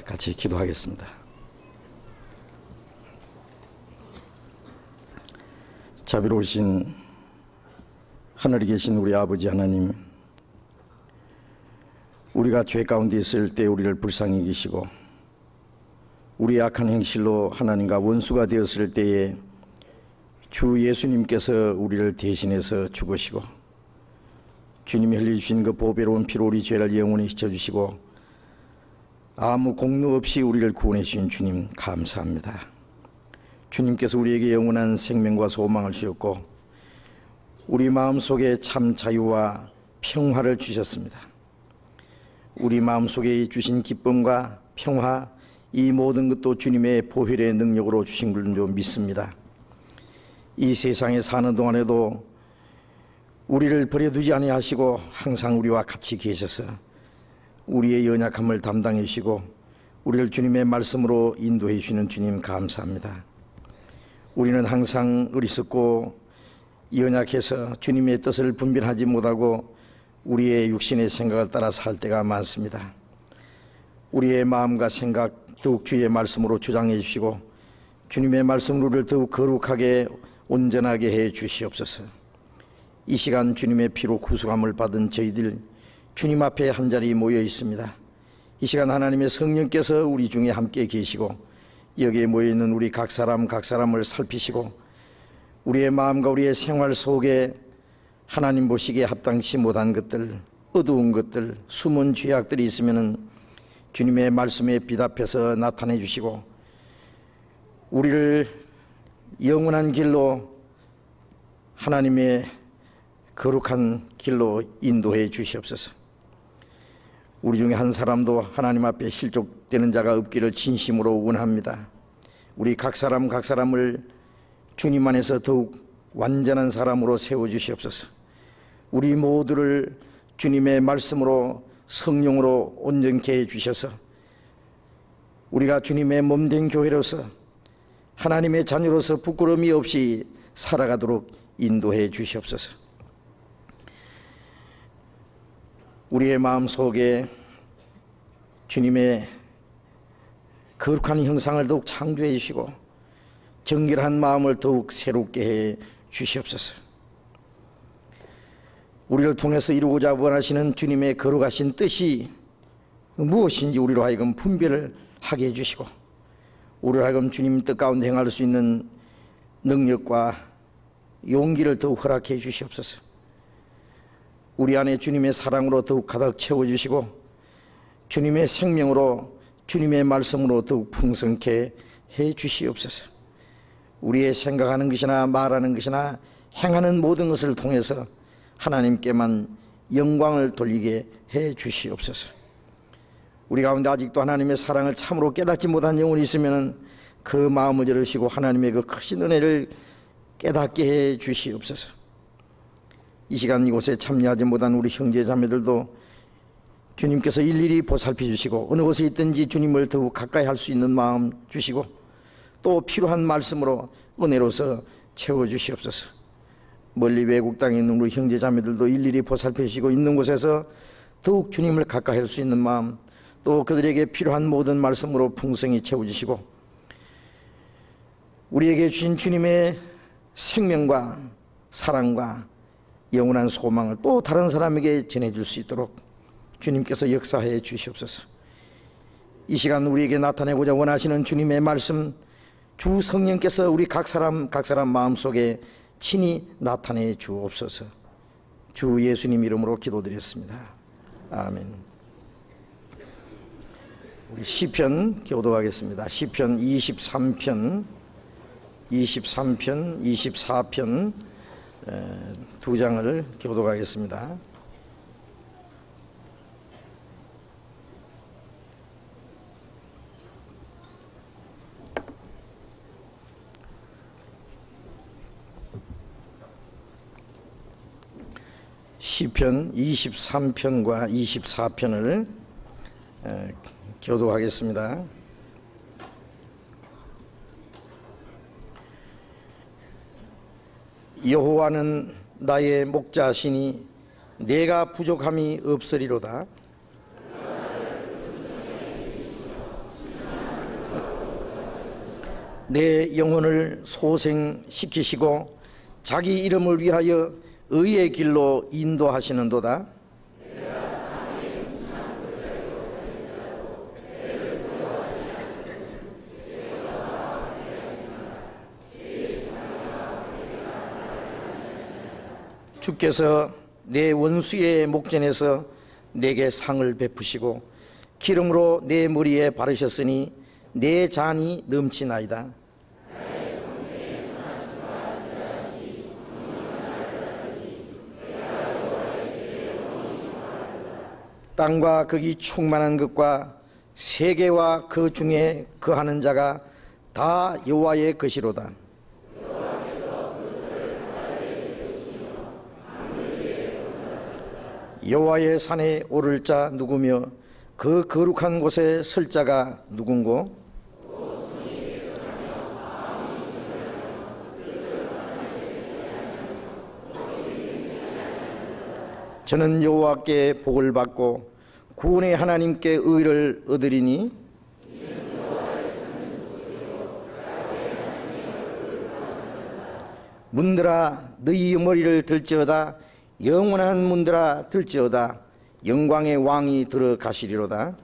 같이 기도하겠습니다. 자비로우신 하늘에 계신 우리 아버지 하나님, 우리가 죄 가운데 있을 때 우리를 불쌍히 여기시고 우리의 악한 행실로 하나님과 원수가 되었을 때에 주 예수님께서 우리를 대신해서 죽으시고 주님이 흘려주신 그 보배로운 피로 우리 죄를 영원히 씻어주시고 아무 공로 없이 우리를 구원해 주신 주님 감사합니다. 주님께서 우리에게 영원한 생명과 소망을 주셨고 우리 마음속에 참 자유와 평화를 주셨습니다. 우리 마음속에 주신 기쁨과 평화, 이 모든 것도 주님의 보혈의 능력으로 주신 줄로 믿습니다. 이 세상에 사는 동안에도 우리를 버려두지 아니하시고 항상 우리와 같이 계셔서 우리의 연약함을 담당해 주시고 우리를 주님의 말씀으로 인도해 주시는 주님 감사합니다. 우리는 항상 어리석고 연약해서 주님의 뜻을 분별하지 못하고 우리의 육신의 생각을 따라 살 때가 많습니다. 우리의 마음과 생각 더욱 주의 말씀으로 주장해 주시고 주님의 말씀으로 우리를 더욱 거룩하게 온전하게 해 주시옵소서. 이 시간 주님의 피로 구속함을 받은 저희들 주님 앞에 한자리 모여 있습니다. 이 시간 하나님의 성령께서 우리 중에 함께 계시고 여기에 모여 있는 우리 각 사람을 살피시고 우리의 마음과 우리의 생활 속에 하나님 보시기에 합당치 못한 것들, 어두운 것들, 숨은 죄악들이 있으면은 주님의 말씀에 빛 앞에서 나타내 주시고 우리를 영원한 길로 하나님의 거룩한 길로 인도해 주시옵소서. 우리 중에 한 사람도 하나님 앞에 실족되는 자가 없기를 진심으로 원합니다. 우리 각 사람을 주님 안에서 더욱 완전한 사람으로 세워주시옵소서. 우리 모두를 주님의 말씀으로 성령으로 온전케 해주셔서 우리가 주님의 몸된 교회로서 하나님의 자녀로서 부끄러움이 없이 살아가도록 인도해 주시옵소서. 우리의 마음속에 주님의 거룩한 형상을 더욱 창조해 주시고 정결한 마음을 더욱 새롭게 해 주시옵소서. 우리를 통해서 이루고자 원하시는 주님의 거룩하신 뜻이 무엇인지 우리로 하여금 분별을 하게 해주시고 우리로 하여금 주님 뜻 가운데 행할 수 있는 능력과 용기를 더욱 허락해 주시옵소서. 우리 안에 주님의 사랑으로 더욱 가득 채워주시고 주님의 생명으로 주님의 말씀으로 더욱 풍성케 해 주시옵소서. 우리의 생각하는 것이나 말하는 것이나 행하는 모든 것을 통해서 하나님께만 영광을 돌리게 해 주시옵소서. 우리 가운데 아직도 하나님의 사랑을 참으로 깨닫지 못한 영혼이 있으면 그 마음을 열으시고 하나님의 그 크신 은혜를 깨닫게 해 주시옵소서. 이 시간 이곳에 참여하지 못한 우리 형제 자매들도 주님께서 일일이 보살펴 주시고 어느 곳에 있든지 주님을 더욱 가까이 할 수 있는 마음 주시고 또 필요한 말씀으로 은혜로서 채워주시옵소서. 멀리 외국 땅에 있는 우리 형제 자매들도 일일이 보살펴 주시고 있는 곳에서 더욱 주님을 가까이 할 수 있는 마음 또 그들에게 필요한 모든 말씀으로 풍성히 채워주시고 우리에게 주신 주님의 생명과 사랑과 영원한 소망을 또 다른 사람에게 전해줄 수 있도록 주님께서 역사해 주시옵소서. 이 시간 우리에게 나타내고자 원하시는 주님의 말씀 주 성령께서 우리 각 사람 마음속에 친히 나타내 주옵소서. 주 예수님 이름으로 기도드렸습니다. 아멘. 우리 시편 교독하겠습니다. 시편 23편 24편 두 장을 교독하겠습니다. 시편 23편과 24편을 교독하겠습니다. 여호와는 나의 목자시니 내가 부족함이 없으리로다. 내 영혼을 소생시키시고 자기 이름을 위하여 의의 길로 인도하시는도다. 주께서 내 원수의 목전에서 내게 상을 베푸시고 기름으로 내 머리에 바르셨으니 내 잔이 넘치나이다. 땅과 거기 충만한 것과 세계와 그 중에 거하는 자가 다 여호와의 것이로다. 여호와의 산에 오를 자 누구며 그 거룩한 곳에 설 자가 누군고? 저는 여호와께 복을 받고 구원의 하나님께 의를 얻으리니 문들아 너희 머리를 들지어다. 영원한 문들아 들지어다. 영광의 왕이 들어가시리로다.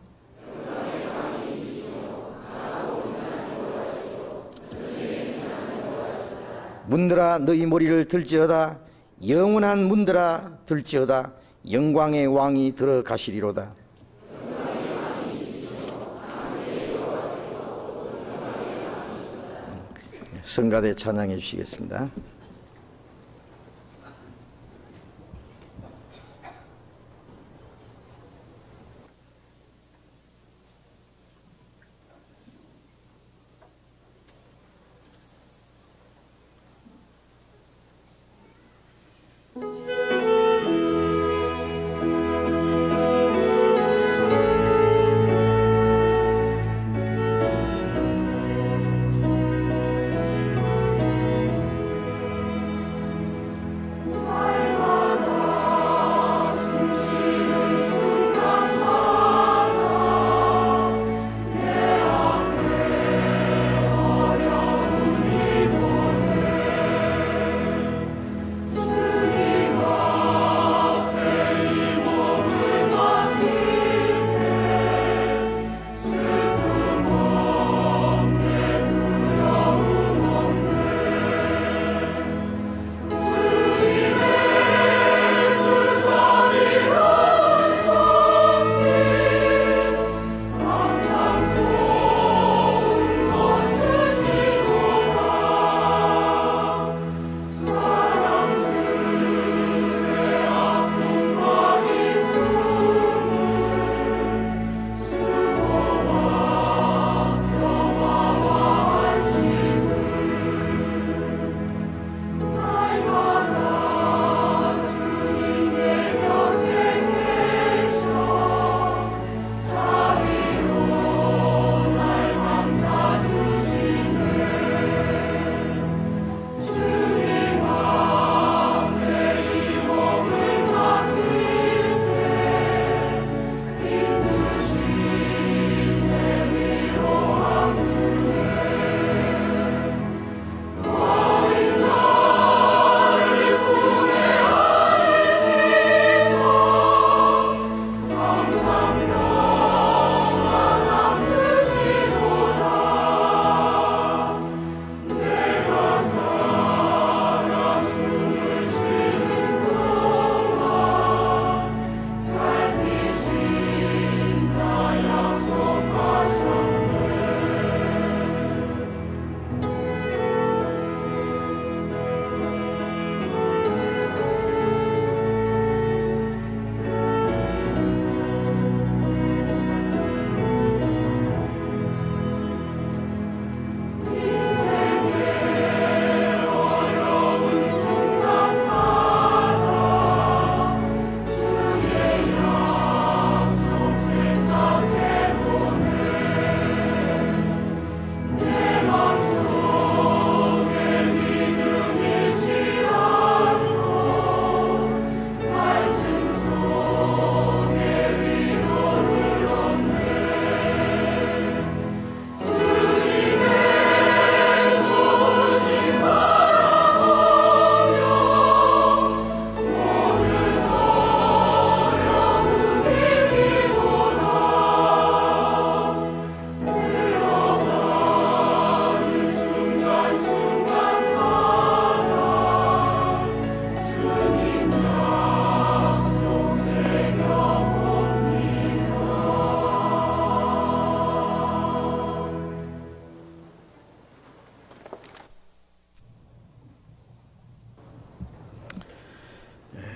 문들아 너희 머리를 들지어다. 영원한 문들아 들지어다. 영광의 왕이 들어가시리로다. 성가대 찬양해 주시겠습니다.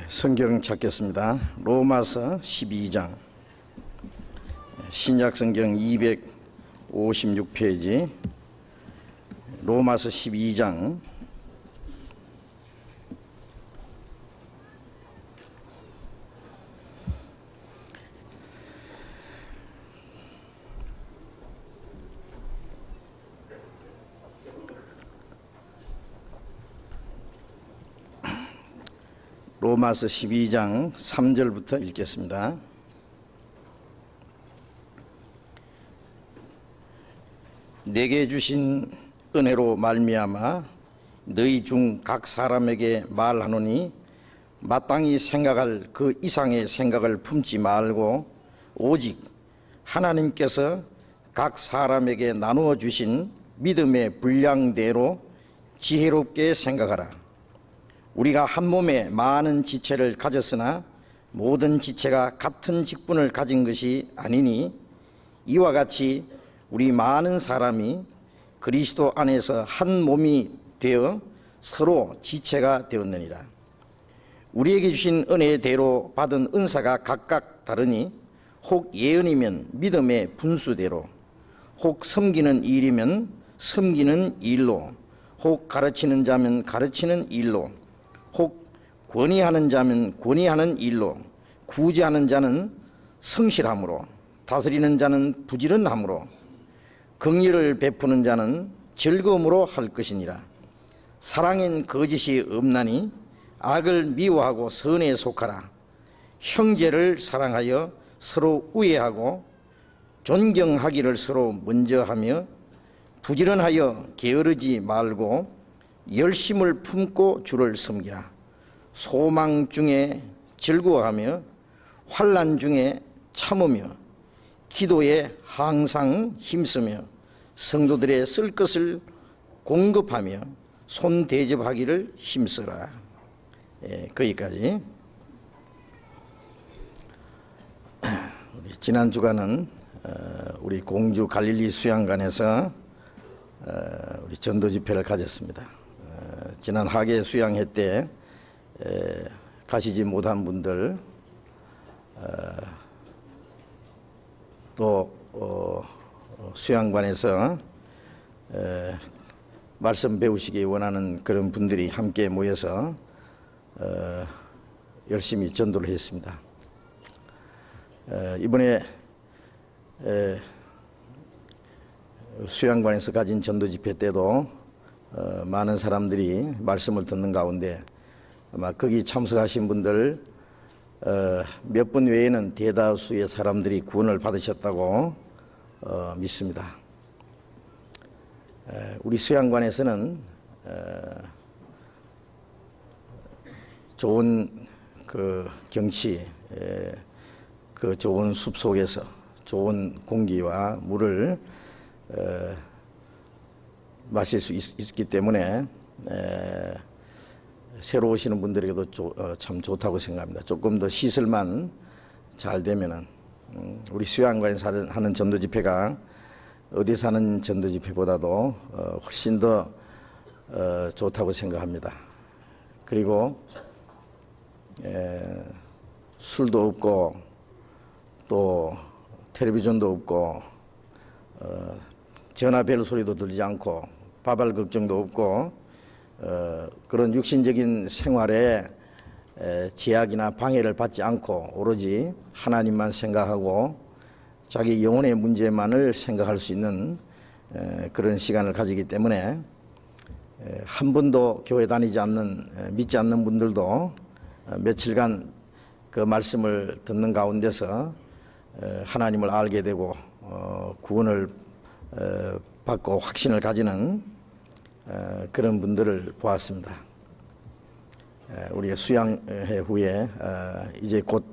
성경 찾겠습니다. 로마서 12장, 신약성경 256페이지, 로마서 12장 로마서 12장 3절부터 읽겠습니다. 내게 주신 은혜로 말미암아 너희 중 각 사람에게 말하노니 마땅히 생각할 그 이상의 생각을 품지 말고 오직 하나님께서 각 사람에게 나누어 주신 믿음의 분량대로 지혜롭게 생각하라. 우리가 한 몸에 많은 지체를 가졌으나 모든 지체가 같은 직분을 가진 것이 아니니 이와 같이 우리 많은 사람이 그리스도 안에서 한 몸이 되어 서로 지체가 되었느니라. 우리에게 주신 은혜대로 받은 은사가 각각 다르니 혹 예언이면 믿음의 분수대로, 혹 섬기는 일이면 섬기는 일로, 혹 가르치는 자면 가르치는 일로, 혹 권위하는 자면 권위하는 일로, 구제하는 자는 성실함으로, 다스리는 자는 부지런함으로, 긍휼을 베푸는 자는 즐거움으로 할 것이니라. 사랑엔 거짓이 없나니 악을 미워하고 선에 속하라. 형제를 사랑하여 서로 우애하고 존경하기를 서로 먼저 하며 부지런하여 게으르지 말고 열심을 품고 주를 섬기라. 소망 중에 즐거워하며 환난 중에 참으며 기도에 항상 힘쓰며 성도들의 쓸 것을 공급하며 손 대접하기를 힘써라. 거기까지. 우리 지난 주간은 우리 공주 갈릴리 수양관에서 우리 전도 집회를 가졌습니다. 지난 하계 수양회 때 가시지 못한 분들, 또 수양관에서 말씀 배우시기 원하는 그런 분들이 함께 모여서 열심히 전도를 했습니다. 이번에 수양관에서 가진 전도 집회 때도 많은 사람들이 말씀을 듣는 가운데 아마 거기 참석하신 분들 몇 분 외에는 대다수의 사람들이 구원을 받으셨다고 믿습니다. 우리 수양관에서는 좋은 그 경치, 그 좋은 숲 속에서 좋은 공기와 물을 마실 수 있기 때문에 새로 오시는 분들에게도 참 좋다고 생각합니다. 조금 더 시설만 잘 되면은 우리 수양관에서 하는 전도 집회가 어디서 하는 전도 집회보다도 훨씬 더 좋다고 생각합니다. 그리고 술도 없고 또 텔레비전도 없고 전화벨 소리도 들리지 않고 바발 걱정도 없고 그런 육신적인 생활에 제약이나 방해를 받지 않고 오로지 하나님만 생각하고 자기 영혼의 문제만을 생각할 수 있는 그런 시간을 가지기 때문에 한 번도 교회 다니지 않는, 믿지 않는 분들도 며칠간 그 말씀을 듣는 가운데서 하나님을 알게 되고 구원을 받고 확신을 가지는 그런 분들을 보았습니다. 우리가 수양회 후에 이제 곧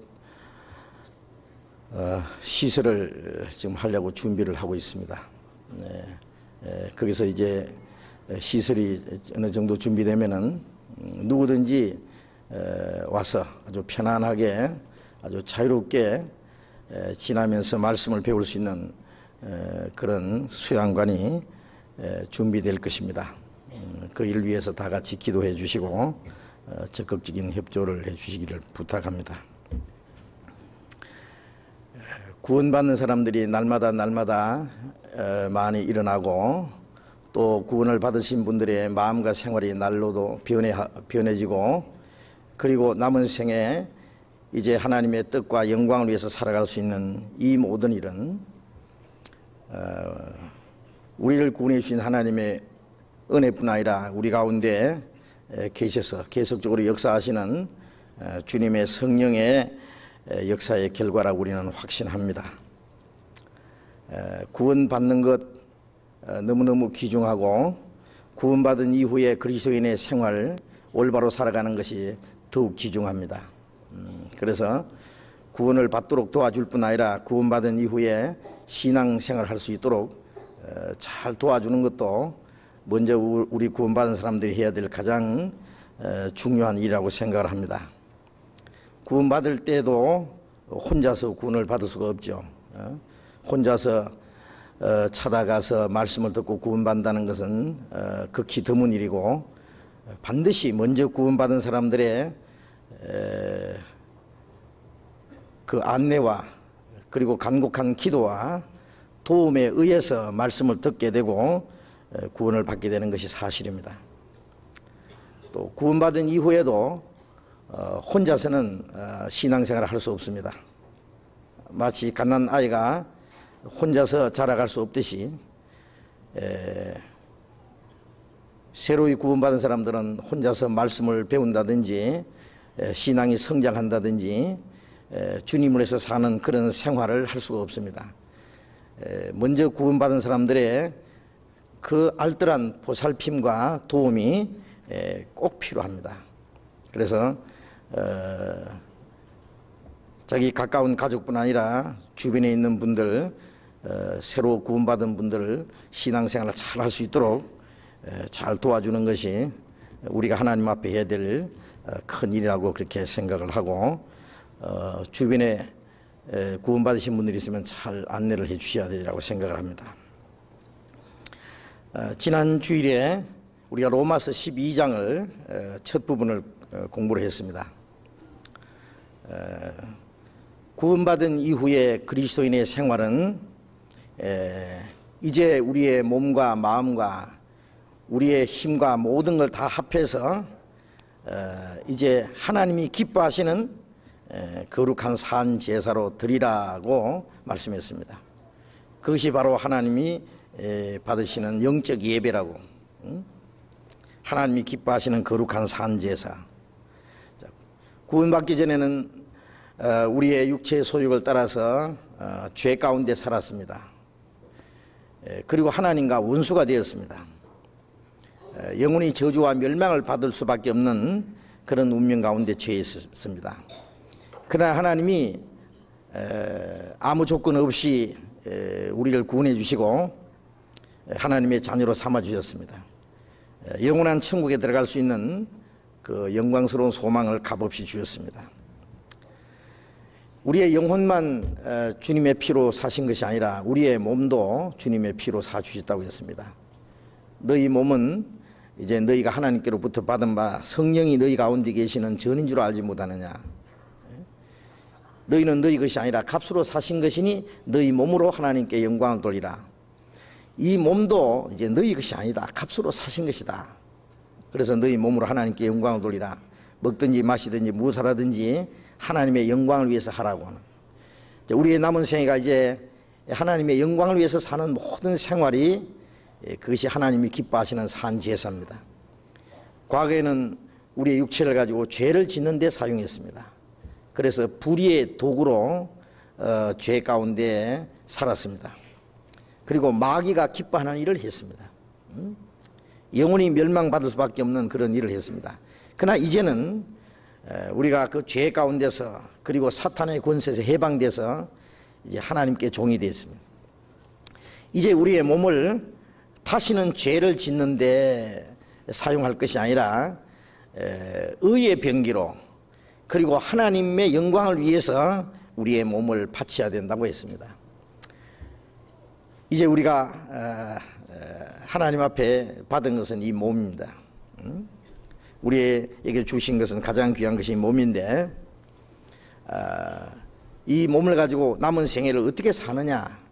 시설을 지금 하려고 준비를 하고 있습니다. 거기서 이제 시설이 어느 정도 준비되면은 누구든지 와서 아주 편안하게 아주 자유롭게 지나면서 말씀을 배울 수 있는 그런 수양관이 준비될 것입니다. 그 일을 위해서 다 같이 기도해 주시고 적극적인 협조를 해주시기를 부탁합니다. 구원받는 사람들이 날마다 많이 일어나고 또 구원을 받으신 분들의 마음과 생활이 날로도 변해지고 그리고 남은 생에 이제 하나님의 뜻과 영광을 위해서 살아갈 수 있는 이 모든 일은 우리를 구원해 주신 하나님의 은혜뿐 아니라 우리 가운데 계셔서 계속적으로 역사하시는 주님의 성령의 역사의 결과라고 우리는 확신합니다. 구원받는 것 너무너무 귀중하고 구원받은 이후에 그리스도인의 생활 올바로 살아가는 것이 더욱 귀중합니다. 그래서 구원을 받도록 도와줄 뿐 아니라 구원받은 이후에 신앙생활을 할 수 있도록 잘 도와주는 것도 먼저 우리 구원받은 사람들이 해야 될 가장 중요한 일이라고 생각을 합니다. 구원받을 때도 혼자서 구원을 받을 수가 없죠. 혼자서 찾아가서 말씀을 듣고 구원받는다는 것은 극히 드문 일이고 반드시 먼저 구원받은 사람들의 그 안내와 그리고 간곡한 기도와 도움에 의해서 말씀을 듣게 되고 구원을 받게 되는 것이 사실입니다. 또 구원받은 이후에도 혼자서는 신앙생활을 할 수 없습니다. 마치 갓난 아이가 혼자서 자라갈 수 없듯이 새로이 구원받은 사람들은 혼자서 말씀을 배운다든지 신앙이 성장한다든지 주님을 위해서 사는 그런 생활을 할 수가 없습니다. 먼저 구원받은 사람들의 그 알뜰한 보살핌과 도움이 꼭 필요합니다. 그래서 자기 가까운 가족뿐 아니라 주변에 있는 분들, 새로 구원받은 분들 신앙생활을 잘 할 수 있도록 잘 도와주는 것이 우리가 하나님 앞에 해야 될 큰 일이라고 그렇게 생각을 하고 주변에 구원받으신 분들이 있으면 잘 안내를 해 주셔야 되리라고 생각을 합니다. 지난 주일에 우리가 로마서 12장을 첫 부분을 공부를 했습니다. 구원받은 이후에 그리스도인의 생활은 이제 우리의 몸과 마음과 우리의 힘과 모든 걸 다 합해서 이제 하나님이 기뻐하시는 거룩한 산 제사로 드리라고 말씀했습니다. 그것이 바로 하나님이 받으시는 영적 예배라고, 하나님이 기뻐하시는 거룩한 산 제사. 구원받기 전에는 우리의 육체의 소욕을 따라서 죄 가운데 살았습니다. 그리고 하나님과 원수가 되었습니다. 영원히 저주와 멸망을 받을 수밖에 없는 그런 운명 가운데 처해 있었습니다. 그러나 하나님이 아무 조건 없이 우리를 구원해 주시고 하나님의 자녀로 삼아 주셨습니다. 영원한 천국에 들어갈 수 있는 그 영광스러운 소망을 값없이 주셨습니다. 우리의 영혼만 주님의 피로 사신 것이 아니라 우리의 몸도 주님의 피로 사주셨다고 했습니다. 너희 몸은 이제 너희가 하나님께로부터 받은 바 성령이 너희 가운데 계시는 전인 줄 알지 못하느냐. 너희는 너희 것이 아니라 값으로 사신 것이니 너희 몸으로 하나님께 영광을 돌리라. 이 몸도 이제 너희 것이 아니다. 값으로 사신 것이다. 그래서 너희 몸으로 하나님께 영광을 돌리라. 먹든지 마시든지 무엇하라든지 하나님의 영광을 위해서 하라고 하는. 우리의 남은 생애가 이제 하나님의 영광을 위해서 사는 모든 생활이 그것이 하나님이 기뻐하시는 산 제사입니다. 과거에는 우리의 육체를 가지고 죄를 짓는 데 사용했습니다. 그래서 불의의 도구로 죄 가운데 살았습니다. 그리고 마귀가 기뻐하는 일을 했습니다. 영원히 멸망받을 수밖에 없는 그런 일을 했습니다. 그러나 이제는 우리가 그 죄 가운데서 그리고 사탄의 권세에서 해방돼서 이제 하나님께 종이 되었습니다. 이제 우리의 몸을 다시는 죄를 짓는데 사용할 것이 아니라 의의 병기로 그리고 하나님의 영광을 위해서 우리의 몸을 바쳐야 된다고 했습니다. 이제 우리가 하나님 앞에 받은 것은 이 몸입니다. 우리에게 주신 것은 가장 귀한 것이 몸인데, 이 몸을 가지고 남은 생애를 어떻게 사느냐,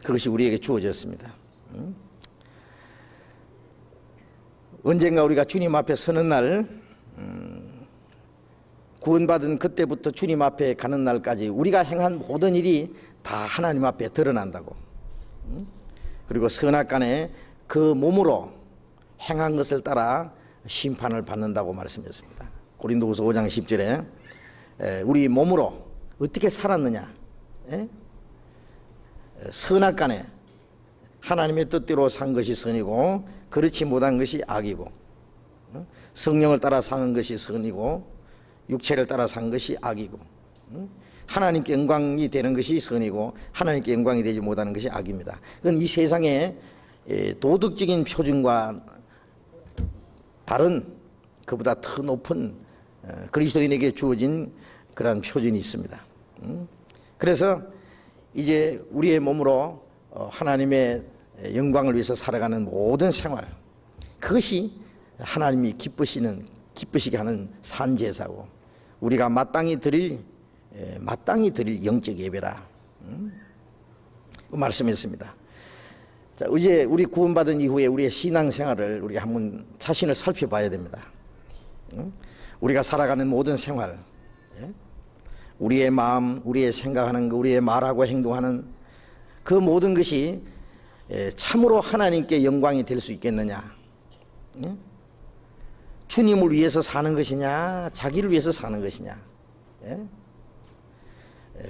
그것이 우리에게 주어졌습니다. 언젠가 우리가 주님 앞에 서는 날, 구원받은 그때부터 주님 앞에 가는 날까지 우리가 행한 모든 일이 다 하나님 앞에 드러난다고. 그리고 선악간에 그 몸으로 행한 것을 따라 심판을 받는다고 말씀했습니다. 고린도후서 5장 10절에 우리 몸으로 어떻게 살았느냐, 선악간에 하나님의 뜻대로 산 것이 선이고 그렇지 못한 것이 악이고, 성령을 따라 사는 것이 선이고 육체를 따라 산 것이 악이고, 하나님께 영광이 되는 것이 선이고 하나님께 영광이 되지 못하는 것이 악입니다. 그건 이 세상의 도덕적인 표준과 다른, 그보다 더 높은 그리스도인에게 주어진 그러한 표준이 있습니다. 그래서 이제 우리의 몸으로 하나님의 영광을 위해서 살아가는 모든 생활, 그것이 하나님이 기쁘시게 하는 산제사고 우리가 마땅히 드릴 영적 예배라 말씀했습니다. 자, 이제 우리 구원받은 이후에 우리의 신앙생활을 우리가 한번 자신을 살펴봐야 됩니다. 우리가 살아가는 모든 생활, 우리의 마음, 우리의 생각하는 것, 우리의 말하고 행동하는 그 모든 것이 참으로 하나님께 영광이 될 수 있겠느냐, 주님을 위해서 사는 것이냐, 자기를 위해서 사는 것이냐,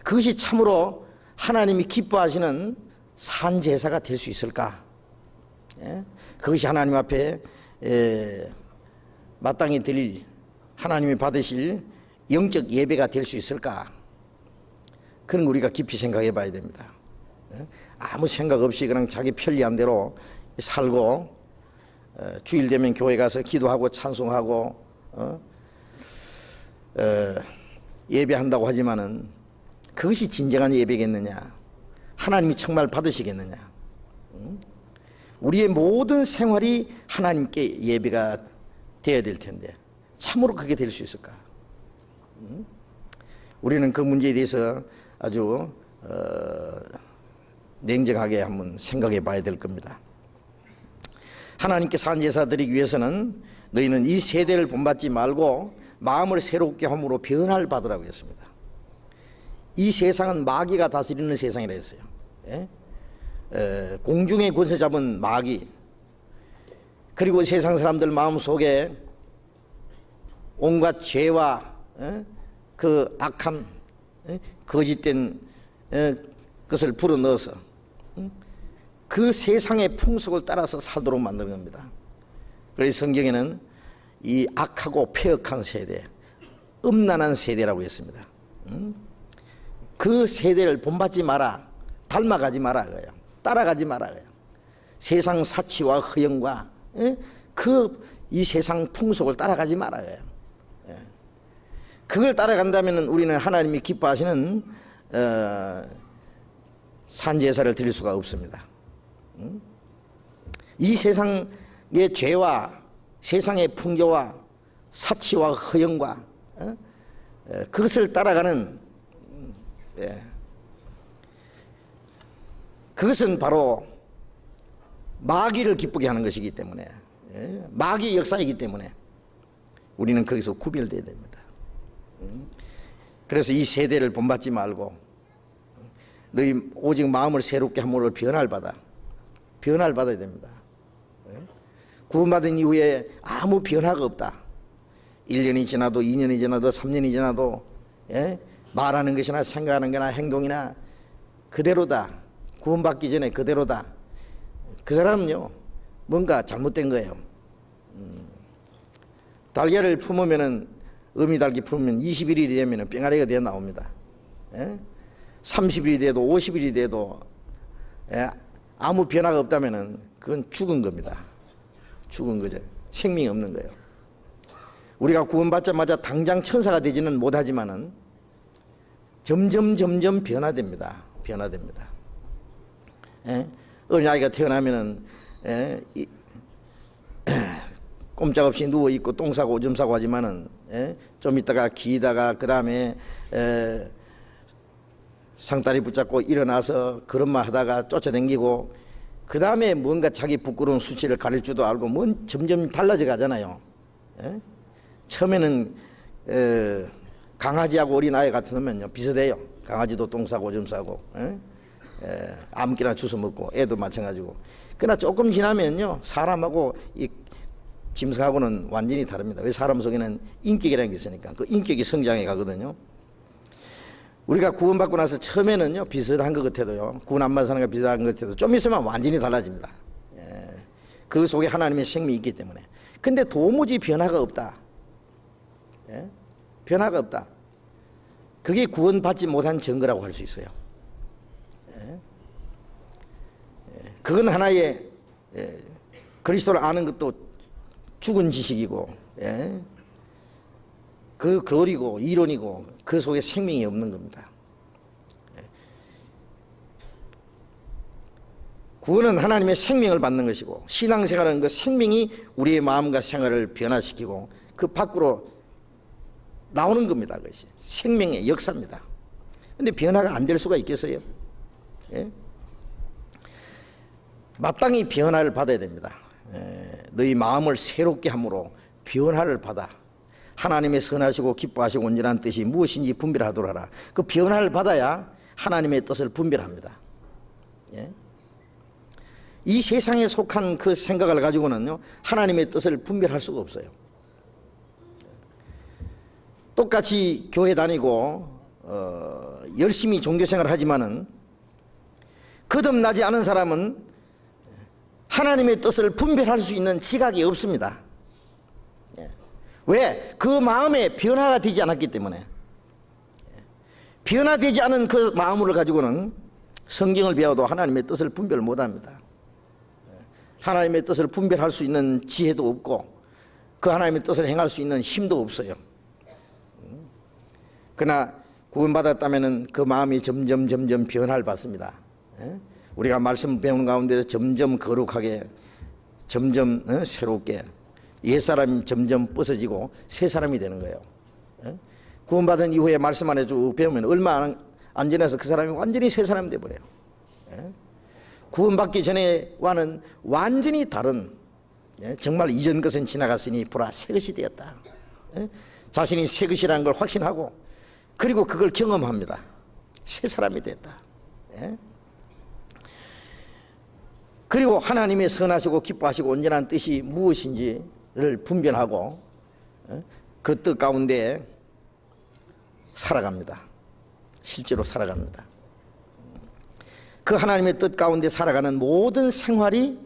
그것이 참으로 하나님이 기뻐하시는 산제사가 될 수 있을까? 그것이 하나님 앞에 마땅히 드릴, 하나님이 받으실 영적 예배가 될 수 있을까? 그런 거 우리가 깊이 생각해 봐야 됩니다. 아무 생각 없이 그냥 자기 편리한 대로 살고, 주일 되면 교회 가서 기도하고 찬송하고 예배한다고 하지만은 그것이 진정한 예배겠느냐? 하나님이 정말 받으시겠느냐? 우리의 모든 생활이 하나님께 예배가 되어야 될 텐데 참으로 그게 될 수 있을까? 우리는 그 문제에 대해서 아주 냉정하게 한번 생각해 봐야 될 겁니다. 하나님께 산제사 드리기 위해서는 너희는 이 세대를 본받지 말고 마음을 새롭게 함으로 변화를 받으라고 했습니다. 이 세상은 마귀가 다스리는 세상이라 했어요. 공중의 권세 잡은 마귀, 그리고 세상 사람들 마음속에 온갖 죄와 그 악함, 거짓된 것을 불어넣어서 그 세상의 풍속을 따라서 살도록 만드는 겁니다. 그래서 성경에는 이 악하고 폐역한 세대, 음란한 세대라고 했습니다. 그 세대를 본받지 마라, 닮아가지 마라, 따라가지 마라. 세상 사치와 허영과 이 세상 풍속을 따라가지 마라. 그걸 따라간다면 우리는 하나님이 기뻐하시는 산제사를 드릴 수가 없습니다. 이 세상의 죄와 세상의 풍조와 사치와 허영과 그것을 따라가는, 그것은 바로 마귀를 기쁘게 하는 것이기 때문에, 마귀의 역사이기 때문에 우리는 거기서 구별되어야 됩니다. 그래서 이 세대를 본받지 말고 너희 오직 마음을 새롭게 함으로 변화를 받아야 됩니다. 구원받은 이후에 아무 변화가 없다. 1년이 지나도 2년이 지나도 3년이 지나도 말하는 것이나 생각하는 거나 행동이나 그대로다. 구원받기 전에 그대로다. 그 사람은요 뭔가 잘못된 거예요. 달걀을 품으면은, 어미달기 품으면 21일이 되면 뺑아리가 되어 나옵니다. 30일이 돼도 50일이 돼도 아무 변화가 없다면은 그건 죽은 겁니다. 죽은 거죠. 생명이 없는 거예요. 우리가 구원받자마자 당장 천사가 되지는 못하지만은 점점 변화됩니다. 어린아이가 태어나면은 꼼짝없이 누워있고 똥 싸고 오줌 싸고 하지만은, 좀 있다가 기다가 그 다음에 상다리 붙잡고 일어나서 그런말 하다가 쫓아다니고 그 다음에 뭔가 자기 부끄러운 수치를 가릴 줄도 알고 점점 달라져 가잖아요. 처음에는 강아지하고 어린아이 같은 놈은요 비슷해요. 강아지도 똥 싸고 오줌 싸고 아무렇게나 주워 먹고 애도 마찬가지고. 그러나 조금 지나면요 사람하고 이 짐승하고는 완전히 다릅니다. 왜? 사람 속에는 인격이라는 게 있으니까. 그 인격이 성장해 가거든요. 우리가 구원받고 나서 처음에는요 비슷한 것 같아도요, 구원 안 받은 사람과 비슷한 것 같아도 좀 있으면 완전히 달라집니다. 그 속에 하나님의 생명이 있기 때문에. 근데 도무지 변화가 없다. 변화가 없다. 그게 구원받지 못한 증거라고 할 수 있어요. 그건 하나의 그리스도를 아는 것도 죽은 지식이고, 그 거리고 이론이고 그 속에 생명이 없는 겁니다. 구원은 하나님의 생명을 받는 것이고, 신앙생활은 그 생명이 우리의 마음과 생활을 변화시키고 그 밖으로 나오는 겁니다. 그것이 생명의 역사입니다. 그런데 변화가 안 될 수가 있겠어요? 마땅히 변화를 받아야 됩니다. 너희 마음을 새롭게 함으로 변화를 받아 하나님의 선하시고 기뻐하시고 온전한 뜻이 무엇인지 분별하도록 하라. 그 변화를 받아야 하나님의 뜻을 분별합니다. 이 세상에 속한 그 생각을 가지고는요 하나님의 뜻을 분별할 수가 없어요. 똑같이 교회 다니고 열심히 종교생활을 하지만은 거듭나지 않은 사람은 하나님의 뜻을 분별할 수 있는 지각이 없습니다. 왜? 그 마음에 변화가 되지 않았기 때문에. 변화되지 않은 그 마음을 가지고는 성경을 배워도 하나님의 뜻을 분별 못합니다. 하나님의 뜻을 분별할 수 있는 지혜도 없고 그 하나님의 뜻을 행할 수 있는 힘도 없어요. 그러나 구원받았다면 그 마음이 점점 변화를 받습니다. 우리가 말씀 배우는 가운데 점점 거룩하게, 점점 새롭게, 옛사람이 점점 부서지고 새 사람이 되는 거예요. 구원받은 이후에 말씀 안에 쭉 배우면 얼마 안 지나서 그 사람이 완전히 새 사람이 되어버려요. 구원받기 전에와는 완전히 다른, 정말 이전 것은 지나갔으니 보라 새 것이 되었다. 자신이 새 것이라는 걸 확신하고 그리고 그걸 경험합니다. 새 사람이 됐다. 그리고 하나님의 선하시고 기뻐하시고 온전한 뜻이 무엇인지를 분별하고 그 뜻 가운데 살아갑니다. 실제로 살아갑니다. 그 하나님의 뜻 가운데 살아가는 모든 생활이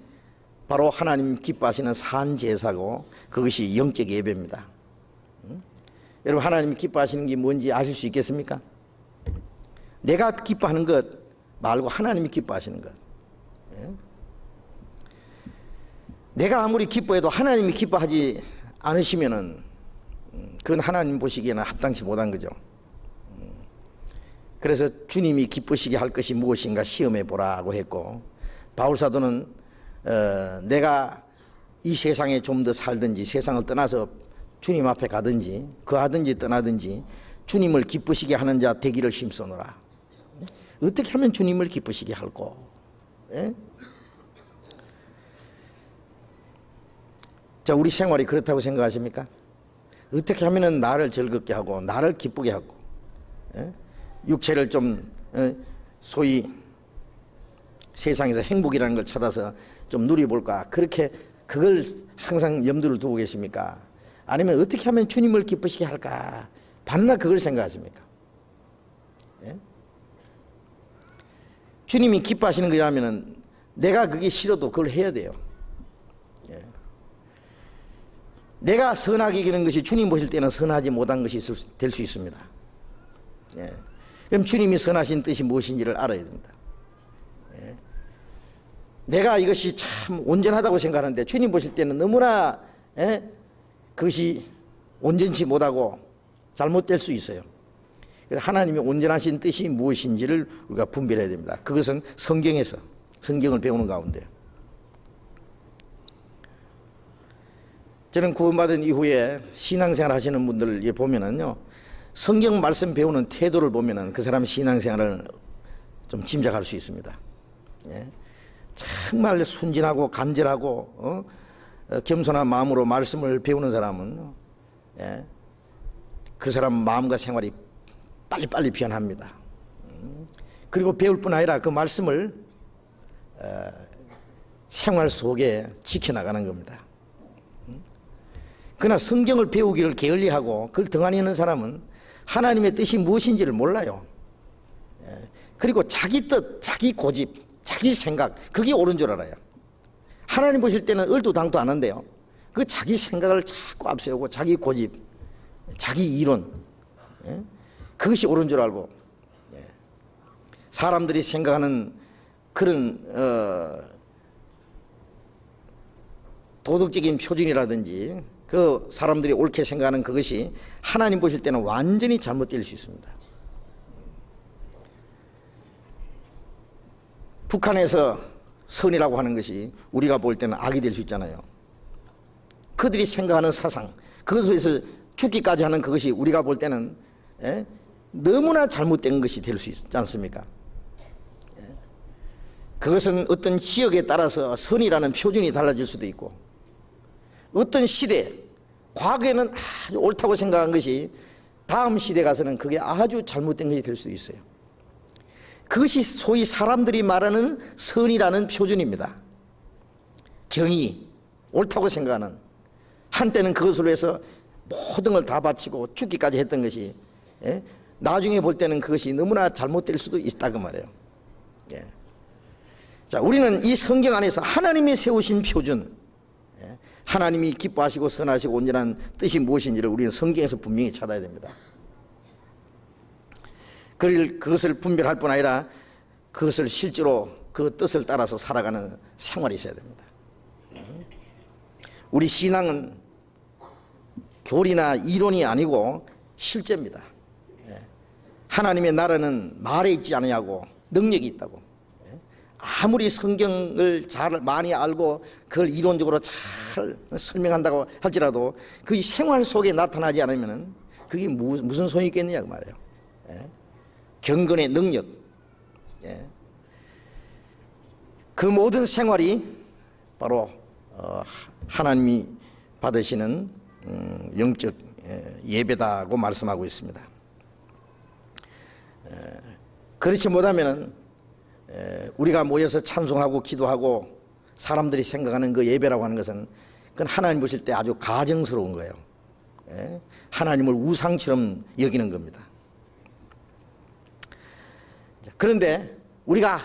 바로 하나님 기뻐하시는 산제사고 그것이 영적 예배입니다. 여러분, 하나님이 기뻐하시는 게 뭔지 아실 수 있겠습니까? 내가 기뻐하는 것 말고 하나님이 기뻐하시는 것. 내가 아무리 기뻐해도 하나님이 기뻐하지 않으시면은 그건 하나님 보시기에는 합당치 못한 거죠. 그래서 주님이 기쁘시게 할 것이 무엇인가 시험해 보라고 했고, 바울사도는 내가 이 세상에 좀 더 살든지 세상을 떠나서 주님 앞에 가든지 거하든지 떠나든지 주님을 기쁘시게 하는 자 되기를 힘써노라. 어떻게 하면 주님을 기쁘시게 할꼬? 자, 우리 생활이 그렇다고 생각하십니까? 어떻게 하면 나를 즐겁게 하고 나를 기쁘게 하고 육체를 좀 소위 세상에서 행복이라는 걸 찾아서 좀 누려볼까, 그렇게 그걸 항상 염두를 두고 계십니까? 아니면 어떻게 하면 주님을 기쁘시게 할까, 밤낮 그걸 생각하십니까? 주님이 기뻐하시는 거라면 내가 그게 싫어도 그걸 해야 돼요. 내가 선하게 여기는 것이 주님 보실 때는 선하지 못한 것이 될 수 있습니다. 그럼 주님이 선하신 뜻이 무엇인지를 알아야 됩니다. 내가 이것이 참 온전하다고 생각하는데 주님 보실 때는 너무나 그것이 온전치 못하고 잘못될 수 있어요. 그래서 하나님의 온전하신 뜻이 무엇인지를 우리가 분별해야 됩니다. 그것은 성경에서, 성경을 배우는 가운데. 저는 구원받은 이후에 신앙생활 하시는 분들 보면은요, 성경 말씀 배우는 태도를 보면은 그 사람 신앙생활을 좀 짐작할 수 있습니다. 예. 정말 순진하고 간절하고 겸손한 마음으로 말씀을 배우는 사람은 예, 그 사람 마음과 생활이 빨리빨리 변합니다. 그리고 배울 뿐 아니라 그 말씀을 생활 속에 지켜나가는 겁니다. 그러나 성경을 배우기를 게을리하고 그걸 등한히 하는 사람은 하나님의 뜻이 무엇인지를 몰라요. 그리고 자기 뜻, 자기 고집, 자기 생각, 그게 옳은 줄 알아요. 하나님 보실 때는 얼토당토 안 한대요. 그 자기 생각을 자꾸 앞세우고 자기 고집, 자기 이론, 그것이 옳은 줄 알고 사람들이 생각하는 그런 도덕적인 표준이라든지 그 사람들이 옳게 생각하는 그것이 하나님 보실 때는 완전히 잘못될 수 있습니다. 북한에서 선이라고 하는 것이 우리가 볼 때는 악이 될 수 있잖아요. 그들이 생각하는 사상, 그것에서 죽기까지 하는 그것이 우리가 볼 때는 너무나 잘못된 것이 될 수 있지 않습니까? 그것은 어떤 지역에 따라서 선이라는 표준이 달라질 수도 있고, 어떤 시대, 과거에는 아주 옳다고 생각한 것이 다음 시대 가서는 그게 아주 잘못된 것이 될 수도 있어요. 그것이 소위 사람들이 말하는 선이라는 표준입니다. 정의, 옳다고 생각하는, 한때는 그것으로 해서 모든 걸 다 바치고 죽기까지 했던 것이 나중에 볼 때는 그것이 너무나 잘못될 수도 있다 그 말이에요. 자, 우리는 이 성경 안에서 하나님이 세우신 표준, 하나님이 기뻐하시고 선하시고 온전한 뜻이 무엇인지를 우리는 성경에서 분명히 찾아야 됩니다. 그것을 분별할 뿐 아니라 그것을 실제로 그 뜻을 따라서 살아가는 생활이 있어야 됩니다. 우리 신앙은 교리나 이론이 아니고 실제입니다. 하나님의 나라는 말에 있지 않냐고 능력이 있다고. 아무리 성경을 잘 많이 알고 그걸 이론적으로 잘 설명한다고 할지라도 그 생활 속에 나타나지 않으면 그게 무슨 소용이 있겠느냐 그 말이에요. 경건의 능력, 그 모든 생활이 바로 하나님이 받으시는 영적 예배다고 말씀하고 있습니다. 그렇지 못하면 우리가 모여서 찬송하고 기도하고 사람들이 생각하는 그 예배라고 하는 것은 그건 하나님 보실 때 아주 가정스러운 거예요. 하나님을 우상처럼 여기는 겁니다. 그런데 우리가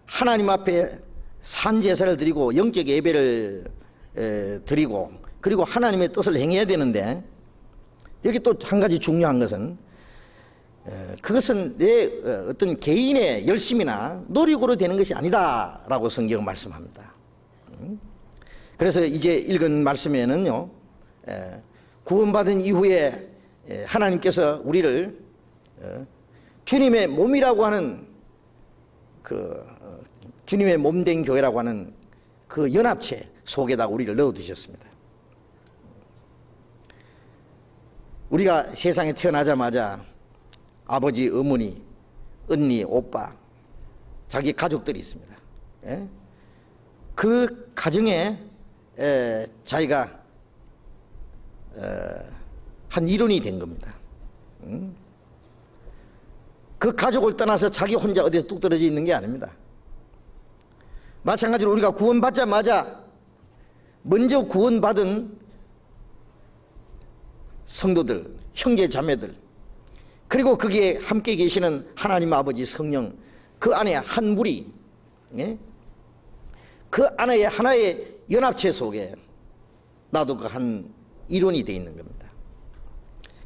하나님 앞에 산제사를 드리고 영적 예배를 드리고 그리고 하나님의 뜻을 행해야 되는데, 여기 또 한 가지 중요한 것은 그것은 내 어떤 개인의 열심이나 노력으로 되는 것이 아니다라고 성경은 말씀합니다. 그래서 이제 읽은 말씀에는요, 구원받은 이후에 하나님께서 우리를 주님의 몸이라고 하는 그 주님의 몸된 교회라고 하는 그 연합체 속에다 우리를 넣어두셨습니다. 우리가 세상에 태어나자마자 아버지, 어머니, 언니, 오빠, 자기 가족들이 있습니다. 그 가정에 자기가 한 일원이 된 겁니다. 그 가족을 떠나서 자기 혼자 어디에 뚝 떨어져 있는 게 아닙니다. 마찬가지로 우리가 구원받자마자 먼저 구원받은 성도들, 형제 자매들, 그리고 거기에 함께 계시는 하나님 아버지 성령, 그 안에 한 무리, 그 안에 하나의 연합체 속에 나도 그 한 일원이 되어 있는 겁니다.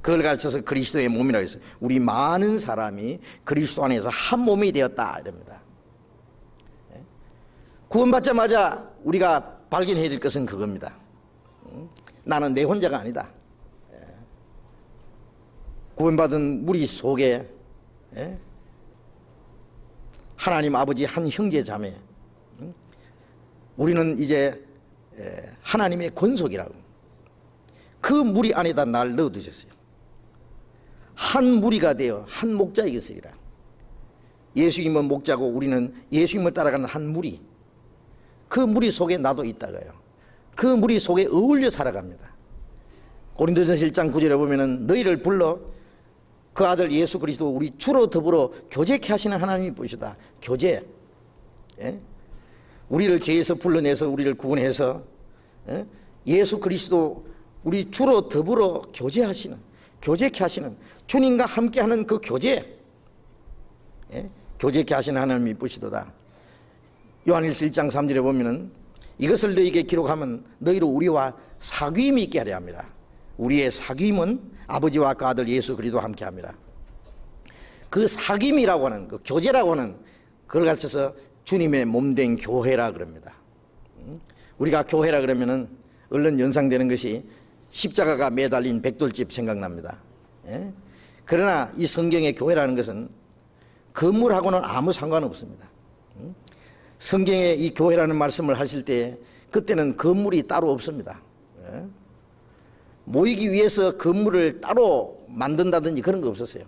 그걸 가르쳐서 그리스도의 몸이라고 해서 우리 많은 사람이 그리스도 안에서 한 몸이 되었다 이럽니다. 구원받자마자 우리가 발견해야 될 것은 그겁니다. 나는 내 혼자가 아니다. 구원받은 무리 속에 하나님 아버지 한 형제 자매, 우리는 이제 하나님의 권속이라고, 그 무리 안에다 날 넣어두셨어요. 한 무리가 되어 한 목자에 있으리라. 예수님은 목자고 우리는 예수님을 따라가는 한 무리. 그 무리 속에 나도 있다가요. 그 무리 속에 어울려 살아갑니다. 고린도전서 1장 9절에 보면은 너희를 불러 그 아들 예수 그리스도 우리 주로 더불어 교제케 하시는 하나님이 보시다. 교제. 예? 우리를 죄에서 불러내서 우리를 구원해서 예수 그리스도 우리 주로 더불어 교제하시는, 교제케 하시는, 주님과 함께하는 그 교제, 교제케 하시는 하나님이 이쁘시도다. 요한일서 1장 3절에 보면은 이것을 너희에게 기록하면 너희로 우리와 사귐이 있게 하려 합니다. 우리의 사귐은 아버지와 그 아들 예수 그리스도와 함께합니다. 그 사귐이라고 하는, 그 교제라고 하는 그걸 가르쳐서 주님의 몸된 교회라 그럽니다. 우리가 교회라 그러면은 얼른 연상되는 것이 십자가가 매달린 백돌집 생각납니다. 그러나 이 성경의 교회라는 것은 건물하고는 아무 상관없습니다. 성경에 이 교회라는 말씀을 하실 때 그때는 건물이 따로 없습니다. 모이기 위해서 건물을 따로 만든다든지 그런 거 없었어요.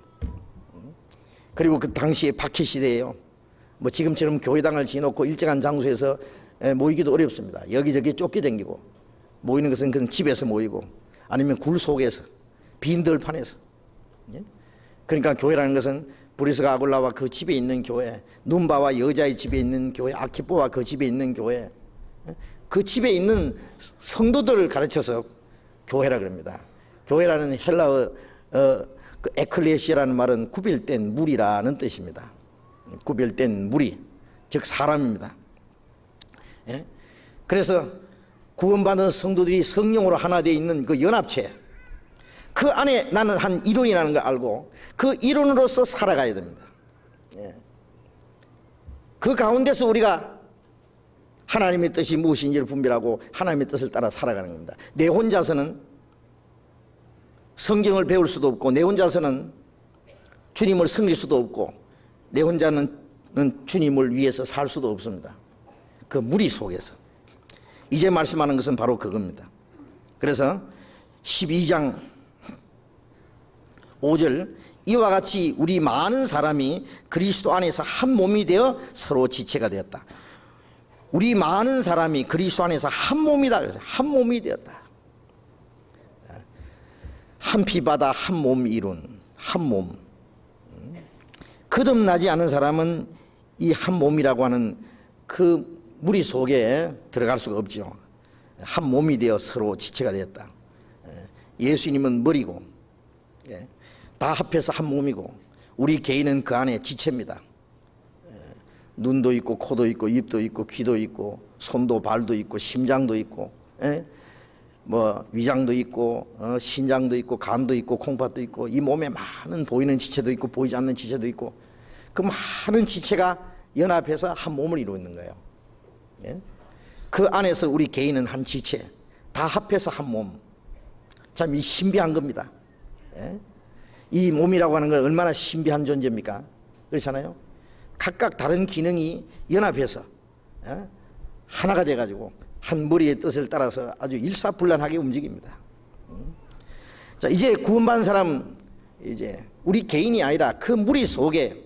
그리고 그 당시에 박해 시대예요. 뭐 지금처럼 교회당을 지어놓고 일정한 장소에서 모이기도 어렵습니다. 여기저기 쫓겨다니고 모이는 것은 그냥 집에서 모이고 아니면 굴 속에서 빈들판에서. 그러니까 교회라는 것은 브리스가 아굴라와 그 집에 있는 교회, 눈바와 여자의 집에 있는 교회, 아키포와 그 집에 있는 교회, 그 집에 있는 성도들을 가르쳐서 교회라 그럽니다. 교회라는 헬라어 그 에클레시아라는 말은 구별된 무리라는 뜻입니다. 구별된 무리, 즉 사람입니다. 그래서 구원받은 성도들이 성령으로 하나 되어 있는 그 연합체, 그 안에 나는 한 이론이라는 걸 알고 그 이론으로서 살아가야 됩니다. 그 가운데서 우리가 하나님의 뜻이 무엇인지를 분별하고 하나님의 뜻을 따라 살아가는 겁니다. 내 혼자서는 성경을 배울 수도 없고 내 혼자서는 주님을 섬길 수도 없고 내 혼자는 주님을 위해서 살 수도 없습니다. 그 무리 속에서 이제 말씀하는 것은 바로 그겁니다. 그래서 12장 5절 이와 같이 우리 많은 사람이 그리스도 안에서 한 몸이 되어 서로 지체가 되었다. 우리 많은 사람이 그리스도 안에서 한 몸이다. 그래서 한 몸이 되었다. 한 피바다 한 몸 이룬 한 몸. 거듭나지 않은 사람은 이 한 몸이라고 하는 그 무리 속에 들어갈 수가 없죠. 한 몸이 되어 서로 지체가 되었다. 예수님은 머리고 다 합해서 한 몸이고 우리 개인은 그 안에 지체입니다. 눈도 있고 코도 있고 입도 있고 귀도 있고 손도 발도 있고 심장도 있고 뭐 위장도 있고 신장도 있고 간도 있고 콩팥도 있고 이 몸에 많은 보이는 지체도 있고 보이지 않는 지체도 있고 그 많은 지체가 연합해서 한 몸을 이루고 있는 거예요. 그 안에서 우리 개인은 한 지체, 다 합해서 한 몸. 참 이 신비한 겁니다. 이 몸이라고 하는 건 얼마나 신비한 존재입니까? 그렇잖아요. 각각 다른 기능이 연합해서 하나가 돼가지고 한 머리의 뜻을 따라서 아주 일사불란하게 움직입니다. 자, 이제 구원받은 사람, 이제 우리 개인이 아니라 그 무리 속에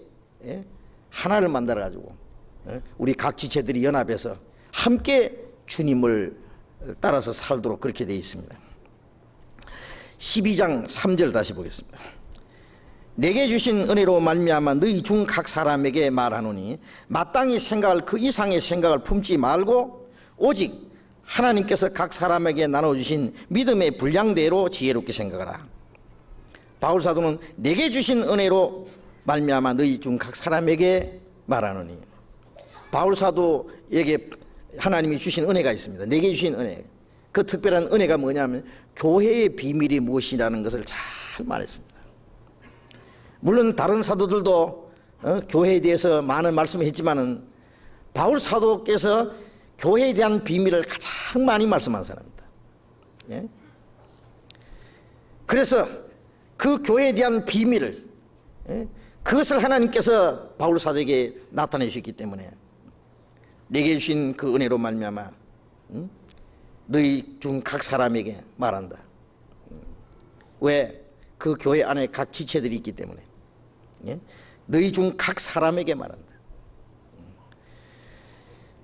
하나를 만들어가지고 우리 각 지체들이 연합해서 함께 주님을 따라서 살도록 그렇게 되어 있습니다. 12장 3절 다시 보겠습니다. 내게 주신 은혜로 말미암아 너희 중 각 사람에게 말하노니 마땅히 생각을 그 이상의 생각을 품지 말고 오직 하나님께서 각 사람에게 나눠주신 믿음의 분량대로 지혜롭게 생각하라. 바울사도는 내게 주신 은혜로 말미암아 너희 중 각 사람에게 말하노니, 바울사도에게 하나님이 주신 은혜가 있습니다. 내게 주신 은혜, 그 특별한 은혜가 뭐냐면 교회의 비밀이 무엇이라는 것을 잘 말했습니다. 물론 다른 사도들도 교회에 대해서 많은 말씀을 했지만은 바울 사도께서 교회에 대한 비밀을 가장 많이 말씀한 사람입니다. 그래서 그 교회에 대한 비밀을, 그것을 하나님께서 바울 사도에게 나타내 주셨기 때문에 내게 주신 그 은혜로 말미암아 너희 중 각 사람에게 말한다. 왜? 그 교회 안에 각 지체들이 있기 때문에. 예? 너희 중 각 사람에게 말한다.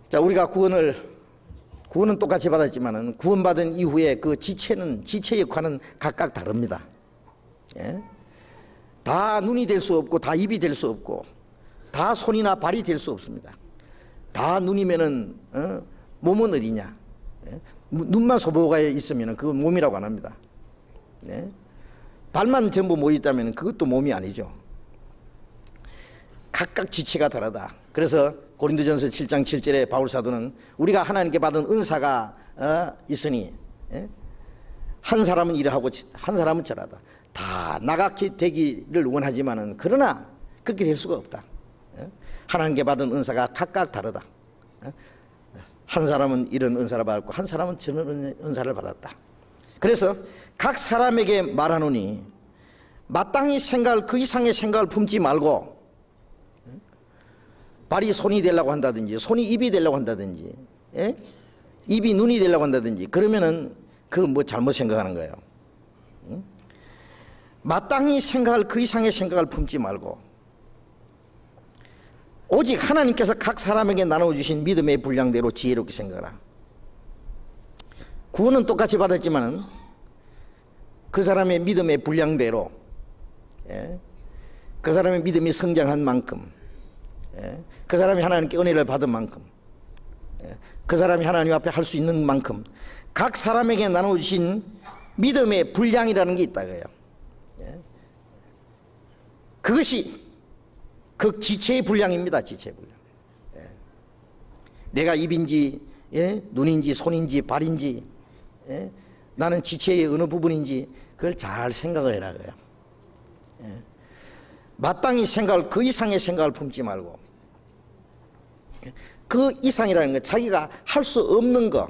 자, 우리가 구원은 똑같이 받았지만은 구원받은 이후에 그 지체 역할은 각각 다릅니다. 예? 다 눈이 될 수 없고 다 입이 될 수 없고 다 손이나 발이 될 수 없습니다. 다 눈이면은 몸은 어디냐? 예? 눈만 소보가 있으면은 그건 몸이라고 안 합니다. 예? 발만 전부 모여 있다면 그것도 몸이 아니죠. 각각 지체가 다르다. 그래서 고린도전서 7장 7절에 바울 사도는 우리가 하나님께 받은 은사가 있으니 한 사람은 이러하고 한 사람은 저러하다. 다 나같이 되기를 원하지만은 그러나 그렇게 될 수가 없다. 하나님께 받은 은사가 각각 다르다. 한 사람은 이런 은사를 받았고 한 사람은 저런 은사를 받았다. 그래서 각 사람에게 말하노니 마땅히 생각을 그 이상의 생각을 품지 말고 발이 손이 되려고 한다든지 손이 입이 되려고 한다든지 입이 눈이 되려고 한다든지 그러면은 그 뭐 잘못 생각하는 거예요. 마땅히 생각할 그 이상의 생각을 품지 말고 오직 하나님께서 각 사람에게 나눠주신 믿음의 분량대로 지혜롭게 생각하라. 구원은 똑같이 받았지만 그 사람의 믿음의 분량대로 그 사람의 믿음이 성장한 만큼 그 사람이 하나님께 은혜를 받은 만큼 그 사람이 하나님 앞에 할 수 있는 만큼 각 사람에게 나눠주신 믿음의 분량이라는 게 있다고요. 그것이 그 지체의 분량입니다. 지체의 분량. 내가 입인지 눈인지 손인지 발인지 나는 지체의 어느 부분인지 그걸 잘 생각을 해라 그래요. 마땅히 생각을 그 이상의 생각을 품지 말고 그 이상이라는 건 자기가 할 수 없는 것,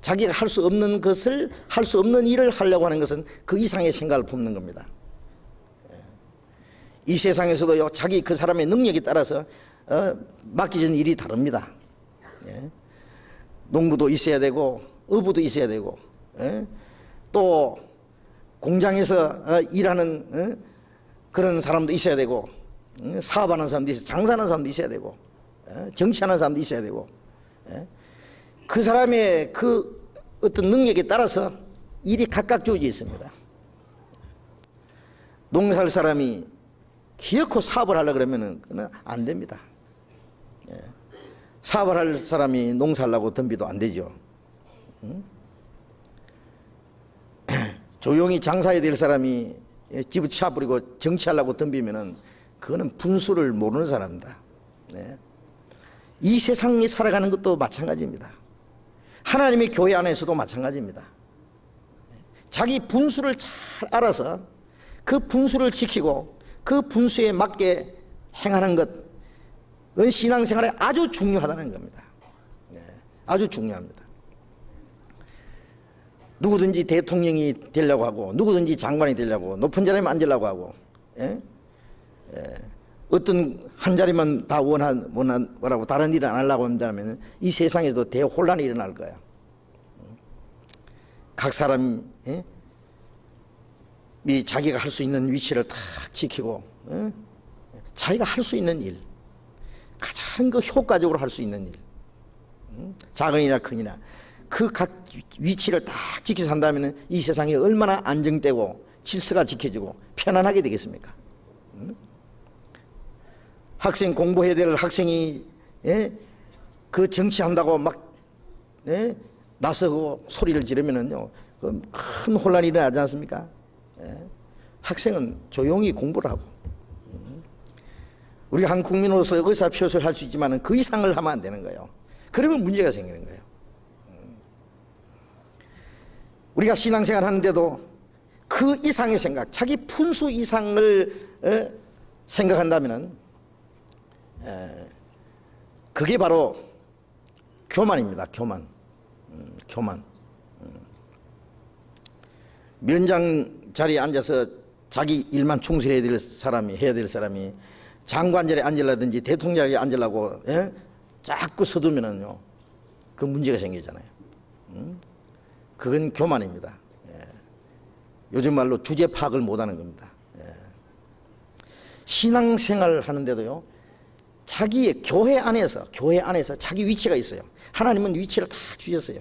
자기가 할 수 없는 것을 할 수 없는 일을 하려고 하는 것은 그 이상의 생각을 품는 겁니다. 이 세상에서도요 자기 그 사람의 능력에 따라서 맡겨진 일이 다릅니다. 농부도 있어야 되고 어부도 있어야 되고 또 공장에서 일하는 그런 사람도 있어야 되고 사업하는 사람도 있어야 되고 장사하는 사람도 있어야 되고 정치하는 사람도 있어야 되고 그 사람의 그 어떤 능력에 따라서 일이 각각 주어져 있습니다. 농사할 사람이 기어코 사업을 하려고 그러면은 그건 안 됩니다. 사업을 할 사람이 농사하려고 덤비도 안 되죠. 조용히 장사해야 될 사람이 집을 치아버리고 정치하려고 덤비면은 그거는 분수를 모르는 사람입니다. 이 세상에 살아가는 것도 마찬가지입니다. 하나님의 교회 안에서도 마찬가지입니다. 자기 분수를 잘 알아서 그 분수를 지키고 그 분수에 맞게 행하는 것은 신앙생활에 아주 중요하다는 겁니다. 아주 중요합니다. 누구든지 대통령이 되려고 하고 누구든지 장관이 되려고 높은 자리에 앉으려고 하고 어떤 한 자리만 다 원하고 다른 일을 안 하려고 한다면 이 세상에도 대혼란이 일어날 거야. 각 사람이 자기가 할 수 있는 위치를 다 지키고 자기가 할 수 있는 일, 가장 그 효과적으로 할 수 있는 일, 작은 일이나 큰 일이나 그 각 위치를 다 지켜서 한다면 이 세상이 얼마나 안정되고 질서가 지켜지고 편안하게 되겠습니까? 학생 공부해야 될 학생이 그 정치한다고 막 나서고 소리를 지르면은요 큰 혼란이 일어나지 않습니까? 학생은 조용히 공부를 하고 우리가 한 국민으로서 의사표시를 할 수 있지만 그 이상을 하면 안 되는 거예요. 그러면 문제가 생기는 거예요. 우리가 신앙생활 하는데도 그 이상의 생각, 자기 분수 이상을 생각한다면 그게 바로 교만입니다. 교만. 면장 자리에 앉아서 자기 일만 충실해야 될 사람이 장관 자리에 앉으려든지 대통령 자리에 앉으려고 자꾸 서두면은요 그 문제가 생기잖아요. 그건 교만입니다. 요즘 말로 주제 파악을 못하는 겁니다. 신앙생활을 하는데도요, 자기의 교회 안에서 자기 위치가 있어요. 하나님은 위치를 다 주셨어요.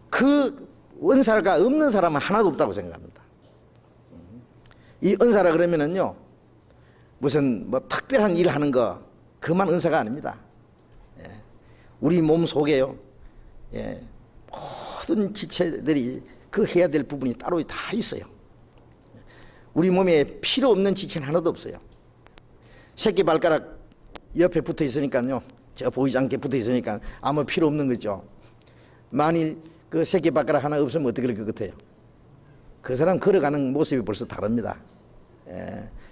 그 은사가 없는 사람은 하나도 없다고 생각합니다. 이 은사라 그러면은요, 무슨 뭐 특별한 일을 하는 거, 그만 은사가 아닙니다. 우리 몸 속에요, 모든 지체들이 그 해야 될 부분이 따로 다 있어요. 우리 몸에 필요 없는 지체는 하나도 없어요. 새끼 발가락 옆에 붙어 있으니까요, 저 보이지 않게 붙어 있으니까 아무 필요 없는 거죠. 만일 그 새끼 발가락 하나 없으면 어떻게 될 것 같아요? 그 사람 걸어가는 모습이 벌써 다릅니다.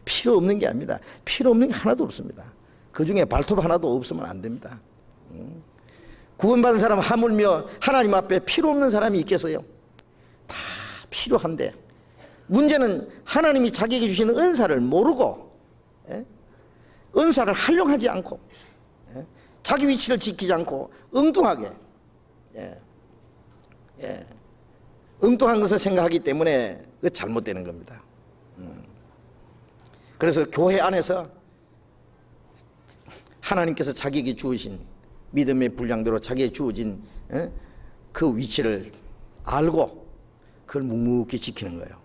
필요 없는 게 아닙니다. 필요 없는 게 하나도 없습니다. 그 중에 발톱 하나도 없으면 안 됩니다. 구원받은 사람 하물며 하나님 앞에 필요 없는 사람이 있겠어요? 다 필요한데, 문제는 하나님이 자기에게 주시는 은사를 모르고, 은사를 활용하지 않고, 자기 위치를 지키지 않고 엉뚱하게, 엉뚱한 것을 생각하기 때문에 그 잘못되는 겁니다. 그래서 교회 안에서 하나님께서 자기에게 주으신 믿음의 분량대로 자기에게 주어진 그 위치를 알고 그걸 묵묵히 지키는 거예요.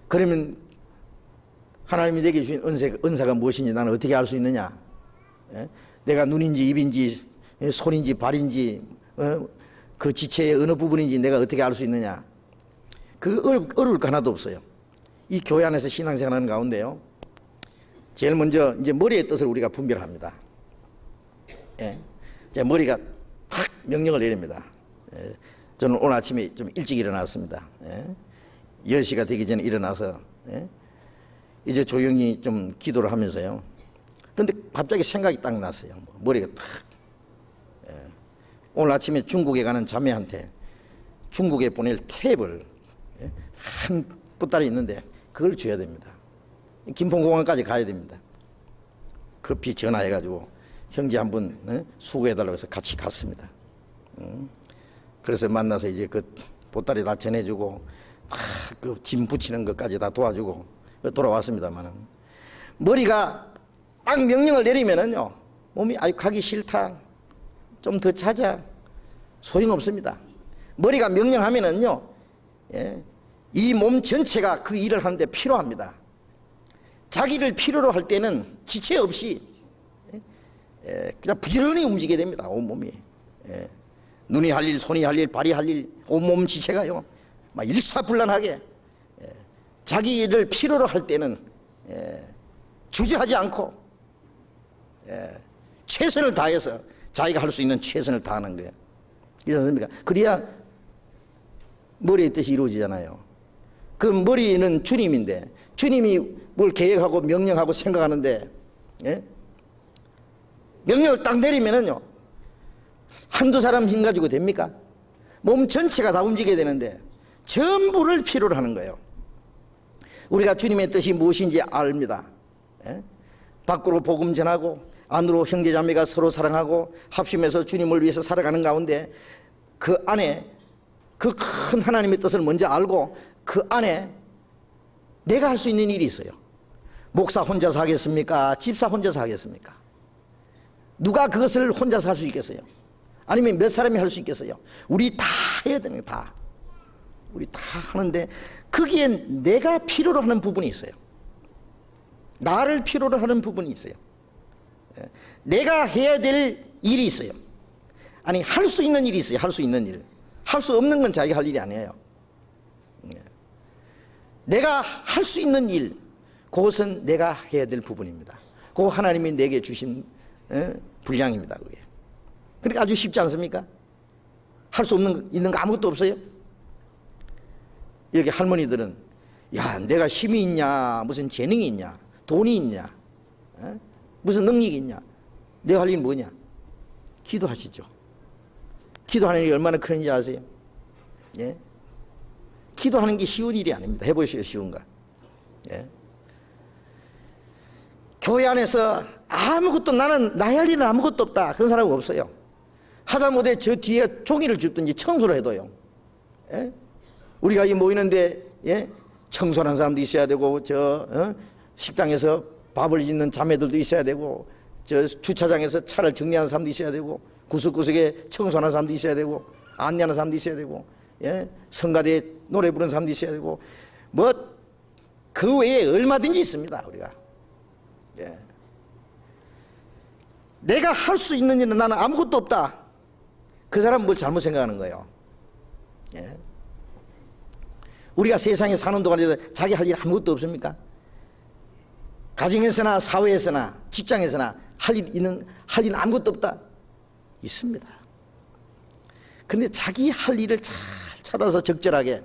그러면 하나님이 내게 주신 은사가 무엇인지 나는 어떻게 알 수 있느냐? 내가 눈인지 입인지 손인지 발인지 그 지체의 어느 부분인지 내가 어떻게 알 수 있느냐? 그 어려울 거 하나도 없어요. 이 교회 안에서 신앙생활하는 가운데요, 제일 먼저 이제 머리의 뜻을 우리가 분별합니다. 제 머리가 탁 명령을 내립니다. 저는 오늘 아침에 좀 일찍 일어났습니다. 10시가 되기 전에 일어나서 이제 조용히 좀 기도를 하면서요. 그런데 갑자기 생각이 딱 났어요. 머리가 딱. 오늘 아침에 중국에 가는 자매한테 중국에 보낼 탭을 한 보따리 있는데 그걸 줘야 됩니다. 김포공항까지 가야 됩니다. 급히 전화해가지고 형제 한 분 수고해달라고 해서 같이 갔습니다. 그래서 만나서 이제 그 보따리 다 전해주고 그 짐 붙이는 것까지 다 도와주고 돌아왔습니다만은, 머리가 딱 명령을 내리면은요, 몸이 아유 가기 싫다, 좀 더 자자, 소용없습니다. 머리가 명령하면은요, 이 몸 전체가 그 일을 하는데 필요합니다. 자기를 필요로 할 때는 지체 없이 그냥 부지런히 움직이게 됩니다. 온몸이. 눈이 할 일, 손이 할 일, 발이 할 일, 온몸 지체가요 막 일사불란하게 자기를 필요로 할 때는 주저하지 않고 최선을 다해서 자기가 할 수 있는 최선을 다하는 거예요. 그렇지 않습니까? 그래야 머리의 뜻이 이루어지잖아요. 그 머리는 주님인데, 주님이 뭘 계획하고 명령하고 생각하는데, 명령을 딱 내리면은요, 한두 사람 힘 가지고 됩니까? 몸 전체가 다 움직여야 되는데 전부를 필요로 하는 거예요. 우리가 주님의 뜻이 무엇인지 압니다. 밖으로 복음 전하고 안으로 형제자매가 서로 사랑하고 합심해서 주님을 위해서 살아가는 가운데, 그 안에 그 큰 하나님의 뜻을 먼저 알고 그 안에 내가 할 수 있는 일이 있어요. 목사 혼자서 하겠습니까? 집사 혼자서 하겠습니까? 누가 그것을 혼자서 할 수 있겠어요? 아니면 몇 사람이 할 수 있겠어요? 우리 다 해야 되는 거예요. 다. 우리 다 하는데 거기에 내가 필요로 하는 부분이 있어요. 나를 필요로 하는 부분이 있어요. 내가 해야 될 일이 있어요. 아니, 할 수 있는 일이 있어요. 할 수 있는 일. 할 수 없는 건 자기가 할 일이 아니에요. 내가 할 수 있는 일, 그것은 내가 해야 될 부분입니다. 그거 하나님이 내게 주신 분량입니다. 그게. 그러니까 아주 쉽지 않습니까? 할 수 있는 거 아무것도 없어요? 여기 할머니들은, 야, 내가 힘이 있냐, 무슨 재능이 있냐, 돈이 있냐, 무슨 능력이 있냐, 내가 할 일이 뭐냐? 기도하시죠. 기도하는 일이 얼마나 큰지 아세요? 예? 기도하는 게 쉬운 일이 아닙니다. 해보시오, 쉬운가? 예? 교회 안에서 아무것도, 나는 나야 할 일은 아무것도 없다, 그런 사람은 없어요. 하다못해 저 뒤에 종이를 줍든지 청소를 해도요, 예? 우리가 이 모이는데 청소하는 사람도 있어야 되고, 식당에서 밥을 짓는 자매들도 있어야 되고, 주차장에서 차를 정리하는 사람도 있어야 되고, 구석구석에 청소하는 사람도 있어야 되고, 안내하는 사람도 있어야 되고, 성가대에 노래 부르는 사람도 있어야 되고, 그 외에 얼마든지 있습니다, 우리가. 내가 할 수 있는 일은 나는 아무것도 없다. 그 사람은 뭘 잘못 생각하는 거예요. 우리가 세상에 사는 동안에 자기 할 일 아무것도 없습니까? 가정에서나 사회에서나 직장에서나 할 일 아무것도 없다. 있습니다. 그런데 자기 할 일을 잘 찾아서 적절하게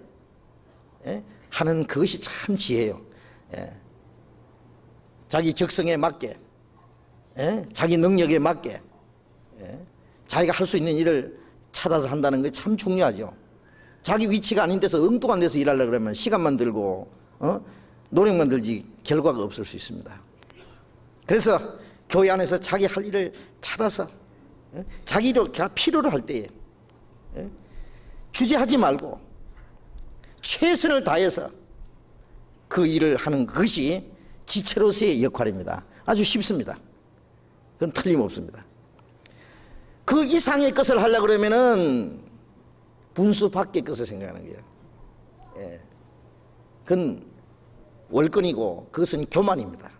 하는 그것이 참 지혜예요. 자기 적성에 맞게, 자기 능력에 맞게, 자기가 할 수 있는 일을 찾아서 한다는 게 참 중요하죠. 자기 위치가 아닌 데서 엉뚱한 데서 일하려고 그러면 시간만 들고 노력만 들지 결과가 없을 수 있습니다. 그래서 교회 안에서 자기 할 일을 찾아서 자기가 필요로 할 때에 주저하지 말고 최선을 다해서 그 일을 하는 것이 지체로서의 역할입니다. 아주 쉽습니다. 그건 틀림없습니다. 그 이상의 것을 하려고 그러면은 분수 밖의 것을 생각하는 거예요. 그건 월권이고 그것은 교만입니다.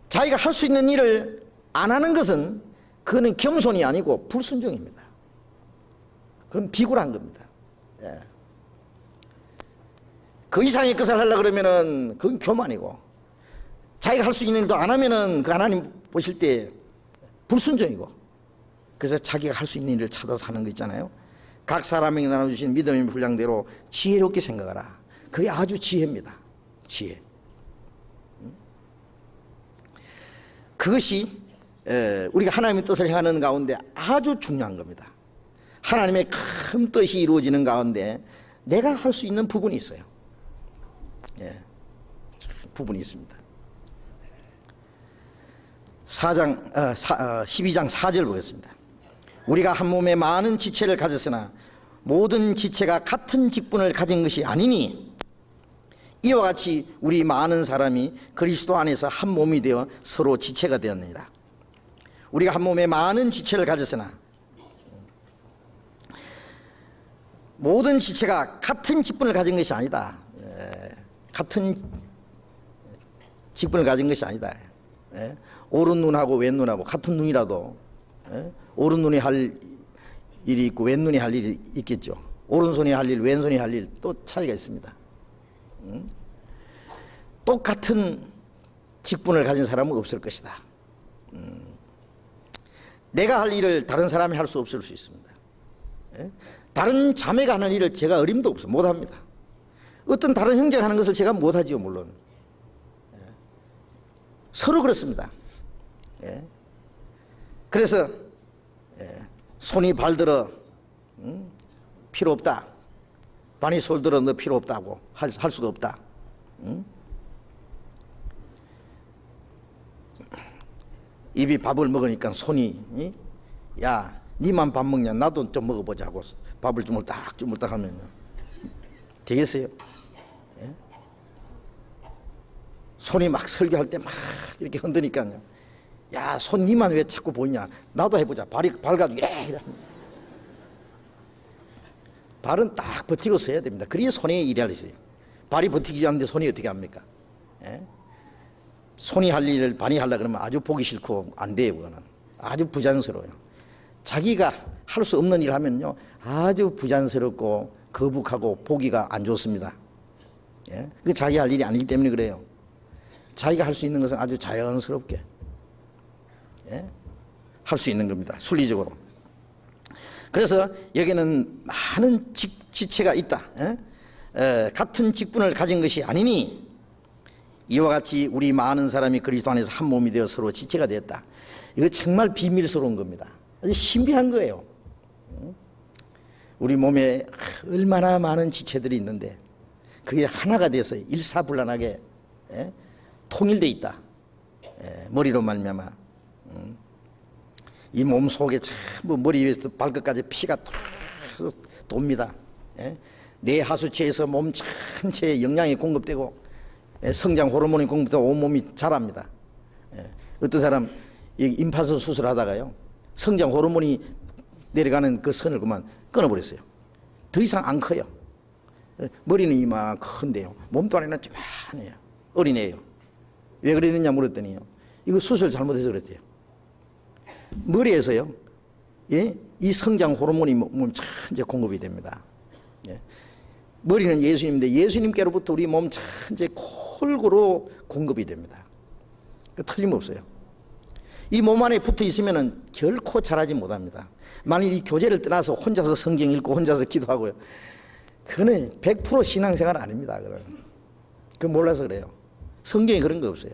자기가 할 수 있는 일을 안 하는 것은 그거는 겸손이 아니고 불순종입니다. 그건 비굴한 겁니다. 그 이상의 것을 하려고 그러면은 그건 교만이고, 자기가 할 수 있는 일도 안 하면은 그 하나님 보실 때 불순종이고, 그래서 자기가 할 수 있는 일을 찾아서 하는 거 있잖아요. 각 사람에게 나눠주신 믿음의 분량대로 지혜롭게 생각하라. 그게 아주 지혜입니다. 지혜. 그것이 우리가 하나님의 뜻을 행하는 가운데 아주 중요한 겁니다. 하나님의 큰 뜻이 이루어지는 가운데 내가 할 수 있는 부분이 있어요. 부분이 있습니다. 12장 4절 보겠습니다. 우리가 한 몸에 많은 지체를 가졌으나 모든 지체가 같은 직분을 가진 것이 아니니 이와 같이 우리 많은 사람이 그리스도 안에서 한 몸이 되어 서로 지체가 되었느니라. 우리가 한 몸에 많은 지체를 가졌으나 모든 지체가 같은 직분을 가진 것이 아니다. 같은 직분을 가진 것이 아니다. 오른 눈하고 왼 눈하고 같은 눈이라도 오른 눈이 할 일이 있고 왼 눈이 할 일이 있겠죠. 오른손이 할 일, 왼손이 할 일 또 차이가 있습니다. 똑같은 직분을 가진 사람은 없을 것이다. 내가 할 일을 다른 사람이 할 수 없을 수 있습니다. 다른 자매가 하는 일을 제가 어림도 없어 못합니다. 어떤 다른 형제가 하는 것을 제가 못하지요. 물론 서로 그렇습니다. 그래서 손이 발들어 필요 없다, 발이 솔들어 너 필요 없다고 할 수가 없다. 입이 밥을 먹으니까 손이 야 니만 밥 먹냐 나도 좀 먹어보자고 밥을 주물딱 하면 되겠어요? 손이 막 설교할 때 막 이렇게 흔드니까요, 야 손 니만 왜 자꾸 보이냐 나도 해보자. 발이 가지고 이래 발은 딱 버티고 서야 됩니다. 그래야 손이 일할 수 있어요. 발이 버티지 않는데 손이 어떻게 합니까? 손이 할 일을 발이 하려고 그러면 아주 보기 싫고 안 돼요. 그거는 아주 부자연스러워요. 자기가 할 수 없는 일 하면요 아주 부자연스럽고 거북하고 보기가 안 좋습니다. 그 자기 할 일이 아니기 때문에 그래요. 자기가 할 수 있는 것은 아주 자연스럽게 할 수 있는 겁니다. 순리적으로. 그래서 여기는 많은 지체가 있다. 같은 직분을 가진 것이 아니니 이와 같이 우리 많은 사람이 그리스도 안에서 한 몸이 되어 서로 지체가 되었다. 이거 정말 비밀스러운 겁니다. 아주 신비한 거예요. 우리 몸에 얼마나 많은 지체들이 있는데 그게 하나가 돼서 일사불란하게 통일되어 있다. 머리로 말미암아 이 몸 속에 전부 머리에서 발끝까지 피가 탁 계속 돕니다. 뇌 하수체에서 몸 전체에 영양이 공급되고 성장 호르몬이 공급되고 온몸이 자랍니다. 어떤 사람 임파선 수술하다가요, 성장 호르몬이 내려가는 그 선을 그만 끊어버렸어요. 더 이상 안 커요. 머리는 이만큰데요, 몸도 안에는 조그만해요. 어린애예요. 왜 그랬느냐 물었더니요, 이거 수술 잘못해서 그랬대요. 머리에서요, 이 성장 호르몬이 몸 전체 공급이 됩니다. 머리는 예수님인데 예수님께로부터 우리 몸 전체 골고루 공급이 됩니다. 틀림없어요. 이 몸 안에 붙어 있으면 결코 자라지 못합니다. 만일 이 교제를 떠나서 혼자서 성경 읽고 혼자서 기도하고요, 그거는 100% 신앙생활 아닙니다. 그건 몰라서 그래요. 성경에 그런 거 없어요.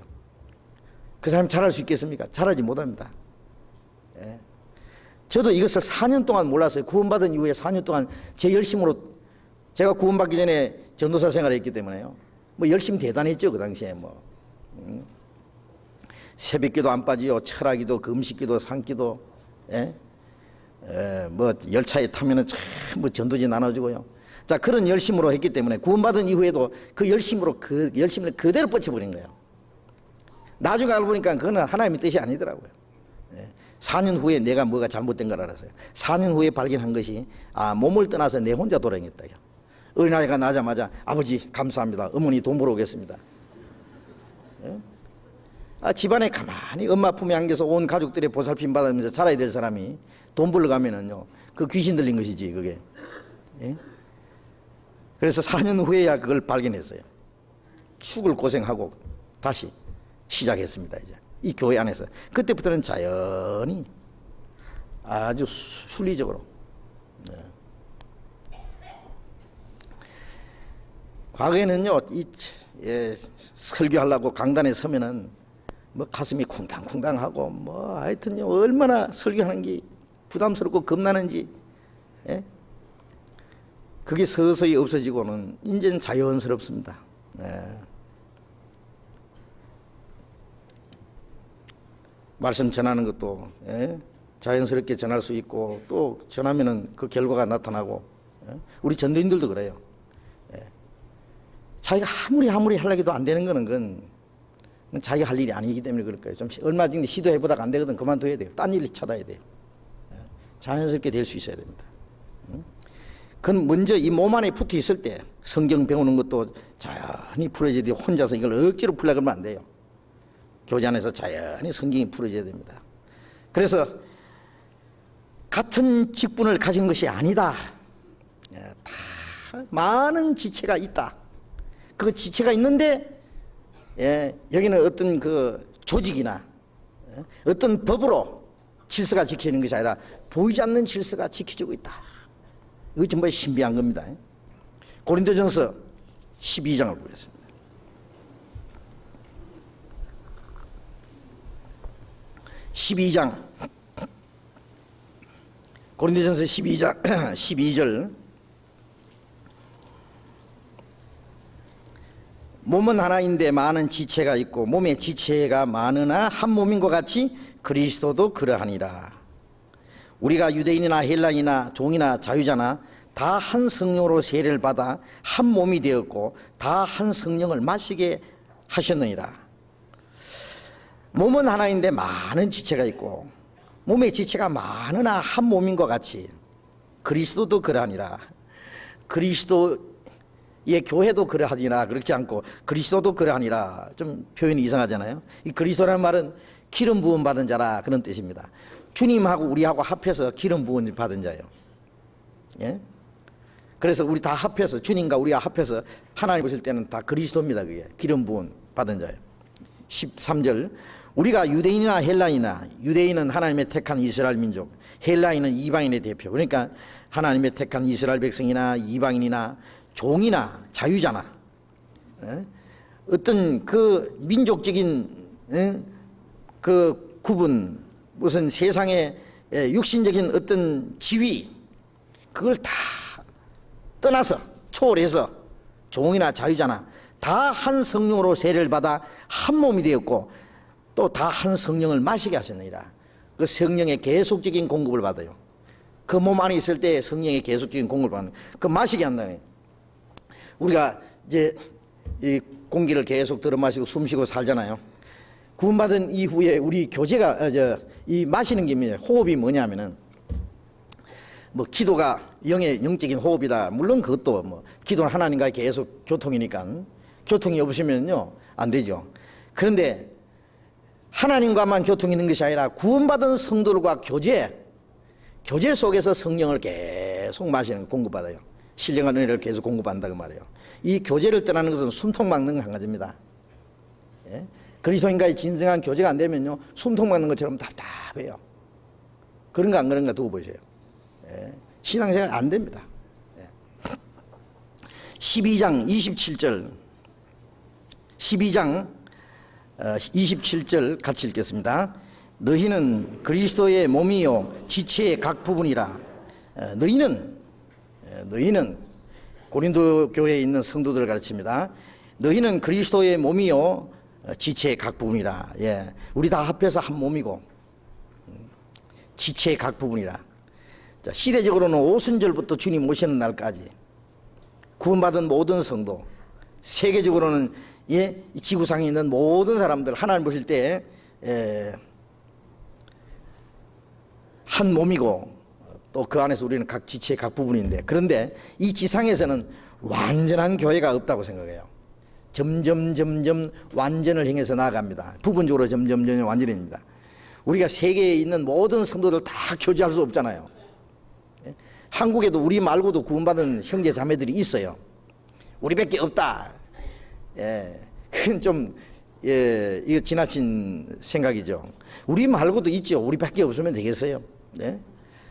그 사람이 자랄 수 있겠습니까? 자라지 못합니다. 저도 이것을 4년 동안 몰랐어요. 구원받은 이후에 4년 동안 제 열심으로, 제가 구원받기 전에 전도사 생활을 했기 때문에요, 뭐 열심히 대단했죠. 그 당시에 새벽기도 안 빠지요, 철학기도, 금식기도, 산기도, 뭐 열차에 타면은 전부 전도지 나눠주고요. 자, 그런 열심으로 했기 때문에 구원받은 이후에도 그 열심으로 그 열심을 그대로 뻗쳐버린 거예요. 나중에 알고 보니까 그거는 하나님의 뜻이 아니더라고요. 4년 후에 내가 뭐가 잘못된 걸 알았어요. 4년 후에 발견한 것이, 몸을 떠나서 내 혼자 돌아다녔다. 어린아이가 나자마자 아버지 감사합니다, 어머니 돈 벌어 오겠습니다. 집안에 가만히 엄마 품에 안겨서 온 가족들의 보살핌 받으면서 살아야 될 사람이 돈 벌러 가면은요, 그 귀신 들린 것이지 그게. 그래서 4년 후에야 그걸 발견했어요. 죽을 고생하고 다시 시작했습니다. 이제 이 교회 안에서 그때부터는 자연히 아주 순리적으로. 과거에는요, 설교하려고 강단에 서면은 뭐 가슴이 쿵당쿵당하고 뭐 하여튼요, 얼마나 설교하는 게 부담스럽고 겁나는지, 그게 서서히 없어지고는 이제는 자연스럽습니다. 말씀 전하는 것도 자연스럽게 전할 수 있고, 또 전하면은 그 결과가 나타나고, 우리 전도인들도 그래요. 자기가 아무리 하려고 해도 안 되는 거는 그건 자기가 할 일이 아니기 때문에 그럴 거예요. 좀 얼마 전에 시도해보다가 안 되거든 그만둬야 돼요. 딴 일 찾아야 돼요. 자연스럽게 될 수 있어야 됩니다. 그건 먼저 이 몸 안에 붙어 있을 때 성경 배우는 것도 자연히 풀어져야 돼요. 혼자서 이걸 억지로 풀려고 하면 안 돼요. 교제 안에서 자연히 성경이 풀어져야 됩니다. 그래서 같은 직분을 가진 것이 아니다. 다 많은 지체가 있다. 그 지체가 있는데, 여기는 어떤 그 조직이나 어떤 법으로 질서가 지켜지는 것이 아니라 보이지 않는 질서가 지켜지고 있다. 이거 정말 신비한 겁니다. 고린도전서 12장을 보겠습니다. 12장, 고린도전서 12장 12절. 몸은 하나인데 많은 지체가 있고 몸의 지체가 많으나 한 몸인 것 같이 그리스도도 그러하니라. 우리가 유대인이나 헬라인이나 종이나 자유자나 다 한 성령으로 세례를 받아 한 몸이 되었고 다 한 성령을 마시게 하셨느니라. 몸은 하나인데 많은 지체가 있고 몸의 지체가 많으나 한 몸인 것 같이 그리스도도 그러하니라. 그리스도의 교회도 그러하니라 그렇지 않고 그리스도도 그러하니라, 좀 표현이 이상하잖아요. 이 그리스도라는 말은 기름 부음 받은 자라 그런 뜻입니다. 주님하고 우리하고 합해서 기름 부음 받은 자예요. 그래서 우리 다 합해서, 주님과 우리가 합해서 하나님 보실 때는 다 그리스도입니다. 그게 기름 부음 받은 자예요. 13절. 우리가 유대인이나 헬라인이나, 유대인은 하나님의 택한 이스라엘 민족, 헬라인은 이방인의 대표. 그러니까 하나님의 택한 이스라엘 백성이나 이방인이나 종이나 자유자나, 어떤 그 민족적인 그 구분, 무슨 세상의 육신적인 어떤 지위, 그걸 다 떠나서 초월해서 종이나 자유자나 다 한 성령으로 세례를 받아 한 몸이 되었고 또 다 한 성령을 마시게 하셨느니라. 그 성령의 계속적인 공급을 받아요. 그 몸 안에 있을 때 성령의 계속적인 공급을 받는 거예요. 그 마시게 한다는 거예요. 우리가 이제 이 공기를 계속 들어 마시고 숨 쉬고 살잖아요. 구원받은 이후에 우리 교제가 이 마시는 게 뭐냐, 호흡이 뭐냐면은 뭐 기도가 영적인 호흡이다. 물론 그것도 뭐 기도는 하나님과의 계속 교통이니까 교통이 없으면요 안 되죠. 그런데 하나님과만 교통이 있는 것이 아니라 구원받은 성도들과 교제 속에서 성령을 계속 마시는 공급받아요. 신령한 은혜를 계속 공급한다고 말해요. 이 교제를 떠나는 것은 숨통 막는 한 가지입니다. 예? 그리스도인과의 진정한 교제가 안 되면요 숨통 막는 것처럼 답답해요. 그런가 안 그런가 두고 보세요. 예? 신앙생활 안 됩니다. 예. 12장 27절 12장 27절 같이 읽겠습니다. 너희는 그리스도의 몸이요 지체의 각 부분이라. 너희는 고린도 교회에 있는 성도들을 가르칩니다. 너희는 그리스도의 몸이요 지체의 각 부분이라. 예, 우리 다 합해서 한 몸이고 지체의 각 부분이라. 자, 시대적으로는 오순절부터 주님 오시는 날까지 구원받은 모든 성도, 세계적으로는 이 지구상에 있는 모든 사람들 하나님 보실 때 한 몸이고 또 그 안에서 우리는 각 지체의 각 부분인데, 그런데 이 지상에서는 완전한 교회가 없다고 생각해요. 점점 완전을 향해서 나아갑니다. 부분적으로 점점 완전해집니다. 우리가 세계에 있는 모든 성도들 다 교제할 수 없잖아요. 한국에도 우리 말고도 구원받은 형제 자매들이 있어요. 우리밖에 없다. 예, 그건 좀 이거 지나친 생각이죠. 우리 말고도 있죠. 우리밖에 없으면 되겠어요. 네?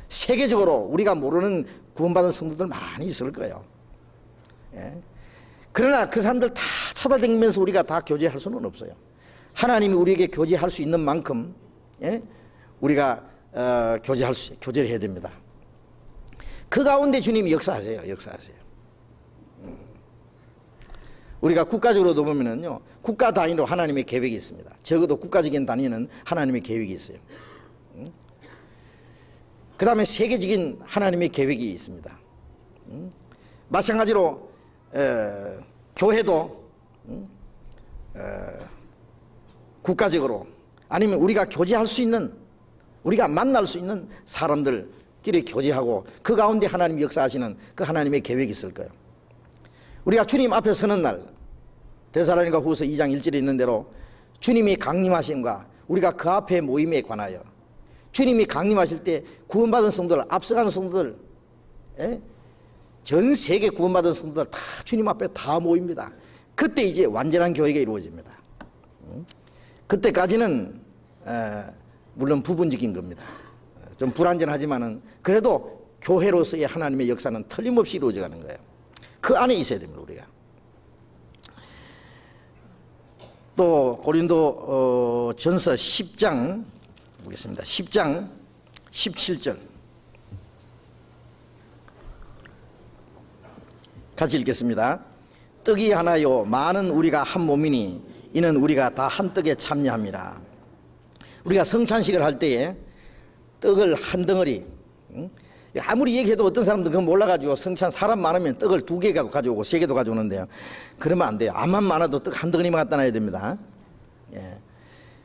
세계적으로 우리가 모르는 구원받은 성도들 많이 있을 거예요. 예? 그러나 그 사람들 다 찾아다니면서 우리가 다 교제할 수는 없어요. 하나님이 우리에게 교제할 수 있는 만큼 우리가 교제를 해야 됩니다. 그 가운데 주님이 역사하세요. 우리가 국가적으로도 보면은요, 국가 단위로 하나님의 계획이 있습니다. 적어도 국가적인 단위는 하나님의 계획이 있어요. 그 다음에 세계적인 하나님의 계획이 있습니다. 마찬가지로 교회도 국가적으로 아니면 우리가 교제할 수 있는, 우리가 만날 수 있는 사람들끼리 교제하고 그 가운데 하나님이 역사하시는 그 하나님의 계획이 있을 거예요. 우리가 주님 앞에 서는 날, 데살로니가 후서 2장 1절에 있는 대로 주님이 강림하심과 우리가 그 앞에 모임에 관하여, 주님이 강림하실 때 구원받은 성도들, 앞서가는 성도들, 전 세계 구원받은 성도들 다 주님 앞에 다 모입니다. 그때 이제 완전한 교회가 이루어집니다. 그때까지는 물론 부분적인 겁니다. 좀 불완전하지만은 그래도 교회로서의 하나님의 역사는 틀림없이 이루어져가는 거예요. 그 안에 있어야 됩니다. 우리가 또 고린도 전서 10장 보겠습니다. 10장 17절 같이 읽겠습니다. 떡이 하나요 많은 우리가 한 몸이니 이는 우리가 다 한 떡에 참여합니다. 우리가 성찬식을 할 때에 떡을 한 덩어리, 아무리 얘기해도 어떤 사람들은 그건 몰라가지고 성찬 사람 많으면 떡을 2개가 가져오고 3개도 가져오는데요. 그러면 안 돼요. 암만 많아도 떡 한 덩어리만 갖다 놔야 됩니다. 예.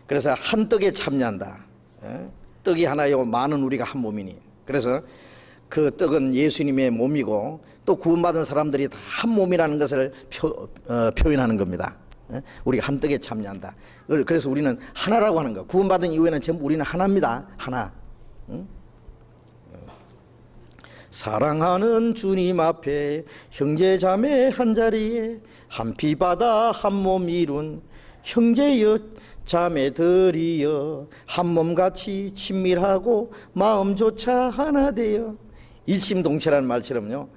그래서 한 떡에 참여한다. 예. 떡이 하나요 많은 우리가 한 몸이니. 그래서 그 떡은 예수님의 몸이고 또 구원받은 사람들이 다 한 몸이라는 것을 표현하는 겁니다. 예. 우리가 한 떡에 참여한다. 그래서 우리는 하나라고 하는 거. 구원받은 이후에는 전부 우리는 하나입니다. 하나. 사랑하는 주님 앞에 형제 자매 한자리에 한 피 받아 한 몸 이룬 형제여 자매들이여 한 몸같이 친밀하고 마음조차 하나 되어, 일심동체라는 말처럼요,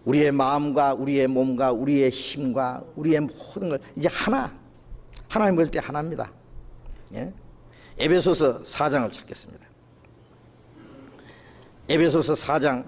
우리의 마음과 우리의 몸과 우리의 힘과 우리의 모든 걸 이제 하나님 볼 때 하나입니다. 예? 에베소서 4장을 찾겠습니다. 에베소서 4장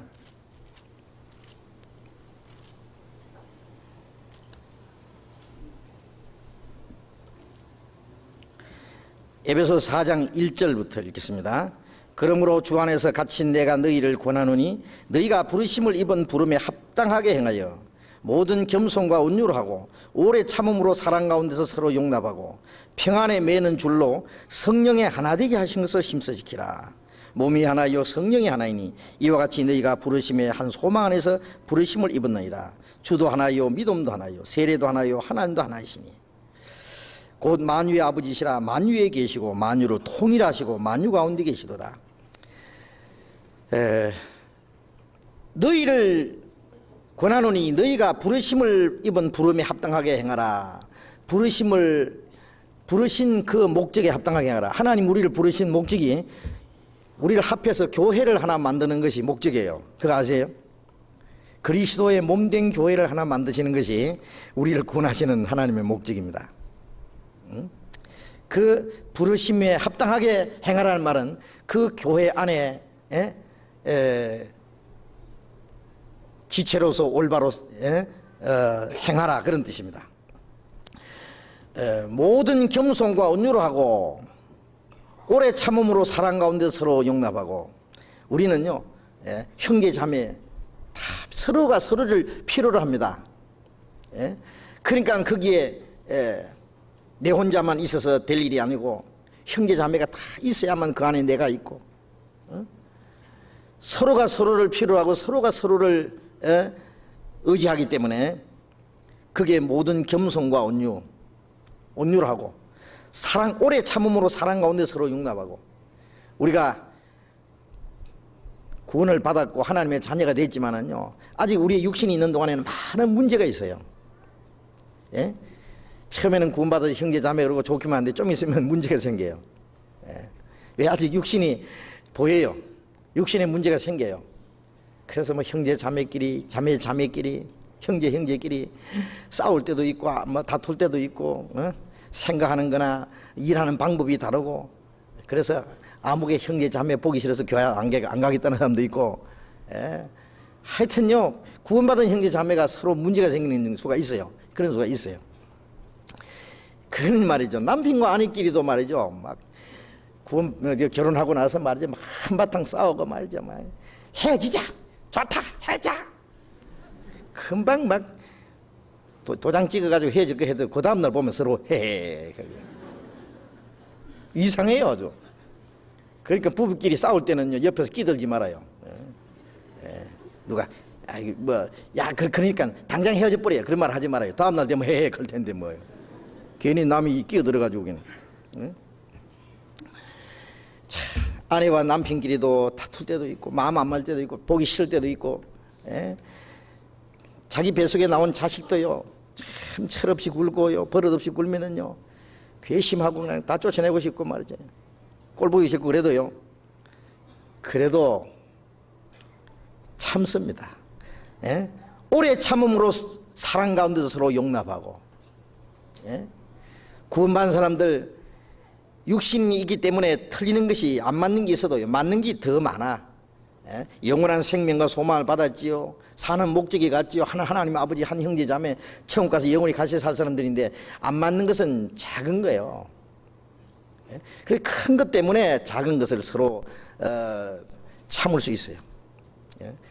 1절부터 읽겠습니다. 그러므로 주 안에서 갇힌 내가 너희를 권하노니 너희가 부르심을 입은 부름에 합당하게 행하여 모든 겸손과 온유로 하고 오래 참음으로 사랑 가운데서 서로 용납하고 평안에 매는 줄로 성령의 하나 되게 하신 것을 힘써 지키라. 몸이 하나요 성령이 하나이니 이와 같이 너희가 부르심의 한 소망 안에서 부르심을 입었느니라. 주도 하나요 믿음도 하나요 세례도 하나요 하나님도 하나이시니 곧 만유의 아버지시라. 만유에 계시고 만유를 통일하시고 만유 가운데 계시도다. 너희를 권하노니 너희가 부르심을 입은 부름에 합당하게 행하라. 부르신 그 목적에 합당하게 행하라. 하나님 우리를 부르신 목적이 우리를 합해서 교회를 하나 만드는 것이 목적이에요. 그거 아세요? 그리스도의 몸된 교회를 하나 만드시는 것이 우리를 구원하시는 하나님의 목적입니다. 그 부르심에 합당하게 행하라는 말은 그 교회 안에 지체로서 올바로 행하라 그런 뜻입니다. 모든 겸손과 온유로 하고 오래 참음으로 사랑 가운데 서로 용납하고 우리는요 형제 자매 다 서로가 서로를 필요로 합니다. 그러니까 거기에 내 혼자만 있어서 될 일이 아니고 형제 자매가 다 있어야만 그 안에 내가 있고 서로가 서로를 필요하고 서로가 서로를 의지하기 때문에 그게 모든 겸손과 온유로 하고 사랑 오래 참음으로 사랑 가운데 서로 용납하고 우리가 구원을 받았고 하나님의 자녀가 됐지만은요 아직 우리의 육신이 있는 동안에는 많은 문제가 있어요. 처음에는 구원받은 형제 자매 그러고 좋기만 한데 좀 있으면 문제가 생겨요. 왜 아직 육신이 보여요. 육신에 문제가 생겨요. 그래서 뭐 형제 자매끼리 자매끼리 형제끼리 싸울 때도 있고 뭐 다툴 때도 있고 생각하는 거나 일하는 방법이 다르고 그래서 아무개 형제 자매 보기 싫어서 교회 안 가겠다는 사람도 있고 하여튼요 구원받은 형제 자매가 서로 문제가 생기는 수가 있어요. 그런 수가 있어요. 그건 말이죠. 남편과 아내끼리도 말이죠. 막 결혼하고 나서 말이죠. 막 한바탕 싸우고 말이죠. 막 헤어지자. 좋다. 헤어지자. 금방 막 도장 찍어가지고 헤어질 거 해도 그 다음날 보면 서로 헤헤. 이상해요 아주. 그러니까 부부끼리 싸울 때는요 옆에서 끼들지 말아요. 누가 그러니까 당장 헤어져 버려요. 그런 말 하지 말아요. 다음날 되면 헤헤 그럴 텐데 뭐예요. 괜히 남이 끼어들어가지고 그냥. 아내와 남편끼리도 다툴 때도 있고 마음 안 맞을 때도 있고 보기 싫을 때도 있고 자기 뱃속에 나온 자식도요 참 철없이 굴고요 버릇없이 굴면은요 괘씸하고 그냥 다 쫓아내고 싶고 말이죠. 꼴보기 싫고 그래도 참습니다. 오래 참음으로 사랑 가운데서 서로 용납하고 구원받은 사람들 육신이 있기 때문에 틀리는 것이 안 맞는 게 있어도 맞는 게 더 많아. 영원한 생명과 소망을 받았지요. 사는 목적이 같지요. 하나님 아버지 한 형제 자매 천국 가서 영원히 같이 살 사람들인데 안 맞는 것은 작은 거예요. 그래 큰 것 때문에 작은 것을 서로 참을 수 있어요.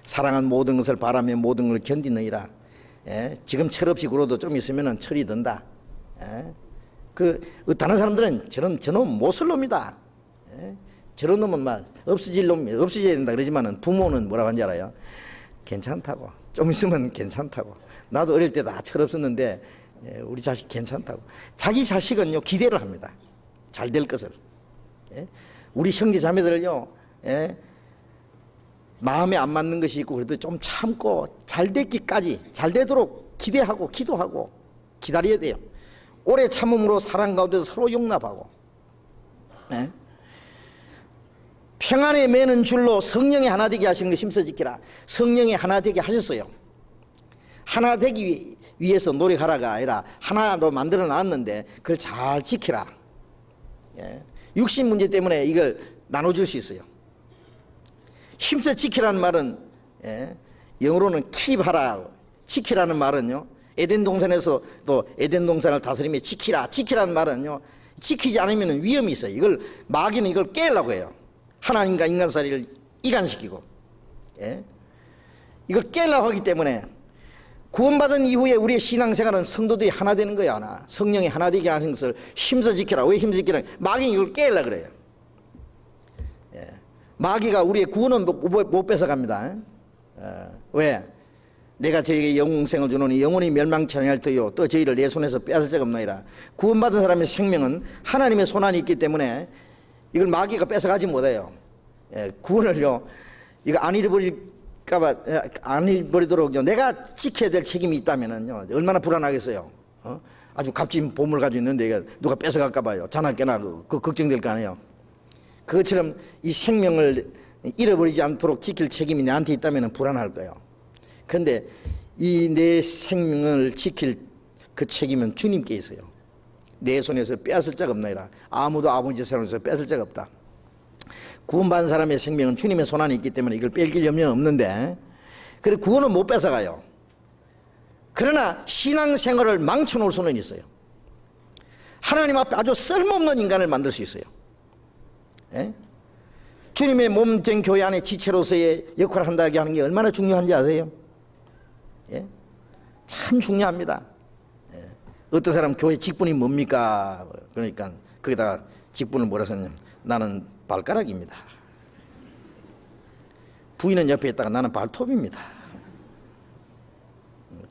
사랑한 모든 것을 바라며 모든 걸 견디느니라. 지금 철없이 굴어도 좀 있으면 철이 든다. 다른 사람들은 저놈 못쓸 놈이다. 저런 놈은 막 없어져야 된다 그러지만은 부모는 뭐라고 하는지 알아요? 괜찮다고. 좀 있으면 괜찮다고. 나도 어릴 때 다 철없었는데 우리 자식 괜찮다고. 자기 자식은요 기대를 합니다. 잘 될 것을. 우리 형제 자매들은요 마음에 안 맞는 것이 있고 그래도 좀 참고 잘 되기까지 잘 되도록 기대하고 기도하고 기다려야 돼요. 오래 참음으로 사랑 가운데서 서로 용납하고 평안에 매는 줄로 성령의 하나 되게 하시는 것 힘써 지키라. 성령의 하나 되게 하셨어요. 하나 되기 위해서 노력하라가 아니라 하나로 만들어 놨는데 그걸 잘 지키라. 육신 문제 때문에 이걸 나눠줄 수 있어요. 힘써 지키라는 말은 영어로는 keep하라. 지키라는 말은요 에덴 동산에서 또 에덴 동산을 다스리며 지키라는 말은요 지키지 않으면 위험이 있어요. 이걸 마귀는 이걸 깨려고 해요. 하나님과 인간 사이를 이간시키고, 예? 이걸 깨려고 하기 때문에 구원받은 이후에 우리의 신앙생활은 성도들이 하나 되는 거야. 하나. 성령이 하나 되게 하는 것을 힘써 지켜라. 왜 힘써 지키라? 마귀는 이걸 깨려고 그래요. 예. 마귀가 우리의 구원은 못 뺏어갑니다. 왜? 내가 저에게 영생을 주노니 영원히 멸망치 아니할 터요 또 저희를 내 손에서 빼앗을 자가 없나이다. 구원받은 사람의 생명은 하나님의 손안에 있기 때문에 이걸 마귀가 뺏어가지 못해요. 예, 구원을요, 이거 안 잃어버릴까봐, 안 잃어버리도록 내가 지켜야 될 책임이 있다면은요, 얼마나 불안하겠어요. 아주 값진 보물 가지고 있는데 이거 누가 뺏어갈까봐요. 자나 깨나 그 걱정될 거 아니에요. 그것처럼 이 생명을 잃어버리지 않도록 지킬 책임이 내한테 있다면 불안할 거예요. 그런데 이 내 생명을 지킬 그 책임은 주님께 있어요. 내 손에서 빼앗을 자가 없나이다. 아무도 아버지 손에서 뺏을 자가 없다. 구원받은 사람의 생명은 주님의 손안에 있기 때문에 이걸 뺏길 염려는 없는데, 그래 구원은 못 뺏어가요. 그러나 신앙생활을 망쳐놓을 수는 있어요. 하나님 앞에 아주 쓸모없는 인간을 만들 수 있어요. 예? 주님의 몸 된 교회 안에 지체로서의 역할을 한다고 하는 게 얼마나 중요한지 아세요? 예? 참 중요합니다. 예. 어떤 사람 교회 직분이 뭡니까? 그러니까 거기다가 직분을 뭐라 썼냐면 나는 발가락입니다. 부인은 옆에 있다가 나는 발톱입니다.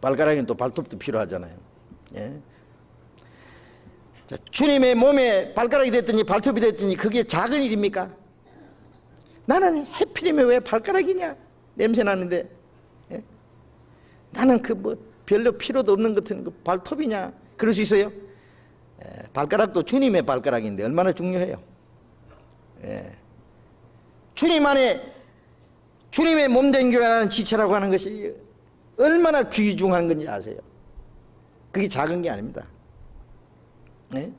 발가락에는 또 발톱도 필요하잖아요. 예? 자, 주님의 몸에 발가락이 됐든지 발톱이 됐든지 그게 작은 일입니까? 나는 해필이면 왜 발가락이냐? 냄새 나는데. 예? 나는 그 뭐 별로 필요도 없는 것 같은 그 발톱이냐? 그럴 수 있어요? 예, 발가락도 주님의 발가락인데 얼마나 중요해요. 예. 주님 안에 주님의 몸된 교회라는 지체라고 하는 것이 얼마나 귀중한 건지 아세요? 그게 작은 게 아닙니다. 예?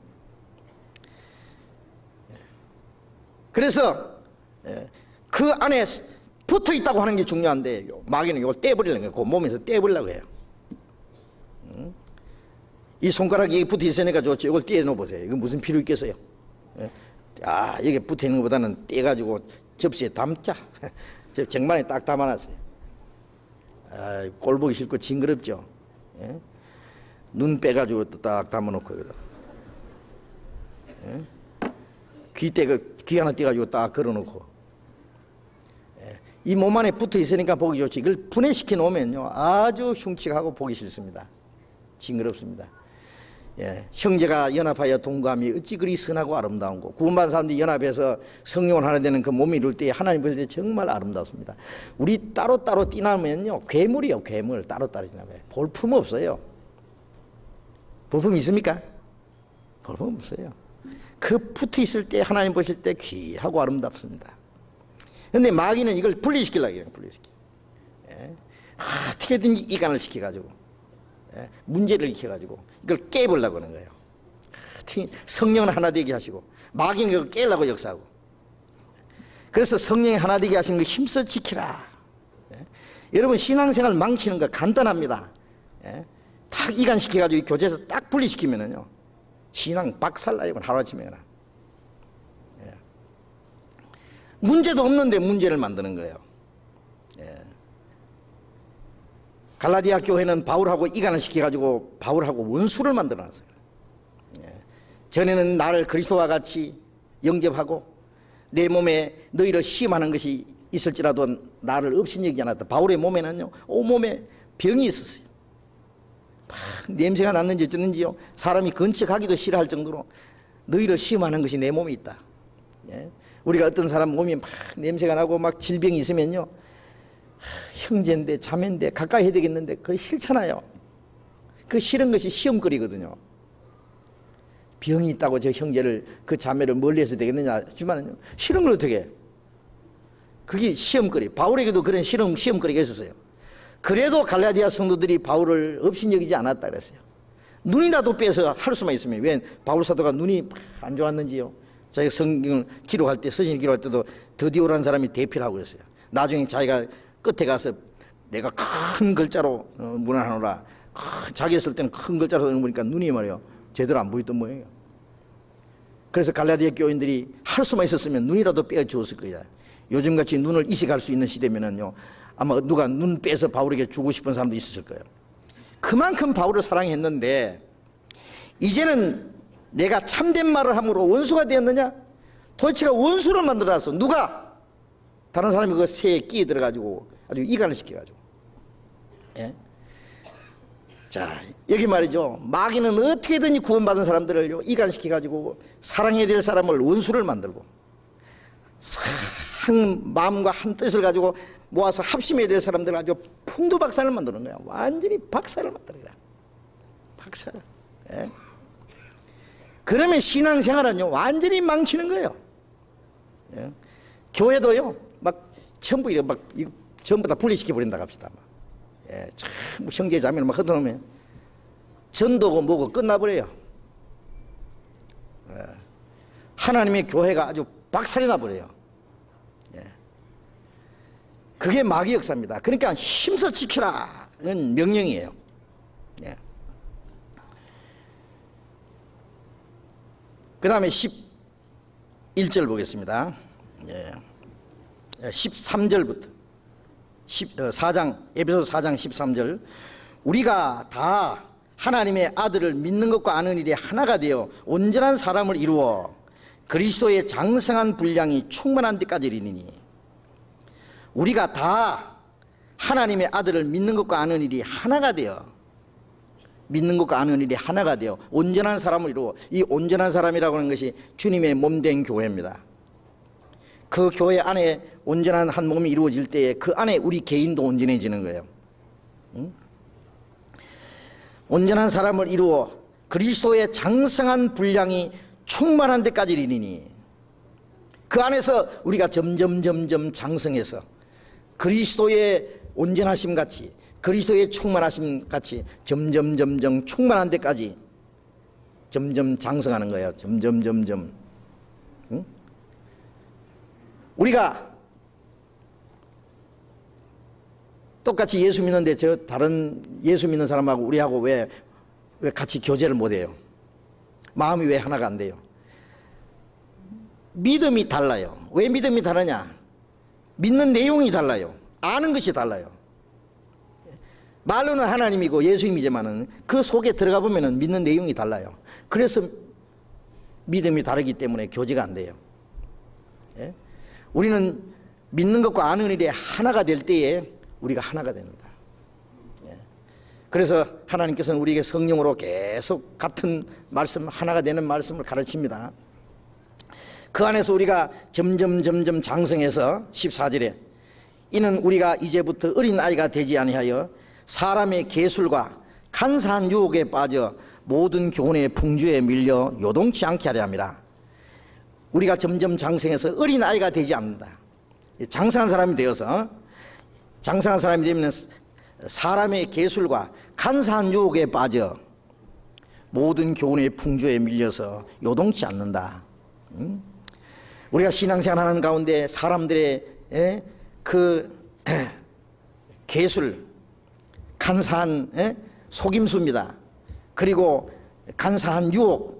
그래서 그 안에 붙어 있다고 하는 게 중요한데 마귀는 이걸 떼버리려고 해요. 그 몸에서 떼버리려고 해요. 이 손가락이 붙어 있으니까 좋죠. 이걸 떼어 놓으세요. 이거 무슨 필요 있겠어요? 아, 여기 붙어 있는 것보다는 떼가지고 접시에 담자. 쟁반에 딱 담아놨어요. 아, 꼴 보기 싫고 징그럽죠. 예? 눈 빼가지고 또 딱 담아놓고 여기다. 예? 귀 하나 떼가지고 딱 걸어놓고. 예? 이 몸 안에 붙어 있으니까 보기 좋지. 이걸 분해시켜 놓으면요 아주 흉측하고 보기 싫습니다. 징그럽습니다. 예, 형제가 연합하여 동감이 어찌 그리 선하고 아름다운 거. 구원받은 사람들이 연합해서 성령을 하나 되는 그 몸이 이룰 때 하나님 보실 때 정말 아름답습니다. 우리 따로따로 띠나면요 괴물이요. 괴물 따로따로 띠나면 볼품 없어요. 볼품 있습니까? 볼품 없어요. 그 붙어 있을 때 하나님 보실 때 귀하고 아름답습니다. 그런데 마귀는 이걸 분리시키려고 해요. 분리시키. 예, 어떻게든지 이간을 시켜가지고 문제를 일으켜가지고 이걸 깨보려고 하는 거예요. 성령은 하나 되게 하시고 마귀는 이걸 깨려고 역사하고. 그래서 성령이 하나 되게 하시는 걸 힘써 지키라. 여러분 신앙생활 망치는 거 간단합니다. 딱 이간시켜가지고 교제에서 딱 분리시키면은요 신앙 박살나요. 하루아침에. 문제도 없는데 문제를 만드는 거예요. 갈라디아 교회는 바울하고 이간을 시켜가지고 바울하고 원수를 만들어놨어요. 전에는 나를 그리스도와 같이 영접하고 내 몸에 너희를 시험하는 것이 있을지라도 나를 업신여기지 않았다. 바울의 몸에는요 온몸에 병이 있었어요. 막 냄새가 났는지 어쩌는지요 사람이 건축하기도 싫어할 정도로 너희를 시험하는 것이 내 몸에 있다. 우리가 어떤 사람 몸이 막 냄새가 나고 막 질병이 있으면요 형제인데 자매인데 가까이 해야 되겠는데 그게 싫잖아요. 그 싫은 것이 시험거리거든요. 병이 있다고 저 형제를 그 자매를 멀리해서 되겠느냐 하지만은요 싫은 걸 어떻게 해? 그게 시험거리. 바울에게도 그런 시험거리가 있었어요. 그래도 갈라디아 성도들이 바울을 업신여기지 않았다 그랬어요. 눈이라도 빼서 할 수만 있으면. 왜 바울 사도가 눈이 안 좋았는지요. 자기가 성경을 기록할 때 서신을 기록할 때도 드디오라는 사람이 대피라고 그랬어요. 나중에 자기가 끝에 가서 내가 큰 글자로 문안하노라. 자기 쓸 때는 큰 글자로 보니까 눈이 말이에요 제대로 안 보였던 모양이에요. 그래서 갈라디아 교인들이 할 수만 있었으면 눈이라도 빼주었을 거야. 요즘같이 눈을 이식할 수 있는 시대면은요, 아마 누가 눈 빼서 바울에게 주고 싶은 사람도 있었을 거예요. 그만큼 바울을 사랑했는데 이제는 내가 참된 말을 함으로 원수가 되었느냐? 도대체가 원수를 만들어놨어. 누가? 다른 사람이 그 새에 끼에 들어가지고 아주 이간을 시켜가지고. 예? 자, 여기 말이죠. 마귀는 어떻게든 구원받은 사람들을 이간시켜가지고 사랑해야 될 사람을 원수를 만들고 한 마음과 한 뜻을 가지고 모아서 합심해야 될 사람들을 아주 풍두박산을 만드는 거야. 완전히 박살을 만드는 거야. 박살을. 예? 그러면 신앙생활은요 완전히 망치는 거예요. 예? 교회도요 막 전부 이렇게 막 전부 다 분리시켜 버린다 합시다. 예, 참 형제 자매를 막 흩어놓으면 전도고 뭐고 끝나버려요. 예. 하나님의 교회가 아주 박살이 나버려요. 예. 그게 마귀 역사입니다. 그러니까 힘써 지키라는 명령이에요. 예. 그 다음에 11절 보겠습니다. 예. 13절부터 4장 에베소 4장 13절 우리가 다 하나님의 아들을 믿는 것과 아는 일이 하나가 되어 온전한 사람을 이루어 그리스도의 장성한 분량이 충만한 데까지 이르니 우리가 다 하나님의 아들을 믿는 것과 아는 일이 하나가 되어 믿는 것과 아는 일이 하나가 되어 온전한 사람을 이루어 이 온전한 사람이라고 하는 것이 주님의 몸된 교회입니다. 그 교회 안에 온전한 한 몸이 이루어질 때에 그 안에 우리 개인도 온전해지는 거예요. 응? 온전한 사람을 이루어 그리스도의 장성한 분량이 충만한 데까지 이르니 그 안에서 우리가 점점 장성해서 그리스도의 온전하심 같이 그리스도의 충만하심 같이 점점 충만한 데까지 점점 장성하는 거예요. 점점. 응? 우리가 똑같이 예수 믿는데 저 다른 예수 믿는 사람하고 우리하고 왜 같이 교제를 못해요? 마음이 왜 하나가 안 돼요? 믿음이 달라요. 왜 믿음이 다르냐? 믿는 내용이 달라요. 아는 것이 달라요. 말로는 하나님이고 예수님이지만은 그 속에 들어가 보면은 믿는 내용이 달라요. 그래서 믿음이 다르기 때문에 교제가 안 돼요. 예? 우리는 믿는 것과 아는 일이 하나가 될 때에 우리가 하나가 됩니다. 예. 그래서 하나님께서는 우리에게 성령으로 계속 같은 말씀, 하나가 되는 말씀을 가르칩니다. 그 안에서 우리가 점점 장성해서 14절에 이는 우리가 이제부터 어린아이가 되지 아니하여 사람의 계술과 간사한 유혹에 빠져 모든 교훈의 풍주에 밀려 요동치 않게 하려 함이라. 우리가 점점 장성해서 어린아이가 되지 않는다. 장성한 사람이 되어서 장성한 사람이 되면 사람의 계술과 간사한 유혹에 빠져 모든 교훈의 풍조에 밀려서 요동치 않는다. 우리가 신앙생활하는 가운데 사람들의 그 계술, 간사한 속임수입니다. 그리고 간사한 유혹,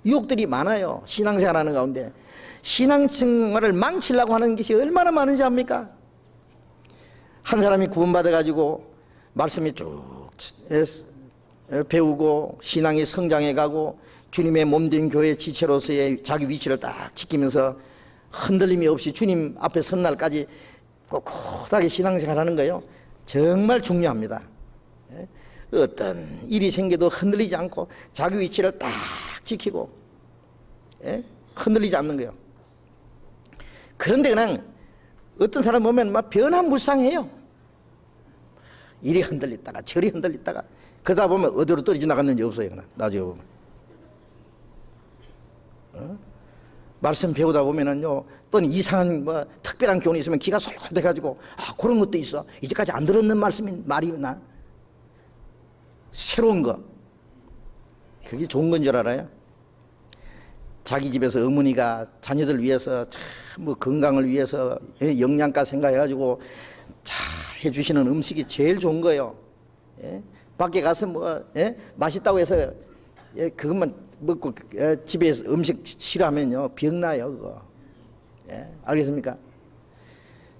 유혹들이 많아요. 신앙생활하는 가운데 신앙생활을 망치려고 하는 것이 얼마나 많은지 압니까? 한 사람이 구원받아가지고 말씀이 쭉 배우고 신앙이 성장해가고 주님의 몸된 교회 지체로서의 자기 위치를 딱 지키면서 흔들림이 없이 주님 앞에 선 날까지 꼿꼿하게 신앙생활하는 거예요. 정말 중요합니다. 어떤 일이 생겨도 흔들리지 않고 자기 위치를 딱 지키고 흔들리지 않는 거예요. 그런데 그냥 어떤 사람 보면 막 변화무쌍해요. 이리 흔들리다가 저리 흔들리다가 그러다 보면 어디로 떨어져 나갔는지 없어요. 그냥 나중에 보면 말씀 배우다 보면은요 또는 이상한 뭐 특별한 교훈이 있으면 기가 솔깃해가지고 아 그런 것도 있어. 이제까지 안 들었는 말이나 새로운 거 그게 좋은 건 줄 알아요? 자기 집에서 어머니가 자녀들 위해서 참 뭐 건강을 위해서 영양가 생각해가지고 잘 해주시는 음식이 제일 좋은 거예요. 예? 밖에 가서 뭐 맛있다고 해서 예, 그것만 먹고 집에서 음식 싫어하면요 병나요 그거. 예, 알겠습니까?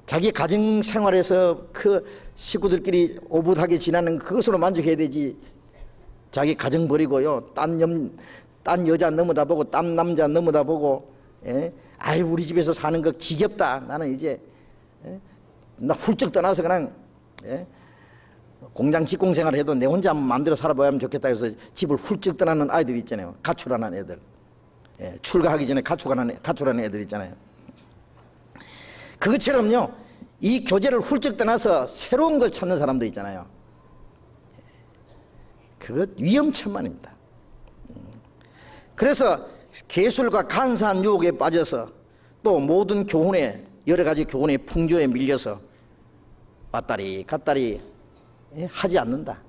자기 가정 생활에서 그 식구들끼리 오붓하게 지나는 그것으로 만족해야 되지. 자기 가정 버리고요 딴 여자 넘어다 보고 딴 남자 넘어다 보고, 예? 아유 우리 집에서 사는 거 지겹다. 나는 이제, 예? 나 훌쩍 떠나서 그냥, 예? 공장 직공생활을 해도 내 혼자 마음대로 살아봐야 좋겠다 해서 집을 훌쩍 떠나는 아이들 있잖아요. 가출하는 애들. 예, 출가하기 전에 가출하는 애들 있잖아요. 그것처럼요 이 교제를 훌쩍 떠나서 새로운 걸 찾는 사람도 있잖아요. 그것 위험천만입니다. 그래서 개술과 간사한 유혹에 빠져서 또 모든 교훈에 여러 가지 교훈의 풍조에 밀려서 왔다리 갔다리 하지 않는다.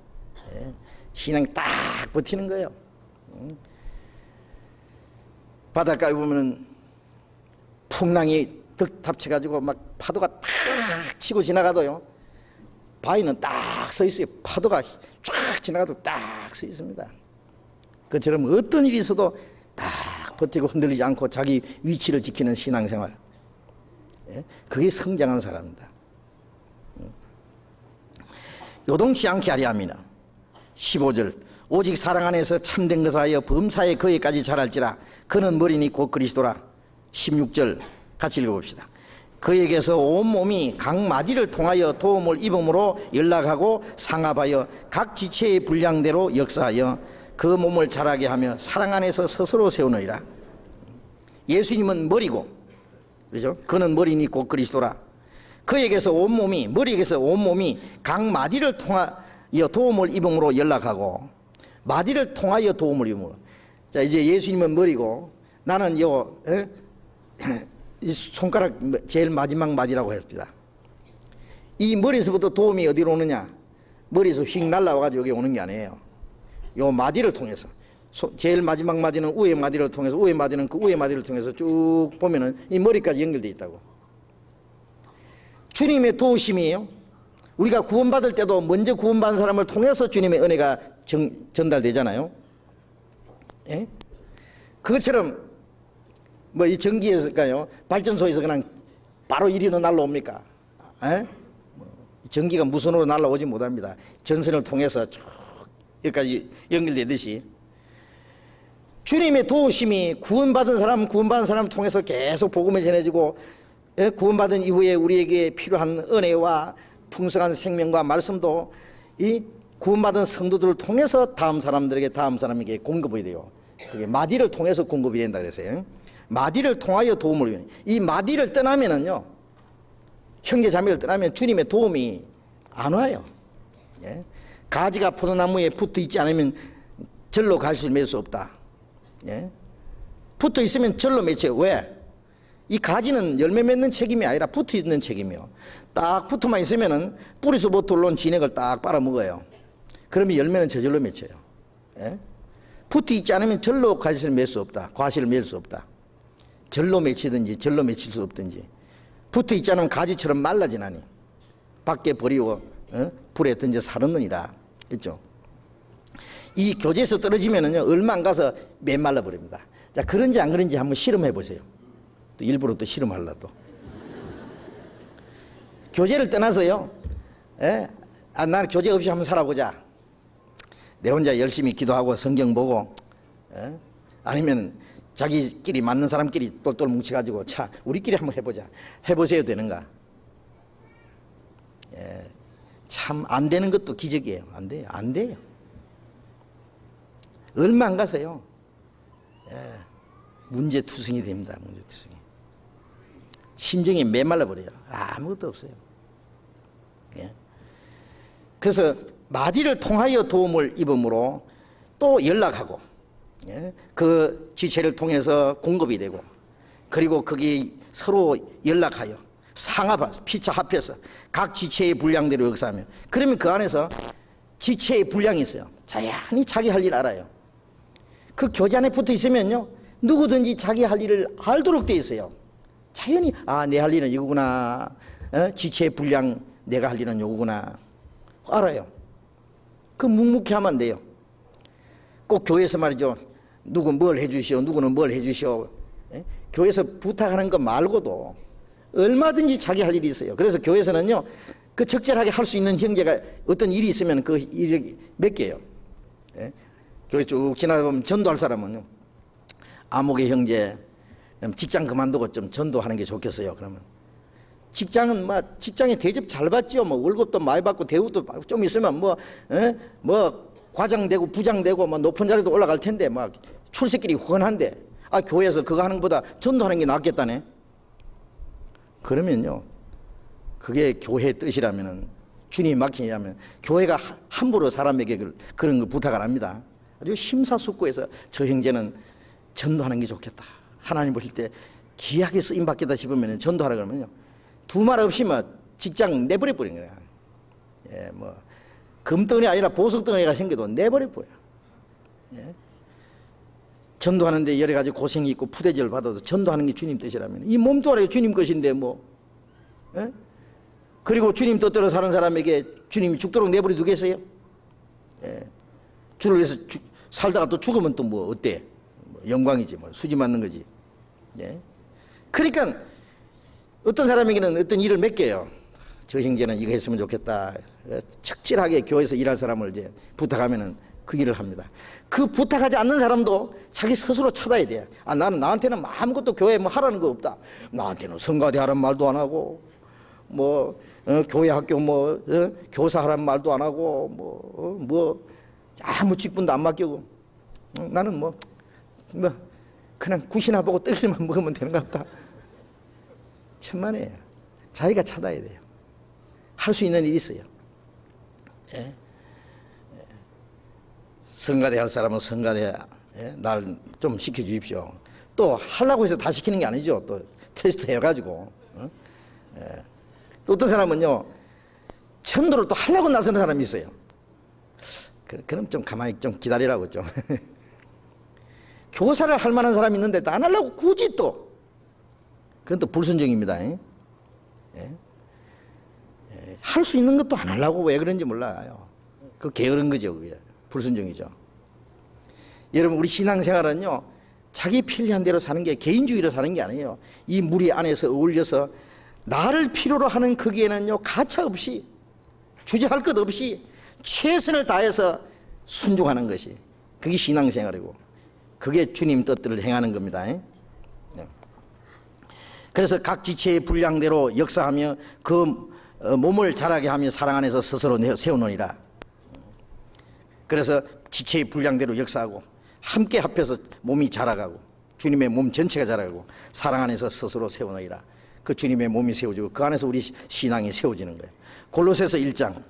신앙 딱 버티는 거예요. 바닷가에 보면은 풍랑이 득탑쳐가지고 막 파도가 딱 치고 지나가도요 바위는 딱 서 있어요. 파도가 쫙 지나가도 딱 서 있습니다. 그처럼 어떤 일이 있어도 딱 버티고 흔들리지 않고 자기 위치를 지키는 신앙생활, 그게 성장한 사람입니다. 요동치 않게 하려 함이나 15절 오직 사랑 안에서 참된 것을 하여 범사에 거기까지 자랄지라 그는 머리니 곧 그리스도라. 16절 같이 읽어봅시다. 그에게서 온몸이 각 마디를 통하여 도움을 입음으로 연락하고 상합하여 각 지체의 분량대로 역사하여 그 몸을 자라게 하며 사랑 안에서 스스로 세우느니라. 예수님은 머리고, 그렇죠? 그는 머리니 곧 그리스도라. 그에게서 온몸이, 머리에게서 온몸이 각 마디를 통하여 도움을 입음으로 연락하고, 마디를 통하여 도움을 입음으로. 자, 이제 예수님은 머리고 나는 이 손가락 제일 마지막 마디라고 했습니다. 이 머리에서부터 도움이 어디로 오느냐? 머리에서 휙 날라와가지고 여기 오는 게 아니에요. 요 마디를 통해서, 제일 마지막 마디는 우의 마디를 통해서, 우의 마디는 그 우의 마디를 통해서 쭉 보면은 이 머리까지 연결되어 있다고. 주님의 도우심이에요. 우리가 구원받을 때도 먼저 구원받은 사람을 통해서 주님의 은혜가 전달되잖아요. 예? 그것처럼 뭐 이 전기에서가요 발전소에서 그냥 바로 이리로 날라옵니까? 전기가 무선으로 날라오지 못합니다. 전선을 통해서 쭉 여기까지 연결되듯이 주님의 도우심이 구원받은 사람을 통해서 계속 복음을 전해지고, 구원받은 이후에 우리에게 필요한 은혜와 풍성한 생명과 말씀도 이 구원받은 성도들을 통해서 다음 사람에게 공급이 돼요. 그게 마디를 통해서 공급이 된다 그랬어요. 마디를 통하여 도움을 위해. 이 마디를 떠나면은요, 형제 자매를 떠나면 주님의 도움이 안 와요. 예? 가지가 포도나무에 붙어 있지 않으면 절로 가시를 맺을 수 없다. 예? 붙어 있으면 절로 맺혀요. 왜? 이 가지는 열매 맺는 책임이 아니라 붙어 있는 책임이요. 딱 붙어만 있으면은 뿌리서부터 올라온 진액을 딱 빨아먹어요. 그러면 열매는 저절로 맺혀요. 예? 붙어 있지 않으면 절로 가시를 맺을 수 없다. 과실을 맺을 수 없다. 절로 맺히든지 절로 맺힐 수 없든지. 붙어 있지 않으면 가지처럼 말라지나니 밖에 버리고 불에 던져 살았느니라. 그렇죠? 이 교제에서 떨어지면은요 얼마 안 가서 메말라 버립니다. 자, 그런지 안 그런지 한번 실험해 보세요. 또 일부러 또 실험하려 또. 교제를 떠나서요. 나는 교제 없이 한번 살아보자. 내 혼자 열심히 기도하고 성경 보고, 아니면 자기끼리 맞는 사람끼리 똘똘 뭉쳐가지고 자 우리끼리 한번 해보자. 해보세요 되는가? 참 안 되는 것도 기적이에요. 안 돼요. 안 돼요. 얼마 안 가서요. 문제투성이 됩니다. 문제투성이. 심정이 메말라 버려요. 아무것도 없어요. 그래서 마디를 통하여 도움을 입음으로 또 연락하고, 그 지체를 통해서 공급이 되고, 그리고 거기 서로 연락하여 상합해서 피차 합해서 각 지체의 분량대로 역사하며, 그러면 그 안에서 지체의 분량이 있어요. 자연히 자기 할 일 알아요. 그 교제 안에 붙어 있으면요 누구든지 자기 할 일을 알도록 돼 있어요. 자연히 내 할 일은 이거구나, 지체의 분량 내가 할 일은 이거구나 알아요. 그 묵묵히 하면 돼요. 꼭 교회에서 말이죠. 누구 뭘 해주시오, 누구는 뭘 해주시오. 예? 교회에서 부탁하는 것 말고도 얼마든지 자기 할 일이 있어요. 그래서 교회에서는요, 그 적절하게 할 수 있는 형제가 어떤 일이 있으면 그 일이 몇 개예요. 예? 교회 쭉 지나다 보면 전도할 사람은요, 아목의 형제, 직장 그만두고 좀 전도하는 게 좋겠어요. 그러면 직장은 직장에 대접 잘 받지요. 월급도 많이 받고 대우도 좀 있으면 과장 되고 부장 되고 높은 자리도 올라갈 텐데 출세길이 훤한데 교회에서 그거 하는 것보다 전도하는 게 낫겠다네. 그러면요, 그게 교회의 뜻이라면은, 주님이 막히냐면 교회가 함부로 사람에게 그런 걸 부탁 안 합니다. 아주 심사숙고해서 저 형제는 전도하는 게 좋겠다. 하나님 보실 때 귀하게 쓰임 받겠다 싶으면 전도하라 그러면요, 두말 없이 직장 내버려 버린 거야. 예, 금덩어리 아니라 보석덩어리가 생겨도 내버려 버려. 예. 전도하는데 여러 가지 고생이 있고 푸대접을 받아도 전도하는 게 주님 뜻이라면, 이 몸뚱아리가 주님 것인데 예? 그리고 주님 뜻대로 사는 사람에게 주님이 죽도록 내버려 두겠어요? 예. 주를 위해서 살다가 또 죽으면 또 어때? 영광이지, 수지 맞는 거지. 예. 그러니까 어떤 사람에게는 어떤 일을 맡겨요. 저 형제는 이거 했으면 좋겠다. 적절하게 교회에서 일할 사람을 이제 부탁하면은 그 일을 합니다. 그 부탁하지 않는 사람도 자기 스스로 찾아야 돼요. 나한테는 아무것도 교회에 하라는 거 없다. 나한테는 성가대 하라는 말도 안 하고, 교회 학교 교사 하라는 말도 안 하고, 아무 직분도 안 맡기고, 나는 그냥 굿이나 보고 떡이만 먹으면 되는가 보다. 천만에요. 자기가 찾아야 돼요. 할 수 있는 일이 있어요. 예? 성가대 할 사람은 성가대, 날 좀 시켜주십시오. 또 하려고 해서 다 시키는 게 아니죠. 또 테스트 해가지고. 또 어떤 사람은요, 전도를 또 하려고 나서는 사람이 있어요. 그럼 좀 가만히 좀 기다리라고 좀. 교사를 할 만한 사람이 있는데 안 하려고 굳이 또. 그건 또 불순종입니다. 할 수 있는 것도 안 하려고 왜 그런지 몰라요. 그 게으른 거죠. 그게 불순종이죠. 여러분, 우리 신앙생활은요, 자기 편리한 대로 사는 게, 개인주의로 사는 게 아니에요. 이 무리 안에서 어울려서 나를 필요로 하는 거기에는요, 가차 없이, 주저할 것 없이 최선을 다해서 순종하는 것이, 그게 신앙생활이고, 그게 주님 뜻대로 행하는 겁니다. 그래서 각 지체의 분량대로 역사하며 그 몸을 자라게 하며 사랑 안에서 스스로 세우느니라. 그래서 지체의 분량대로 역사하고 함께 합해서 몸이 자라가고, 주님의 몸 전체가 자라가고 사랑 안에서 스스로 세우느니라. 그 주님의 몸이 세워지고 그 안에서 우리 신앙이 세워지는 거예요. 골로새서 1장.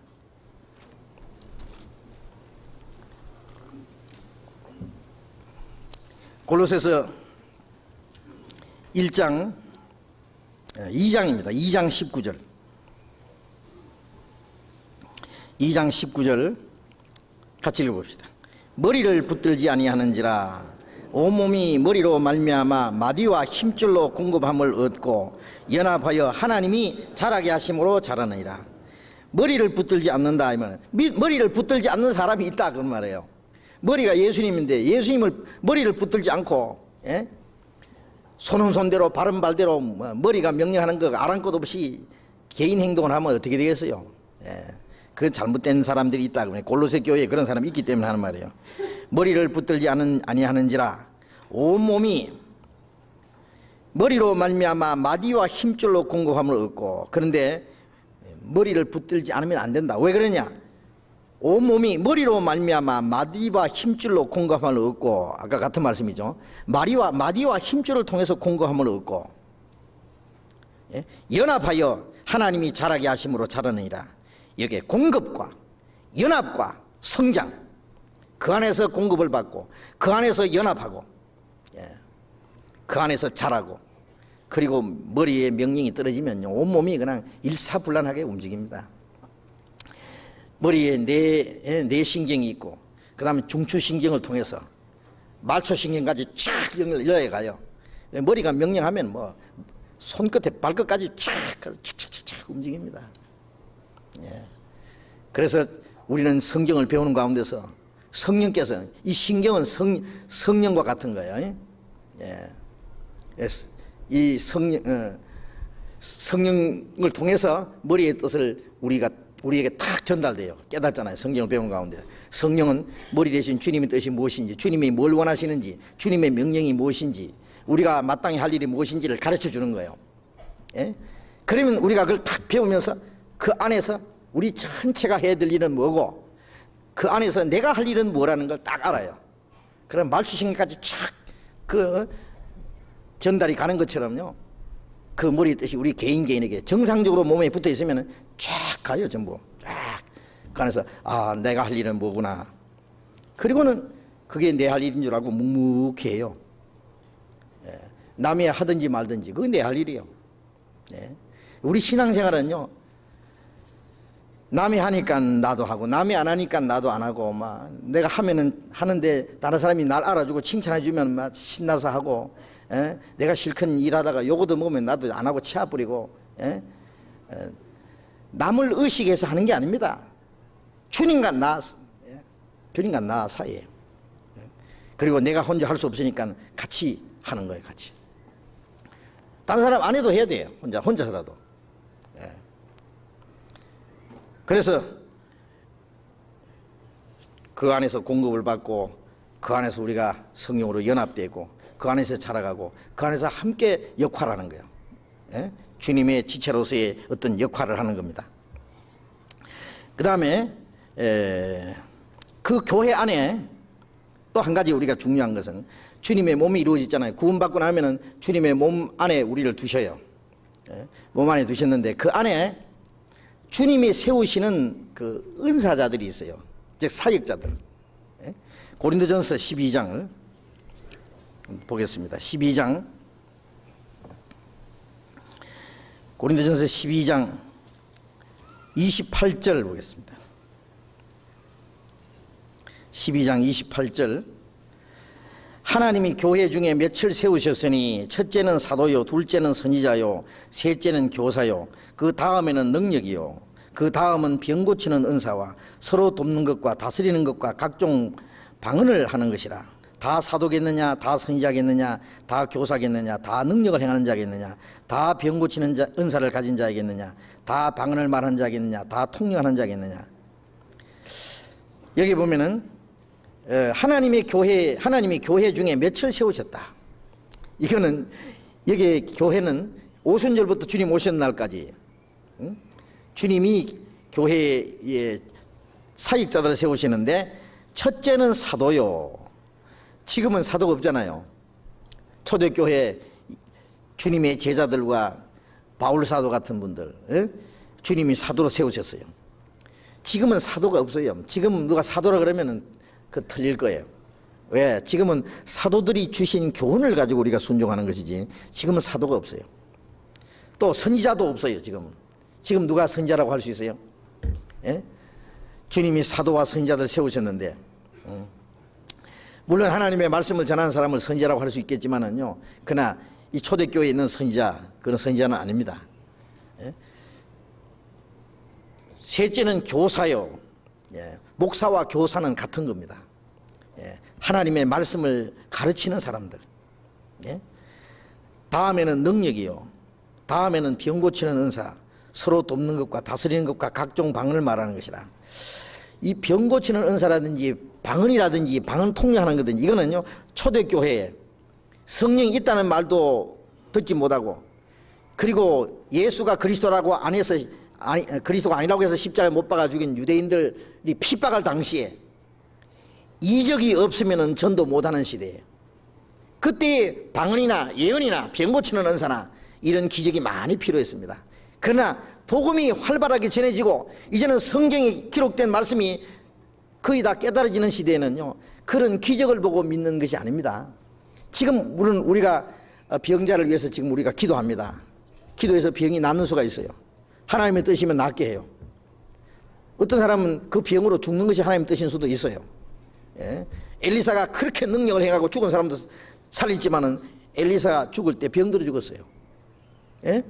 골로새서 1장 2장입니다. 2장 19절. 2장 19절 같이 읽어봅시다. 머리를 붙들지 아니하는지라 온몸이 머리로 말미암아 마디와 힘줄로 공급함을 얻고 연합하여 하나님이 자라게 하심으로 자라느니라. 머리를 붙들지 않는다 하면, 머리를 붙들지 않는 사람이 있다 그런 말이에요. 머리가 예수님인데 예수님을 머리를 붙들지 않고, 손은 손대로 발은 발대로 머리가 명령하는 거 아랑곳 없이 개인 행동을 하면 어떻게 되겠어요? 그 잘못된 사람들이 있다. 골로새 교회에 그런 사람이 있기 때문에 하는 말이에요. 머리를 붙들지 아니하는지라 온몸이 머리로 말미암아 마디와 힘줄로 공급함을 얻고. 그런데 머리를 붙들지 않으면 안 된다. 왜 그러냐? 온몸이 머리로 말미암아 마디와 힘줄로 공급함을 얻고, 아까 같은 말씀이죠. 마디와 힘줄을 통해서 공급함을 얻고, 연합하여 하나님이 자라게 하심으로 자라느니라. 여기에 공급과 연합과 성장, 그 안에서 공급을 받고 그 안에서 연합하고, 그 안에서 자라고, 그리고 머리에 명령이 떨어지면 온몸이 그냥 일사불란하게 움직입니다. 머리에 뇌신경이 있고, 그 다음에 중추신경을 통해서 말초신경까지 쫙 열려가요. 머리가 명령하면 손끝에 발끝까지 쫙 움직입니다. 그래서 우리는 성경을 배우는 가운데서 성령께서, 이 신경은 성령과 같은 거예요. 예. 이 성령을 통해서 머리의 뜻을 우리에게 딱 전달돼요. 깨닫잖아요. 성경을 배우는 가운데 성령은 머리 대신 주님의 뜻이 무엇인지, 주님이 뭘 원하시는지, 주님의 명령이 무엇인지, 우리가 마땅히 할 일이 무엇인지를 가르쳐 주는 거예요. 예? 그러면 우리가 그걸 딱 배우면서 그 안에서 우리 전체가 해야 될 일은 뭐고, 그 안에서 내가 할 일은 뭐라는 걸 딱 알아요. 그럼 말추신경까지 쫙 그 전달이 가는 것처럼요, 그 머리의 뜻이 우리 개인에게 정상적으로 몸에 붙어 있으면 쫙 가요. 전부 쫙. 그 안에서 아, 내가 할 일은 뭐구나. 그리고는 그게 내 할 일인 줄 알고 묵묵해요. 예. 남이 하든지 말든지 그게 내 할 일이에요. 예. 우리 신앙생활은요, 남이 하니까 나도 하고, 남이 안 하니까 나도 안 하고, 막 내가 하는데 다른 사람이 날 알아주고 칭찬해주면 막 신나서 하고, 예? 내가 실컷 일하다가 요거도 먹으면 나도 안 하고 치아 뿌리고, 예? 남을 의식해서 하는 게 아닙니다. 주님과 나 사이에. 그리고 내가 혼자 할 수 없으니까 같이 하는 거예요. 같이. 다른 사람 안 해도 해야 돼요. 혼자서라도. 예. 그래서 그 안에서 공급을 받고, 그 안에서 우리가 성령으로 연합되고, 그 안에서 자라가고, 그 안에서 함께 역할하는 거예요. 예? 주님의 지체로서의 어떤 역할을 하는 겁니다. 그 다음에 그 교회 안에 또 한 가지 우리가 중요한 것은, 주님의 몸이 이루어졌잖아요. 구원받고 나면은 주님의 몸 안에 우리를 두셔요. 예? 몸 안에 두셨는데 그 안에 주님이 세우시는 그 은사자들이 있어요. 즉 사역자들. 예? 고린도전서 12장을 보겠습니다. 12장, 고린도전서 12장 28절 보겠습니다. 12장 28절. 하나님이 교회 중에 몇을 세우셨으니 첫째는 사도요, 둘째는 선지자요, 셋째는 교사요, 그 다음에는 능력이요, 그 다음은 병 고치는 은사와 서로 돕는 것과 다스리는 것과 각종 방언을 하는 것이라. 다 사도겠느냐, 다 선지자겠느냐, 다 교사겠느냐, 다 능력을 행하는 자겠느냐, 다 병 고치는 은사를 가진 자겠느냐, 다 방언을 말하는 자겠느냐, 다 통역하는 자겠느냐. 여기 보면은 하나님이 교회 중에 몇을 세우셨다. 이거는 여기 교회는 오순절부터 주님 오신 날까지 주님이 교회의 사역자들을 세우시는데, 첫째는 사도요. 지금은 사도가 없잖아요. 초대교회 주님의 제자들과 바울 사도 같은 분들, 주님이 사도로 세우셨어요. 지금은 사도가 없어요. 지금 누가 사도라 그러면은 그 틀릴 거예요. 왜? 지금은 사도들이 주신 교훈을 가지고 우리가 순종하는 것이지, 지금은 사도가 없어요. 또 선지자도 없어요. 지금 누가 선지자라고 할 수 있어요? 예? 주님이 사도와 선지자들 세우셨는데, 물론 하나님의 말씀을 전하는 사람을 선지자라고 할 수 있겠지만은요, 그러나 이 초대교회에 있는 선지자, 그런 선지자는 아닙니다. 예? 셋째는 교사요. 예. 목사와 교사는 같은 겁니다. 예. 하나님의 말씀을 가르치는 사람들. 예. 다음에는 능력이요, 다음에는 병 고치는 은사, 서로 돕는 것과 다스리는 것과 각종 방언을 말하는 것이라. 이 병 고치는 은사라든지 방언이라든지 방언 통역하는 거든지, 이거는요, 초대교회에 성령이 있다는 말도 듣지 못하고, 그리고 예수가 그리스도라고 그리스도가 아니라고 해서 십자가에 못 박아 죽인 유대인들이 핍박할 당시에 이적이 없으면 전도 못하는 시대예요. 그때 방언이나 예언이나 병 고치는 은사나 이런 기적이 많이 필요했습니다. 그러나 복음이 활발하게 전해지고 이제는 성경에 기록된 말씀이 거의 다 깨달아지는 시대에는요, 그런 기적을 보고 믿는 것이 아닙니다. 지금 물론 우리가 병자를 위해서 지금 우리가 기도합니다. 기도해서 병이 낫는 수가 있어요. 하나님의 뜻이면 낫게 해요. 어떤 사람은 그 병으로 죽는 것이 하나님의 뜻인 수도 있어요. 예? 엘리사가 그렇게 능력을 행하고 죽은 사람도 살렸지만은 엘리사가 죽을 때 병들어 죽었어요. 예?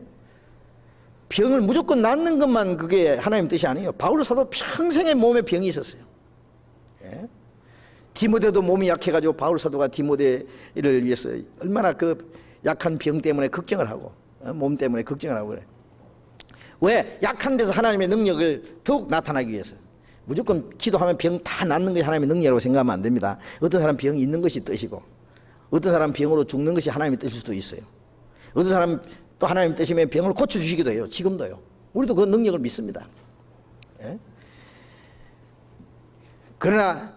병을 무조건 낫는 것만 그게 하나님의 뜻이 아니에요. 바울 사도 평생에 몸에 병이 있었어요. 예? 디모데도 몸이 약해가지고 바울 사도가 디모데를 위해서 얼마나 그 약한 병 때문에 걱정을 하고 몸 때문에 걱정을 하고 그래. 왜? 약한 데서 하나님의 능력을 더욱 나타나기 위해서. 무조건 기도하면 병 다 낫는 것이 하나님의 능력이라고 생각하면 안 됩니다. 어떤 사람 병이 있는 것이 뜻이고 어떤 사람 병으로 죽는 것이 하나님의 뜻일 수도 있어요. 어떤 사람 또 하나님 뜻이면 병을 고쳐주시기도 해요. 지금도요. 우리도 그 능력을 믿습니다. 예? 그러나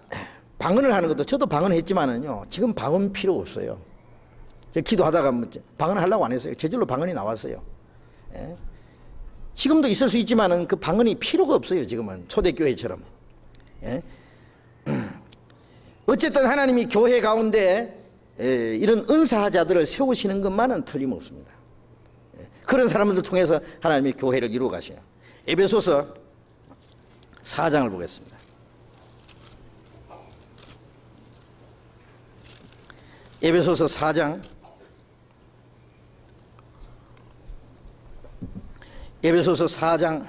방언을 하는 것도 저도 방언했지만은요, 지금 방언 필요 없어요. 제가 기도하다가 방언을 하려고 안 했어요. 저절로 방언이 나왔어요. 예? 지금도 있을 수 있지만은 그 방언이 필요가 없어요. 지금은 초대교회처럼. 예? 어쨌든 하나님이 교회 가운데 이런 은사자들을 세우시는 것만은 틀림없습니다. 그런 사람들 통해서 하나님이 교회를 이루어 가시요. 에베소서 4장을 보겠습니다. 에베소서 4장 에베소서 4장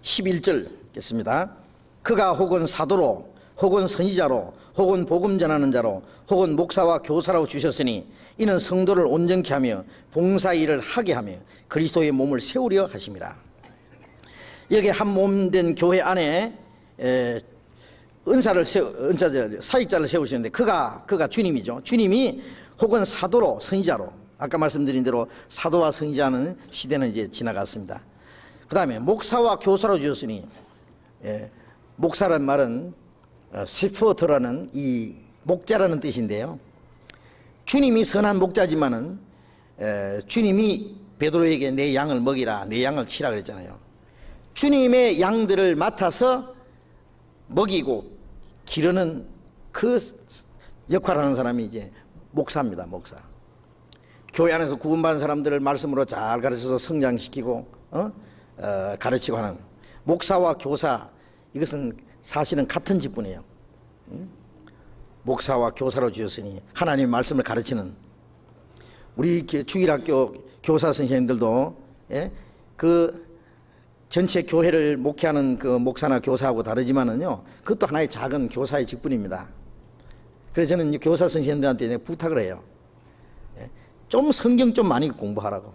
11절 읽겠습니다. 그가 혹은 사도로 혹은 선지자로 혹은 복음 전하는 자로 혹은 목사와 교사라고 주셨으니 이는 성도를 온전케 하며 봉사일을 하게 하며 그리스도의 몸을 세우려 하심이라. 여기 한 몸 된 교회 안에 사역자를 세우시는데 그가 주님이죠. 주님이 혹은 사도로 선지자로, 아까 말씀드린 대로 사도와 선지자는 시대는 이제 지나갔습니다. 그 다음에 목사와 교사로 주셨으니, 목사란 말은 시퍼트라는 이 목자라는 뜻인데요. 주님이 선한 목자지만은 주님이 베드로에게 내 양을 먹이라, 내 양을 치라 그랬잖아요. 주님의 양들을 맡아서 먹이고 기르는 그 역할을 하는 사람이 이제 목사입니다. 목사. 교회 안에서 구원받은 사람들을 말씀으로 잘 가르쳐서 성장시키고 가르치고 하는 목사와 교사, 이것은 사실은 같은 직분이에요. 목사와 교사로 주셨으니 하나님의 말씀을 가르치는, 우리 주일학교 교사 선생님들도 그 전체 교회를 목회하는 그 목사나 교사하고 다르지만은요, 그것도 하나의 작은 교사의 직분입니다. 그래서 저는 교사 선생님들한테 부탁을 해요. 좀 성경 좀 많이 공부하라고.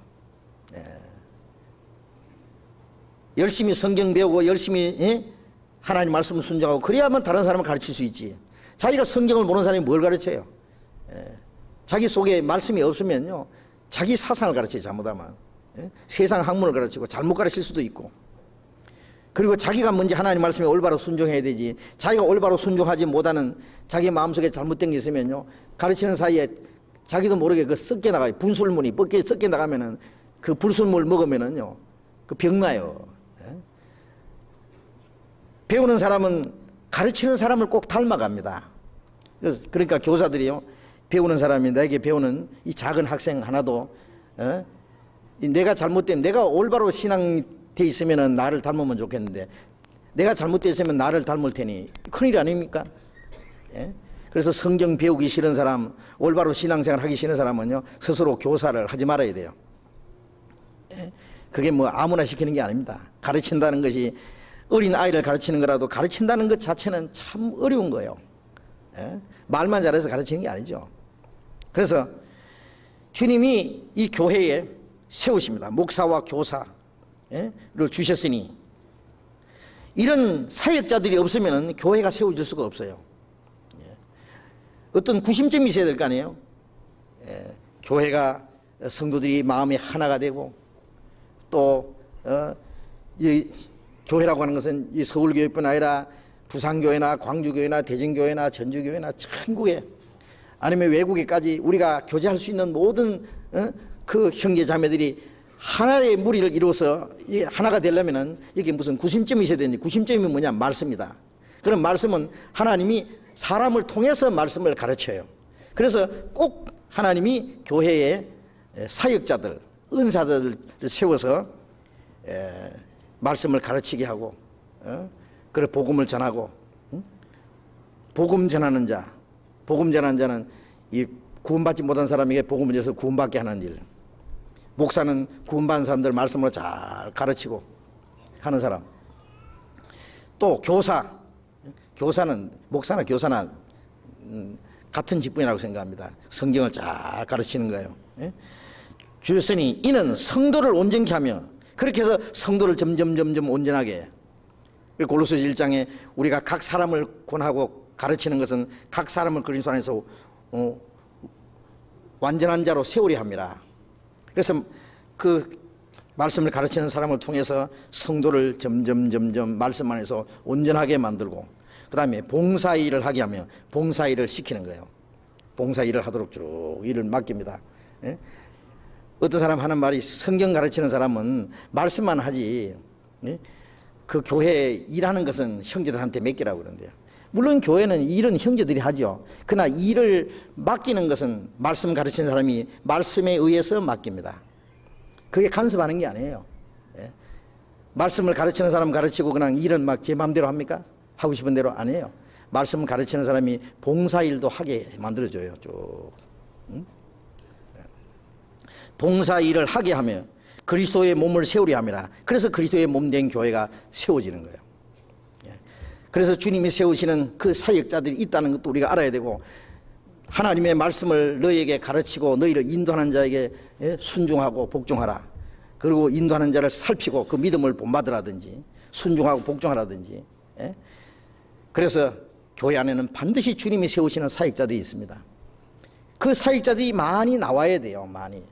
열심히 성경 배우고 열심히 하나님 말씀을 순종하고 그래야만 다른 사람을 가르칠 수 있지. 자기가 성경을 모르는 사람이 뭘 가르쳐요? 자기 속에 말씀이 없으면요, 자기 사상을 가르쳐요. 잘못하면 세상 학문을 가르치고 잘못 가르칠 수도 있고. 그리고 자기가 먼저 하나님 말씀에 올바로 순종해야 되지. 자기가 올바로 순종하지 못하는 자기 마음속에 잘못된 게 있으면요, 가르치는 사이에 자기도 모르게 그 섞여 나가요. 분술물이 섞여 나가면은 그 불순물 먹으면은요, 그 병나요. 배우는 사람은 가르치는 사람을 꼭 닮아갑니다. 그러니까 교사들이요, 배우는 사람이 나에게 배우는 이 작은 학생 하나도 내가 잘못된, 내가 올바로 신앙 돼 있으면 나를 닮으면 좋겠는데 내가 잘못되어 있으면 나를 닮을 테니 큰일 아닙니까? 그래서 성경 배우기 싫은 사람, 올바로 신앙생활 하기 싫은 사람은요, 스스로 교사를 하지 말아야 돼요. 그게 뭐 아무나 시키는 게 아닙니다. 가르친다는 것이, 어린 아이를 가르치는 거라도 가르친다는 것 자체는 참 어려운 거예요. 말만 잘해서 가르치는 게 아니죠. 그래서 주님이 이 교회에 세우십니다. 목사와 교사를 주셨으니 이런 사역자들이 없으면 교회가 세워질 수가 없어요. 어떤 구심점이 있어야 될 거 아니에요. 교회가, 성도들이 마음이 하나가 되고, 또 이 교회라고 하는 것은 이 서울교회뿐 아니라 부산교회나 광주교회나 대전교회나 전주교회나 천국에, 아니면 외국에까지 우리가 교제할 수 있는 모든 그 형제자매들이 하나의 무리를 이루어서 하나가 되려면은 이게 무슨 구심점이 있어야 되는데, 구심점이 뭐냐? 말씀이다. 그런 말씀은 하나님이 사람을 통해서 말씀을 가르쳐요. 그래서 꼭 하나님이 교회에 사역자들, 은사들을 세워서 말씀을 가르치게 하고, 그래 복음을 전하고, 복음 전하는 자, 복음 전하는 자는 이 구원받지 못한 사람에게 복음을 전해서 구원받게 하는 일, 목사는 구원받은 사람들 말씀으로 잘 가르치고 하는 사람, 또 교사는, 목사나 교사나 같은 직분이라고 생각합니다. 성경을 잘 가르치는 거예요. 예? 주 예수님이 이는 성도를 온전케 하며, 그렇게 해서 성도를 점점 온전하게 해요. 골로새 1장에 우리가 각 사람을 권하고 가르치는 것은 각 사람을 그리스도 안에서 완전한 자로 세우려 합니다. 그래서 그 말씀을 가르치는 사람을 통해서 성도를 점점 말씀 안에서 온전하게 만들고, 그 다음에 봉사일을 하게 하며 봉사일을 시키는 거예요. 봉사일을 하도록 쭉 일을 맡깁니다. 예? 어떤 사람 하는 말이, 성경 가르치는 사람은 말씀만 하지, 예? 그 교회에 일하는 것은 형제들한테 맡기라고 그러는데요. 물론 교회는 일은 형제들이 하죠. 그러나 일을 맡기는 것은 말씀 가르치는 사람이 말씀에 의해서 맡깁니다. 그게 간섭하는 게 아니에요. 예? 말씀을 가르치는 사람 가르치고 그냥 일은 막 제 마음대로 합니까? 하고 싶은 대로 안 해요. 말씀을 가르치는 사람이 봉사일도 하게 만들어줘요. 쭉. 봉사일을 하게 하며 그리스도의 몸을 세우려 합니다. 그래서 그리스도의 몸된 교회가 세워지는 거예요. 그래서 주님이 세우시는 그 사역자들이 있다는 것도 우리가 알아야 되고, 하나님의 말씀을 너희에게 가르치고 너희를 인도하는 자에게 순종하고 복종하라. 그리고 인도하는 자를 살피고 그 믿음을 본받으라든지 순종하고 복종하라든지. 그래서 교회 안에는 반드시 주님이 세우시는 사역자들이 있습니다. 그 사역자들이 많이 나와야 돼요. 많이.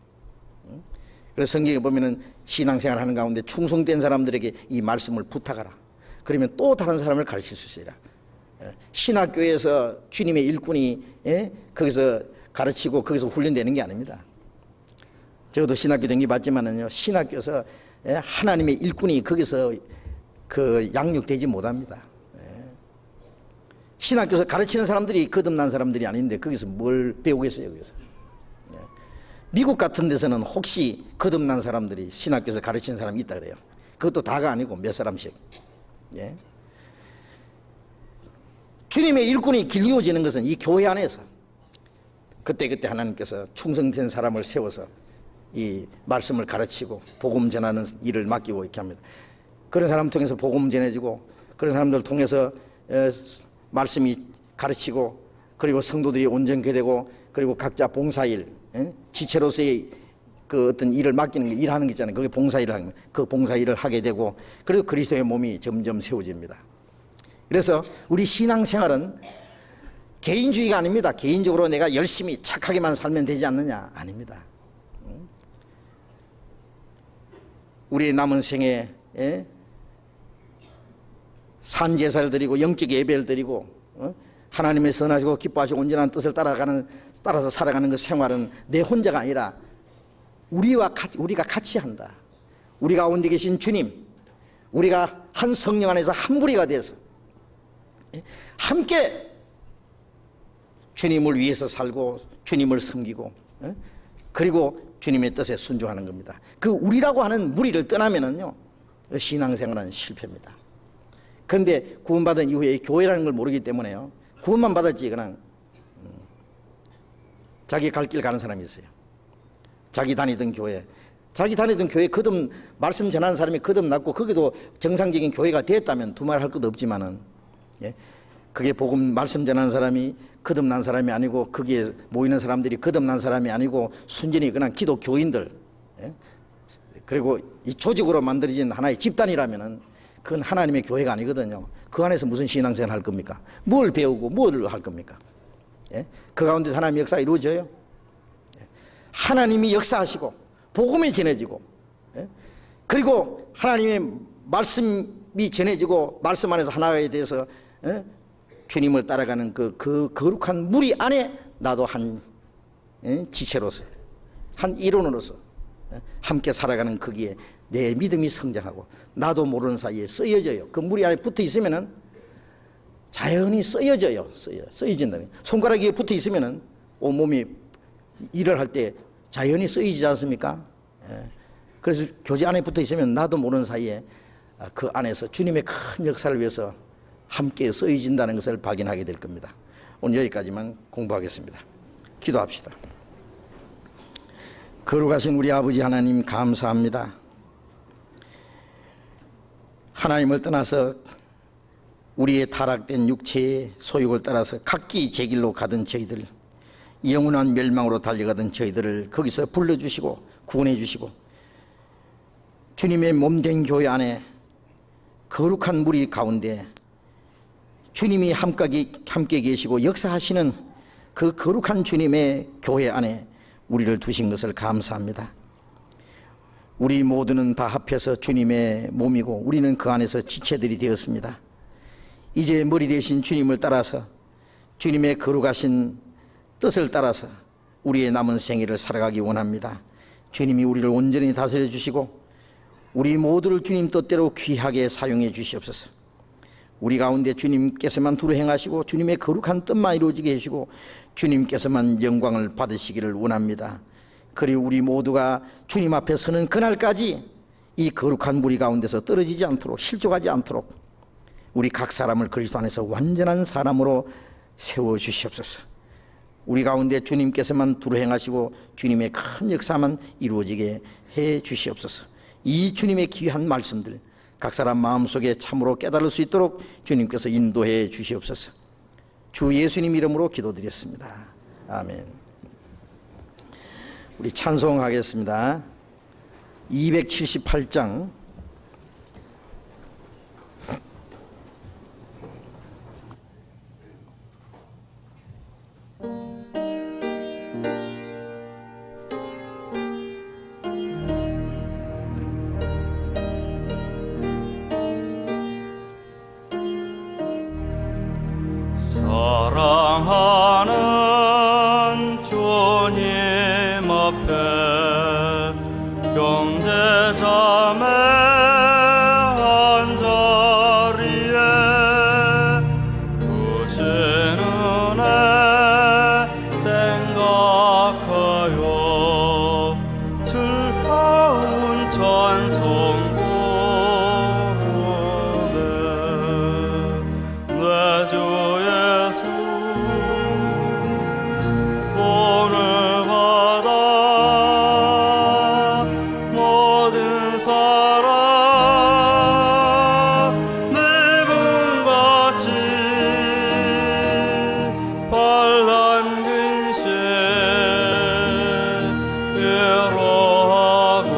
그래서 성경에 보면은 신앙생활 하는 가운데 충성된 사람들에게 이 말씀을 부탁하라. 그러면 또 다른 사람을 가르칠 수 있어요. 신학교에서 주님의 일꾼이 거기서 가르치고 거기서 훈련되는 게 아닙니다. 저도 신학교 댕기 봤지만은요, 신학교에서 하나님의 일꾼이 거기서 그 양육되지 못합니다. 신학교에서 가르치는 사람들이 거듭난 사람들이 아닌데 거기서 뭘 배우겠어요? 거기서. 미국 같은 데서는 혹시 거듭난 사람들이 신학교에서 가르치는 사람이 있다 그래요. 그것도 다가 아니고 몇 사람씩. 예. 주님의 일꾼이 길이워지는 것은 이 교회 안에서 그때그때 하나님께서 충성된 사람을 세워서 이 말씀을 가르치고 복음 전하는 일을 맡기고 이렇게 합니다. 그런 사람 통해서 복음 전해지고, 그런 사람들 통해서 말씀이 가르치고, 그리고 성도들이 온전케 되고, 그리고 각자 봉사일, 지체로서의 그 어떤 일을 맡기는 게, 일하는 게 있잖아요. 그게 봉사일을 하는 거예요. 그 봉사일을 하게 되고, 그리고 그리스도의 몸이 점점 세워집니다. 그래서 우리 신앙생활은 개인주의가 아닙니다. 개인적으로 내가 열심히 착하게만 살면 되지 않느냐? 아닙니다. 우리의 남은 생에 산제사를 드리고 영적 예배를 드리고 하나님의 선하시고 기뻐하시고 온전한 뜻을 따라서 살아가는 그 생활은 내 혼자가 아니라 우리가 같이 한다. 우리 가운데 계신 주님, 우리가 한 성령 안에서 한 무리가 돼서 함께 주님을 위해서 살고 주님을 섬기고, 그리고 주님의 뜻에 순종하는 겁니다. 그 우리라고 하는 무리를 떠나면은요, 신앙생활은 실패입니다. 그런데 구원받은 이후에 교회라는 걸 모르기 때문에요, 구원만 받았지 그냥 자기 갈 길 가는 사람이 있어요. 자기 다니던 교회 거듭 말씀 전하는 사람이 거듭났고 거기도 정상적인 교회가 됐다면 두말 할 것도 없지만은, 그게 복음 말씀 전하는 사람이 거듭난 사람이 아니고, 거기에 모이는 사람들이 거듭난 사람이 아니고 순전히 그냥 기독교인들, 그리고 이 조직으로 만들어진 하나의 집단이라면은 그건 하나님의 교회가 아니거든요. 그 안에서 무슨 신앙생활 할 겁니까? 뭘 배우고 뭘 할 겁니까? 그 가운데 하나님의 역사가 이루어져요. 하나님이 역사하시고 복음이 전해지고, 그리고 하나님의 말씀이 전해지고 말씀 안에서 하나에 대해서 주님을 따라가는 그 거룩한 무리 안에 나도 한 지체로서, 한 일원으로서 함께 살아가는 거기에 내 믿음이 성장하고 나도 모르는 사이에 쓰여져요. 그 무리 안에 붙어 있으면은 자연히 쓰여져요. 쓰여진다는 거예요. 손가락 위에 붙어 있으면은 온몸이 일을 할 때 자연히 쓰이지 않습니까? 그래서 교제 안에 붙어 있으면 나도 모르는 사이에 그 안에서 주님의 큰 역사를 위해서 함께 쓰여진다는 것을 발견하게 될 겁니다. 오늘 여기까지만 공부하겠습니다. 기도합시다. 거룩하신 우리 아버지 하나님, 감사합니다. 하나님을 떠나서 우리의 타락된 육체의 소욕을 따라서 각기 제 길로 가던 저희들, 영원한 멸망으로 달려가던 저희들을 거기서 불러주시고 구원해 주시고, 주님의 몸된 교회 안에 거룩한 무리 가운데 주님이 함께 계시고 역사하시는 그 거룩한 주님의 교회 안에 우리를 두신 것을 감사합니다. 우리 모두는 다 합해서 주님의 몸이고 우리는 그 안에서 지체들이 되었습니다. 이제 머리 대신 주님을 따라서, 주님의 거룩하신 뜻을 따라서 우리의 남은 생애를 살아가기 원합니다. 주님이 우리를 온전히 다스려 주시고 우리 모두를 주님 뜻대로 귀하게 사용해 주시옵소서. 우리 가운데 주님께서만 두루 행하시고 주님의 거룩한 뜻만 이루어지게 해주시고 주님께서만 영광을 받으시기를 원합니다. 그리고 우리 모두가 주님 앞에 서는 그날까지 이 거룩한 무리 가운데서 떨어지지 않도록, 실족하지 않도록 우리 각 사람을 그리스도 안에서 완전한 사람으로 세워주시옵소서. 우리 가운데 주님께서만 두루 행하시고 주님의 큰 역사만 이루어지게 해 주시옵소서. 이 주님의 귀한 말씀들 각 사람 마음속에 참으로 깨달을 수 있도록 주님께서 인도해 주시옵소서. 주 예수님 이름으로 기도드렸습니다. 아멘. 우리 찬송하겠습니다. 278장 사랑하는 주님 앞에 형제자매 한자리에 주신 은혜 생각하여 즐거운 찬송 부르네. 내 주 예수 오늘 받아 모든 사람 늙은같이 환란 근심 위로하고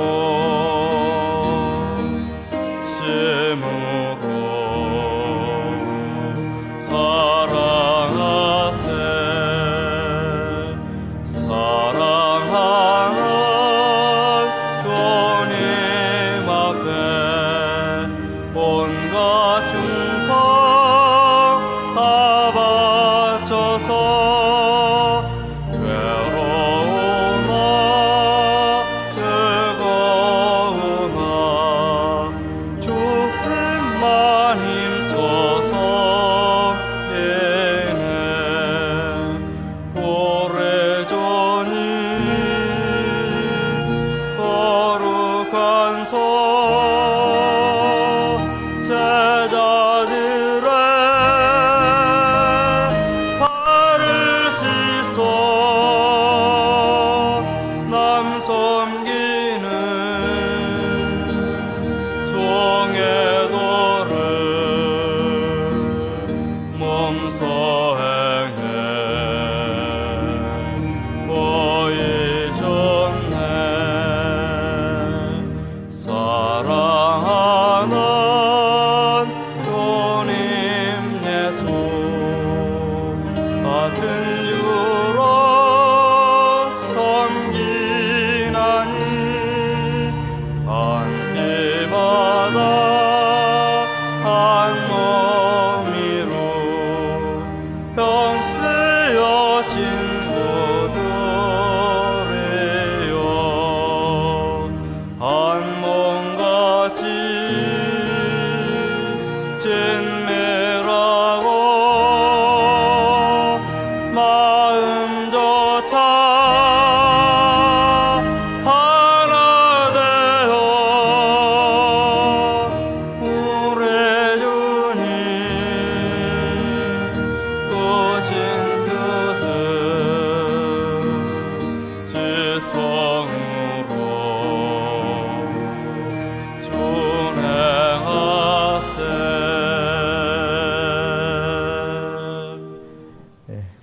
심으로 사랑하세. 사랑하는 주님 앞에 온갖 충성 다 바쳐서 외로우나 즐거우나 주님만 힘써서 예네. 오래전이 거룩한 손 제자들의 발을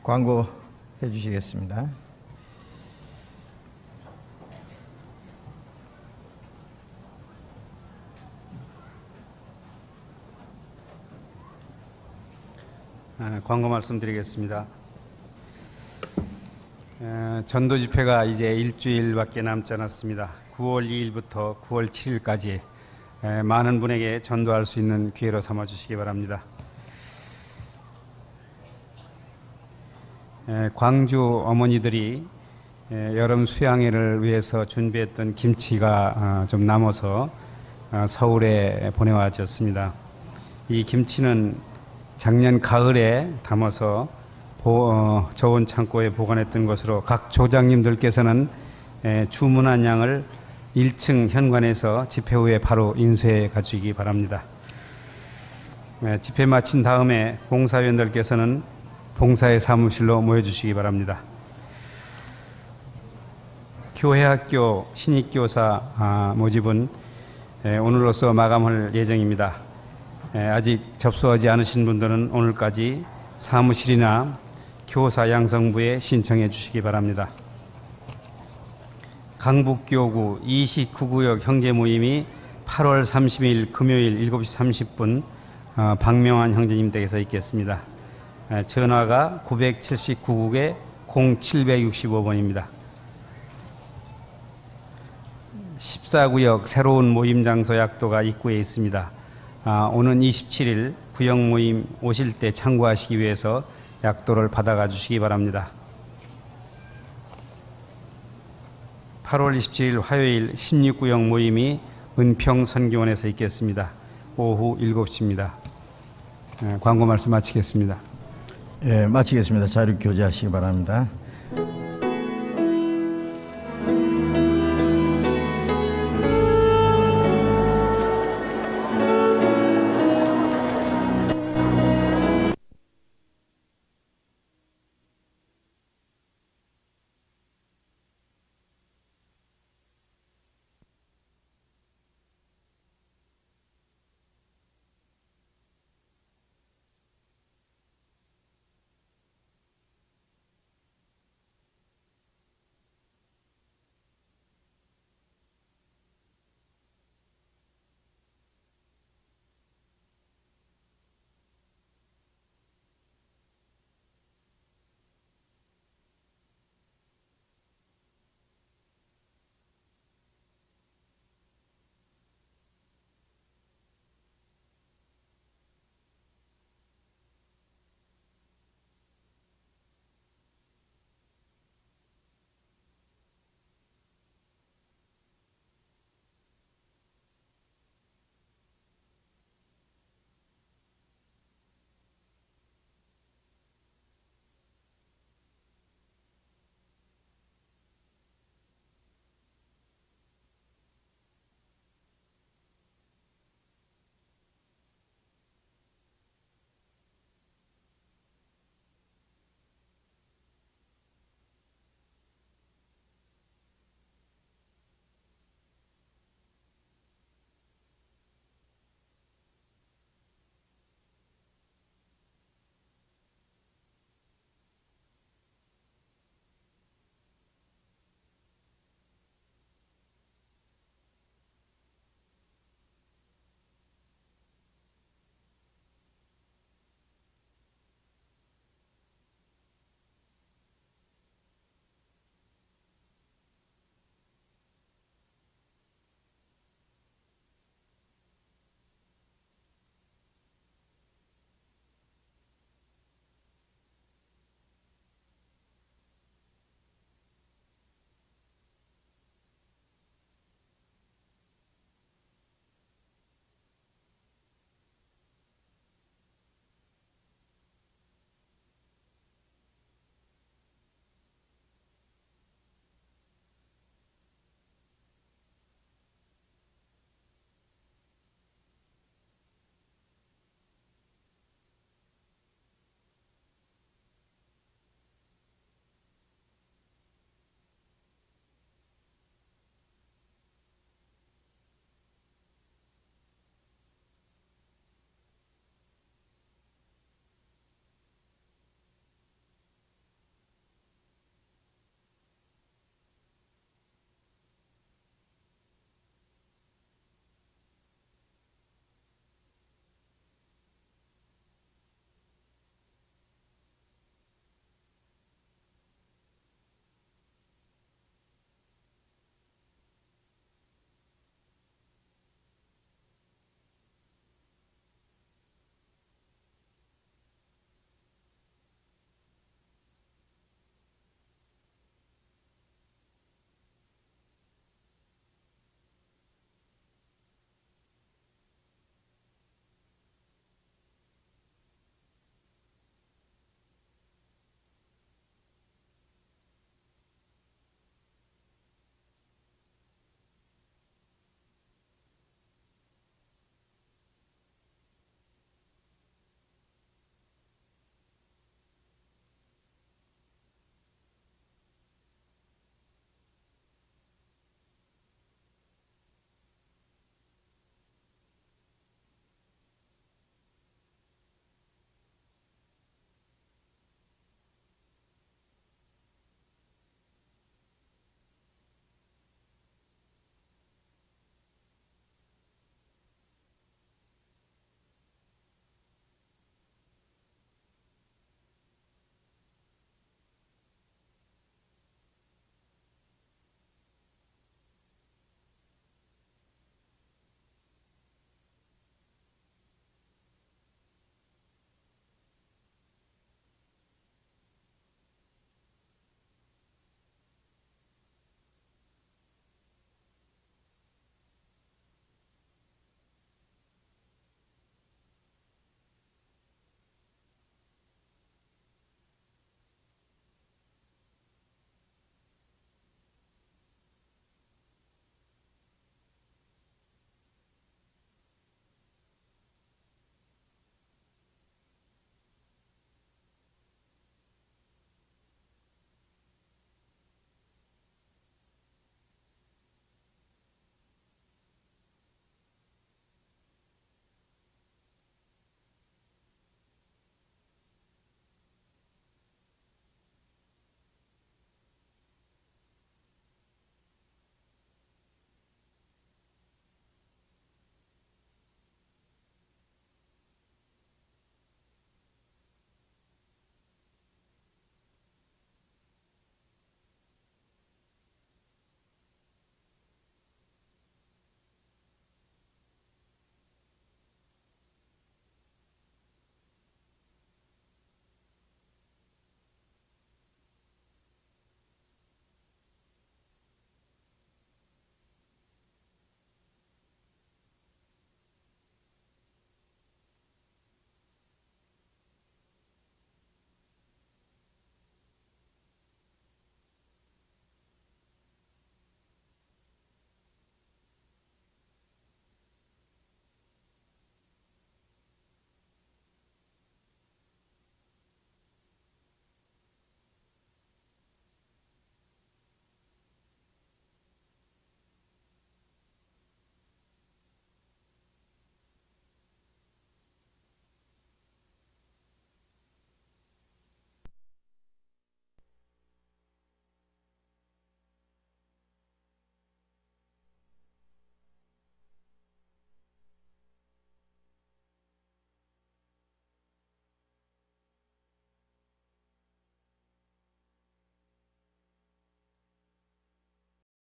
광고해 주시겠습니다. 광고 말씀드리겠습니다. 전도 집회가 이제 일주일밖에 남지 않았습니다. 9월 2일부터 9월 7일까지 많은 분에게 전도할 수 있는 기회로 삼아 주시기 바랍니다. 광주 어머니들이 여름 수양회를 위해서 준비했던 김치가 좀 남아서 서울에 보내와졌습니다. 이 김치는 작년 가을에 담아서 저온 창고에 보관했던 것으로 각 조장님들께서는 주문한 양을 1층 현관에서 집회 후에 바로 인수해 가시기 바랍니다. 집회 마친 다음에 봉사위원들께서는 봉사의 사무실로 모여주시기 바랍니다. 교회학교 신입교사 모집은 오늘로서 마감할 예정입니다. 아직 접수하지 않으신 분들은 오늘까지 사무실이나 교사 양성부에 신청해 주시기 바랍니다. 강북교구 29구역 형제모임이 8월 30일 금요일 7시 30분 박명환 형제님 댁에서 있겠습니다. 전화가 979국에 0765번입니다. 14구역 새로운 모임 장소 약도가 입구에 있습니다. 오는 27일 구역 모임 오실 때 참고하시기 위해서 약도를 받아가 주시기 바랍니다. 8월 27일 화요일 16구역 모임이 은평 선교원에서 있겠습니다. 오후 7시입니다. 광고 말씀 마치겠습니다. 예, 마치겠습니다. 자료 교제하시기 바랍니다.